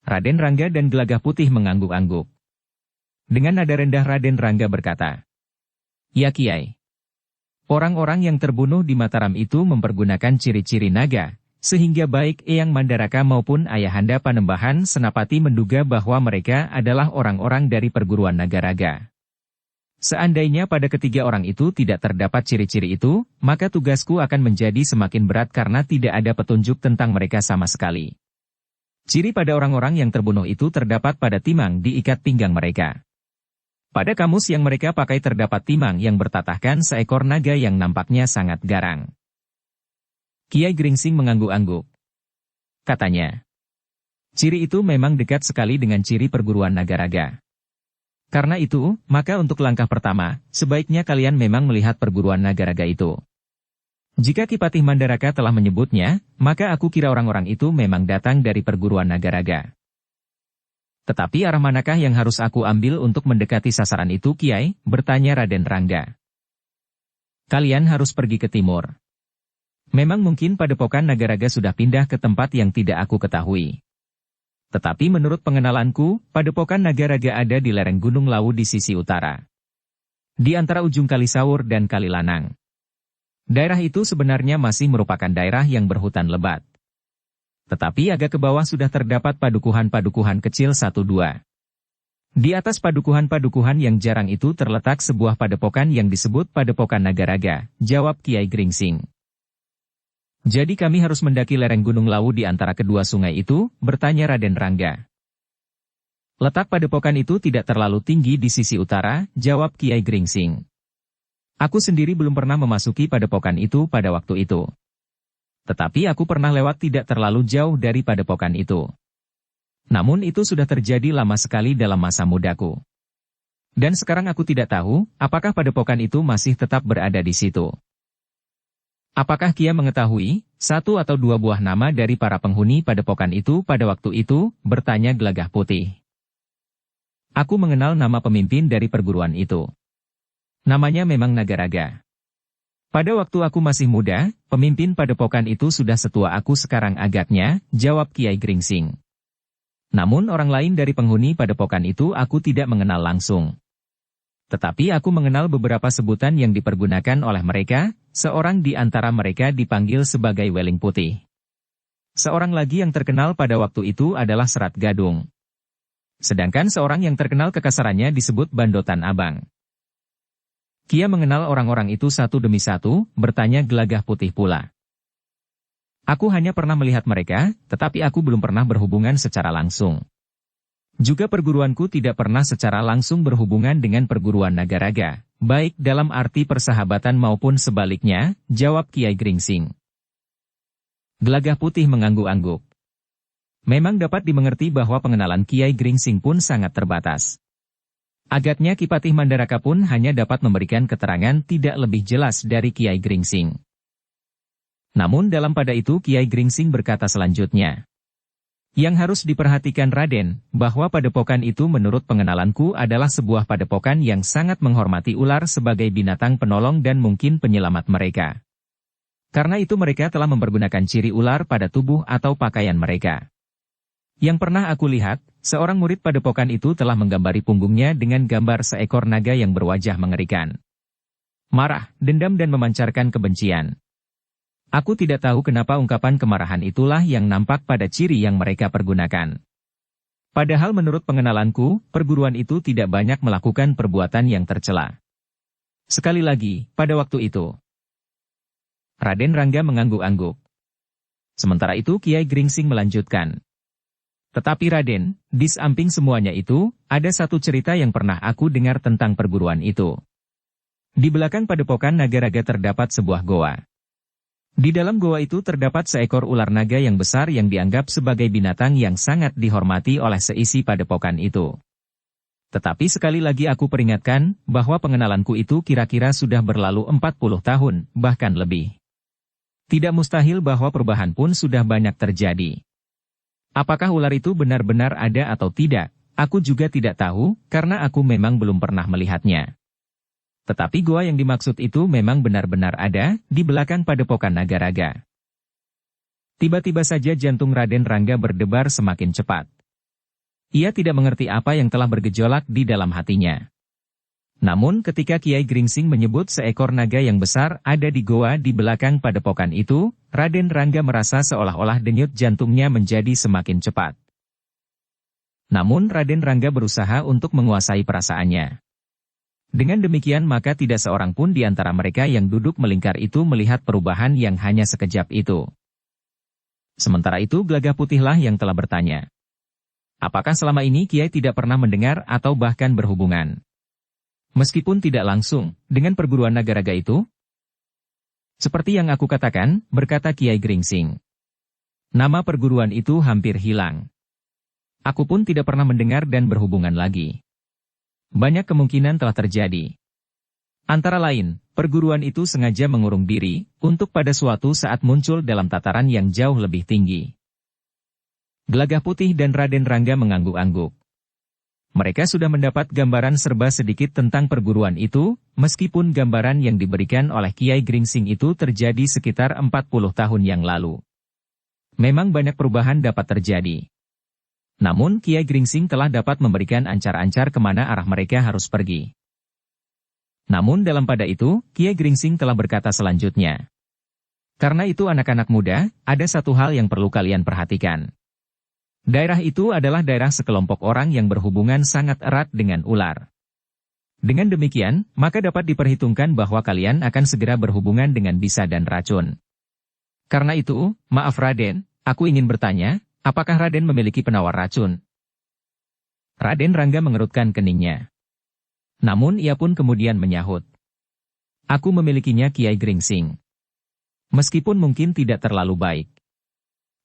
Raden Rangga dan Gelagah Putih mengangguk-angguk. Dengan nada rendah Raden Rangga berkata, "Ya Kiai. Orang-orang yang terbunuh di Mataram itu mempergunakan ciri-ciri naga, sehingga baik Eyang Mandaraka maupun Ayahanda Panembahan Senapati menduga bahwa mereka adalah orang-orang dari perguruan Nagaraga. Seandainya pada ketiga orang itu tidak terdapat ciri-ciri itu, maka tugasku akan menjadi semakin berat karena tidak ada petunjuk tentang mereka sama sekali. Ciri pada orang-orang yang terbunuh itu terdapat pada timang di ikat pinggang mereka. Pada kamus yang mereka pakai terdapat timang yang bertatahkan seekor naga yang nampaknya sangat garang." Kiai Gringsing mengangguk-angguk. Katanya, "Ciri itu memang dekat sekali dengan ciri perguruan Nagaraga. Karena itu, maka untuk langkah pertama, sebaiknya kalian memang melihat perguruan Nagaraga itu. Jika Ki Patih Mandaraka telah menyebutnya, maka aku kira orang-orang itu memang datang dari perguruan Nagaraga. Tetapi arah manakah yang harus aku ambil untuk mendekati sasaran itu, Kiai?" bertanya Raden Rangga. "Kalian harus pergi ke timur. Memang mungkin padepokan Nagaraga sudah pindah ke tempat yang tidak aku ketahui. Tetapi menurut pengenalanku, padepokan Nagaraga ada di lereng Gunung Lawu di sisi utara. Di antara ujung Kalisawur dan Kalilanang. Daerah itu sebenarnya masih merupakan daerah yang berhutan lebat. Tetapi agak ke bawah sudah terdapat padukuhan-padukuhan kecil 1-2. Di atas padukuhan-padukuhan yang jarang itu terletak sebuah padepokan yang disebut Padepokan Nagaraga, jawab Kiai Gringsing. Jadi kami harus mendaki lereng Gunung Lawu di antara kedua sungai itu, bertanya Raden Rangga. Letak padepokan itu tidak terlalu tinggi di sisi utara, jawab Kiai Gringsing. Aku sendiri belum pernah memasuki padepokan itu pada waktu itu. Tetapi aku pernah lewat tidak terlalu jauh dari padepokan itu. Namun itu sudah terjadi lama sekali dalam masa mudaku. Dan sekarang aku tidak tahu, apakah padepokan itu masih tetap berada di situ. Apakah Kia mengetahui, 1 atau 2 buah nama dari para penghuni padepokan itu pada waktu itu, bertanya Gelagah Putih. Aku mengenal nama pemimpin dari perguruan itu. Namanya memang Nagaraga. Pada waktu aku masih muda, pemimpin padepokan itu sudah setua aku sekarang agaknya, jawab Kiai Gringsing. Namun orang lain dari penghuni padepokan itu aku tidak mengenal langsung. Tetapi aku mengenal beberapa sebutan yang dipergunakan oleh mereka, seorang di antara mereka dipanggil sebagai Weling Putih. Seorang lagi yang terkenal pada waktu itu adalah Serat Gadung. Sedangkan seorang yang terkenal kekasarannya disebut Bandotan Abang. Kia mengenal orang-orang itu satu demi satu, bertanya Gelagah Putih pula. Aku hanya pernah melihat mereka, tetapi aku belum pernah berhubungan secara langsung. Juga perguruanku tidak pernah secara langsung berhubungan dengan perguruan Nagaraga, baik dalam arti persahabatan maupun sebaliknya, jawab Kiai Gringsing. Gelagah Putih mengangguk-angguk. Memang dapat dimengerti bahwa pengenalan Kiai Gringsing pun sangat terbatas. Agaknya Ki Patih Mandaraka pun hanya dapat memberikan keterangan tidak lebih jelas dari Kiai Gringsing. Namun dalam pada itu Kiai Gringsing berkata selanjutnya. Yang harus diperhatikan Raden, bahwa padepokan itu menurut pengenalanku adalah sebuah padepokan yang sangat menghormati ular sebagai binatang penolong dan mungkin penyelamat mereka. Karena itu mereka telah mempergunakan ciri ular pada tubuh atau pakaian mereka. Yang pernah aku lihat, seorang murid padepokan itu telah menggambari punggungnya dengan gambar seekor naga yang berwajah mengerikan. Marah, dendam dan memancarkan kebencian. Aku tidak tahu kenapa ungkapan kemarahan itulah yang nampak pada ciri yang mereka pergunakan. Padahal menurut pengenalanku, perguruan itu tidak banyak melakukan perbuatan yang tercela. Sekali lagi, pada waktu itu. Raden Rangga mengangguk-angguk. Sementara itu Kiai Gringsing melanjutkan. Tetapi Raden, di samping semuanya itu, ada satu cerita yang pernah aku dengar tentang perguruan itu. Di belakang padepokan naga-raga terdapat sebuah goa. Di dalam goa itu terdapat seekor ular naga yang besar yang dianggap sebagai binatang yang sangat dihormati oleh seisi padepokan itu. Tetapi sekali lagi aku peringatkan, bahwa pengenalanku itu kira-kira sudah berlalu 40 tahun, bahkan lebih. Tidak mustahil bahwa perubahan pun sudah banyak terjadi. Apakah ular itu benar-benar ada atau tidak, aku juga tidak tahu, karena aku memang belum pernah melihatnya. Tetapi goa yang dimaksud itu memang benar-benar ada, di belakang padepokan naga-raga. Tiba-tiba saja jantung Raden Rangga berdebar semakin cepat. Ia tidak mengerti apa yang telah bergejolak di dalam hatinya. Namun ketika Kiai Gringsing menyebut seekor naga yang besar ada di goa di belakang padepokan itu, Raden Rangga merasa seolah-olah denyut jantungnya menjadi semakin cepat. Namun Raden Rangga berusaha untuk menguasai perasaannya. Dengan demikian maka tidak seorang pun di antara mereka yang duduk melingkar itu melihat perubahan yang hanya sekejap itu. Sementara itu Gelagah Putihlah yang telah bertanya. Apakah selama ini Kiai tidak pernah mendengar atau bahkan berhubungan? Meskipun tidak langsung, dengan perguruan naga-raga itu? Seperti yang aku katakan, berkata Kiai Gringsing. Nama perguruan itu hampir hilang. Aku pun tidak pernah mendengar dan berhubungan lagi. Banyak kemungkinan telah terjadi. Antara lain, perguruan itu sengaja mengurung diri, untuk pada suatu saat muncul dalam tataran yang jauh lebih tinggi. Gelagah Putih dan Raden Rangga mengangguk-angguk. Mereka sudah mendapat gambaran serba sedikit tentang perguruan itu, meskipun gambaran yang diberikan oleh Kiai Gringsing itu terjadi sekitar 40 tahun yang lalu. Memang banyak perubahan dapat terjadi. Namun Kiai Gringsing telah dapat memberikan ancar-ancar kemana arah mereka harus pergi. Namun dalam pada itu, Kiai Gringsing telah berkata selanjutnya. Karena itu anak-anak muda, ada satu hal yang perlu kalian perhatikan. Daerah itu adalah daerah sekelompok orang yang berhubungan sangat erat dengan ular. Dengan demikian, maka dapat diperhitungkan bahwa kalian akan segera berhubungan dengan bisa dan racun. Karena itu, maaf Raden, aku ingin bertanya, apakah Raden memiliki penawar racun? Raden Rangga mengerutkan keningnya. Namun ia pun kemudian menyahut. Aku memilikinya Kiai Gringsing. Meskipun mungkin tidak terlalu baik.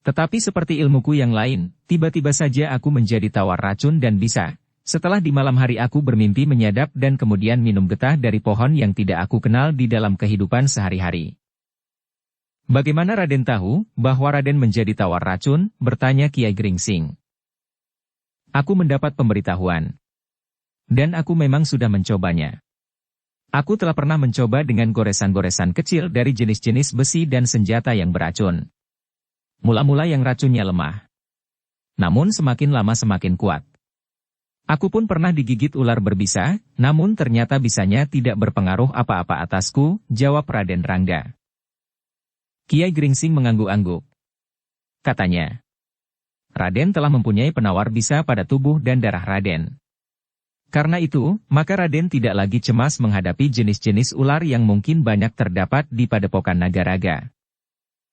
Tetapi seperti ilmuku yang lain, tiba-tiba saja aku menjadi tawar racun dan bisa. Setelah di malam hari aku bermimpi menyadap dan kemudian minum getah dari pohon yang tidak aku kenal di dalam kehidupan sehari-hari. Bagaimana Raden tahu bahwa Raden menjadi tawar racun? Bertanya Kiai Gringsing. Aku mendapat pemberitahuan. Dan aku memang sudah mencobanya. Aku telah pernah mencoba dengan goresan-goresan kecil dari jenis-jenis besi dan senjata yang beracun. Mula-mula yang racunnya lemah. Namun semakin lama semakin kuat. Aku pun pernah digigit ular berbisa, namun ternyata bisanya tidak berpengaruh apa-apa atasku, jawab Raden Rangga. Kiai Gringsing mengangguk-angguk. Katanya, Raden telah mempunyai penawar bisa pada tubuh dan darah Raden. Karena itu, maka Raden tidak lagi cemas menghadapi jenis-jenis ular yang mungkin banyak terdapat di padepokan naga-raga.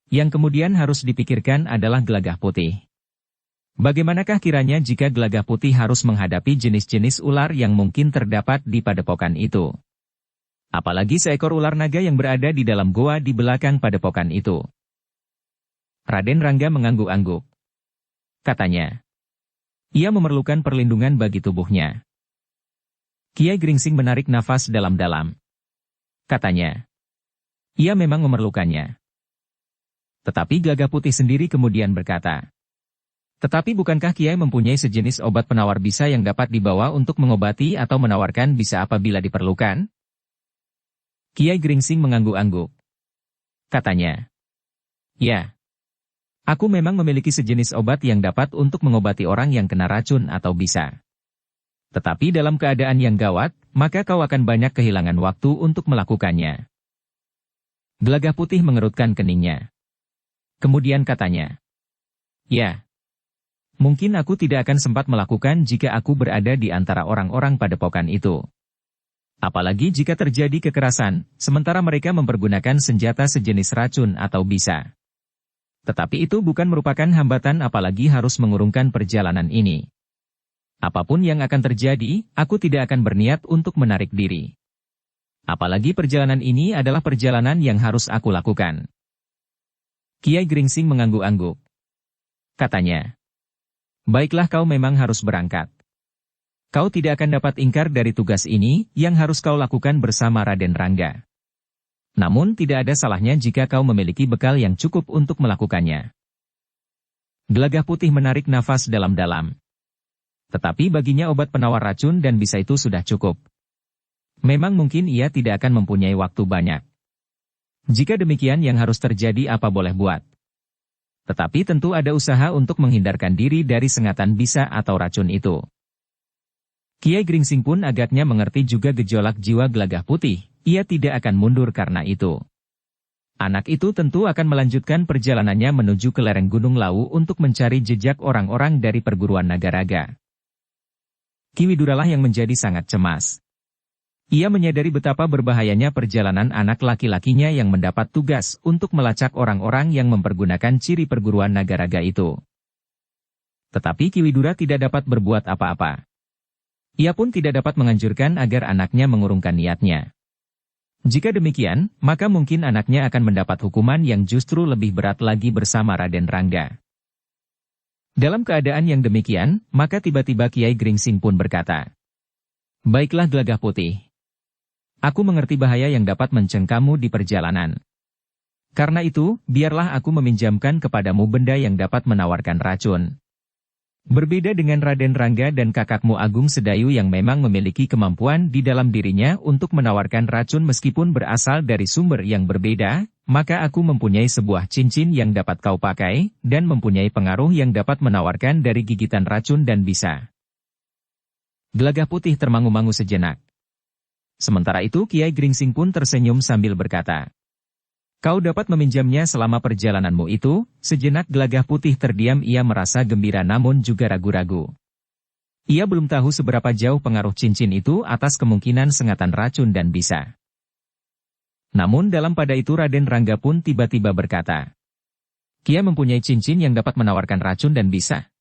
Yang kemudian harus dipikirkan adalah Gelagah Putih. Bagaimanakah kiranya jika Gelagah Putih harus menghadapi jenis-jenis ular yang mungkin terdapat di padepokan itu? Apalagi seekor ular naga yang berada di dalam goa di belakang padepokan itu. Raden Rangga mengangguk-angguk. Katanya, ia memerlukan perlindungan bagi tubuhnya. Kiai Gringsing menarik nafas dalam-dalam. Katanya, ia memang memerlukannya. Tetapi Gelagah Putih sendiri kemudian berkata, tetapi bukankah Kiai mempunyai sejenis obat penawar bisa yang dapat dibawa untuk mengobati atau menawarkan bisa apabila diperlukan? Kiai Gringsing mengangguk-angguk. Katanya, ya, aku memang memiliki sejenis obat yang dapat untuk mengobati orang yang kena racun atau bisa. Tetapi dalam keadaan yang gawat, maka kau akan banyak kehilangan waktu untuk melakukannya. Gelagah Putih mengerutkan keningnya. Kemudian katanya, ya, mungkin aku tidak akan sempat melakukan jika aku berada di antara orang-orang padepokan itu. Apalagi jika terjadi kekerasan, sementara mereka mempergunakan senjata sejenis racun atau bisa. Tetapi itu bukan merupakan hambatan apalagi harus mengurungkan perjalanan ini. Apapun yang akan terjadi, aku tidak akan berniat untuk menarik diri. Apalagi perjalanan ini adalah perjalanan yang harus aku lakukan. Kiai Gringsing mengangguk-angguk. Katanya, baiklah kau memang harus berangkat. Kau tidak akan dapat ingkar dari tugas ini yang harus kau lakukan bersama Raden Rangga. Namun tidak ada salahnya jika kau memiliki bekal yang cukup untuk melakukannya. Gelagah Putih menarik nafas dalam-dalam. Tetapi baginya obat penawar racun dan bisa itu sudah cukup. Memang mungkin ia tidak akan mempunyai waktu banyak. Jika demikian yang harus terjadi apa boleh buat. Tetapi tentu ada usaha untuk menghindarkan diri dari sengatan bisa atau racun itu. Kiai Gringsing pun agaknya mengerti juga gejolak jiwa Gelagah Putih, ia tidak akan mundur karena itu. Anak itu tentu akan melanjutkan perjalanannya menuju ke lereng Gunung Lawu untuk mencari jejak orang-orang dari perguruan Nagaraga. Ki Widuralah yang menjadi sangat cemas. Ia menyadari betapa berbahayanya perjalanan anak laki-lakinya yang mendapat tugas untuk melacak orang-orang yang mempergunakan ciri perguruan Nagaraga itu. Tetapi Ki Widura tidak dapat berbuat apa-apa. Ia pun tidak dapat menganjurkan agar anaknya mengurungkan niatnya. Jika demikian, maka mungkin anaknya akan mendapat hukuman yang justru lebih berat lagi bersama Raden Rangga. Dalam keadaan yang demikian, maka tiba-tiba Kiai Gringsing pun berkata, baiklah Gelagah Putih. Aku mengerti bahaya yang dapat mencengkamu di perjalanan. Karena itu, biarlah aku meminjamkan kepadamu benda yang dapat menawarkan racun. Berbeda dengan Raden Rangga dan kakakmu Agung Sedayu yang memang memiliki kemampuan di dalam dirinya untuk menawarkan racun meskipun berasal dari sumber yang berbeda, maka aku mempunyai sebuah cincin yang dapat kau pakai, dan mempunyai pengaruh yang dapat menawarkan dari gigitan racun dan bisa. Gelagah Putih termangu-mangu sejenak. Sementara itu Kiai Gringsing pun tersenyum sambil berkata, kau dapat meminjamnya selama perjalananmu itu. Sejenak Gelagah Putih terdiam, ia merasa gembira namun juga ragu-ragu. Ia belum tahu seberapa jauh pengaruh cincin itu atas kemungkinan sengatan racun dan bisa. Namun dalam pada itu Raden Rangga pun tiba-tiba berkata, Kia mempunyai cincin yang dapat menawarkan racun dan bisa.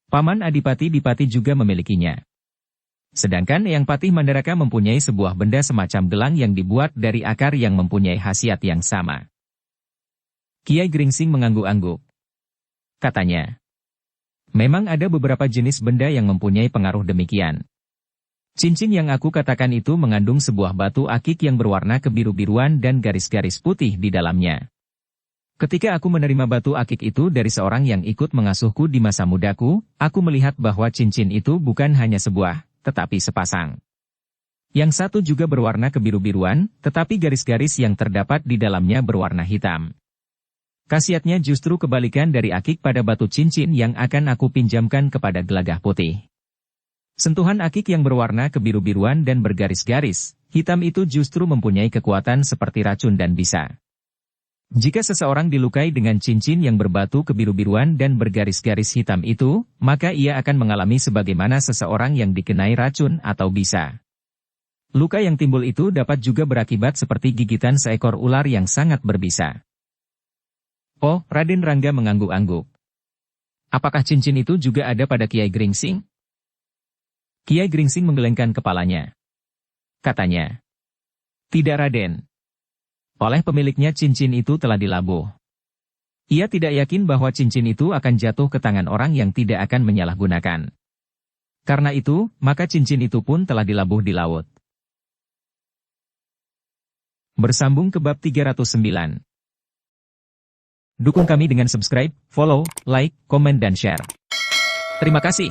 Paman Adipati Dipati juga memilikinya. Sedangkan Eyang Patih Mandaraka mempunyai sebuah benda semacam gelang yang dibuat dari akar yang mempunyai khasiat yang sama. Kiai Gringsing mengangguk-angguk. Katanya, memang ada beberapa jenis benda yang mempunyai pengaruh demikian. Cincin yang aku katakan itu mengandung sebuah batu akik yang berwarna kebiru-biruan dan garis-garis putih di dalamnya. Ketika aku menerima batu akik itu dari seorang yang ikut mengasuhku di masa mudaku, aku melihat bahwa cincin itu bukan hanya sebuah, tetapi sepasang. Yang satu juga berwarna kebiru-biruan, tetapi garis-garis yang terdapat di dalamnya berwarna hitam. Khasiatnya justru kebalikan dari akik pada batu cincin yang akan aku pinjamkan kepada Gelagah Putih. Sentuhan akik yang berwarna kebiru-biruan dan bergaris-garis hitam itu justru mempunyai kekuatan seperti racun dan bisa. Jika seseorang dilukai dengan cincin yang berbatu kebiru-biruan dan bergaris-garis hitam itu, maka ia akan mengalami sebagaimana seseorang yang dikenai racun atau bisa. Luka yang timbul itu dapat juga berakibat seperti gigitan seekor ular yang sangat berbisa. Oh, Raden Rangga mengangguk-angguk. Apakah cincin itu juga ada pada Kiai Gringsing? Kiai Gringsing menggelengkan kepalanya. Katanya, tidak Raden. Oleh pemiliknya cincin itu telah dilabuh. Ia tidak yakin bahwa cincin itu akan jatuh ke tangan orang yang tidak akan menyalahgunakan. Karena itu, maka cincin itu pun telah dilabuh di laut. Bersambung ke bab 309. Dukung kami dengan subscribe, follow, like, komen dan share. Terima kasih.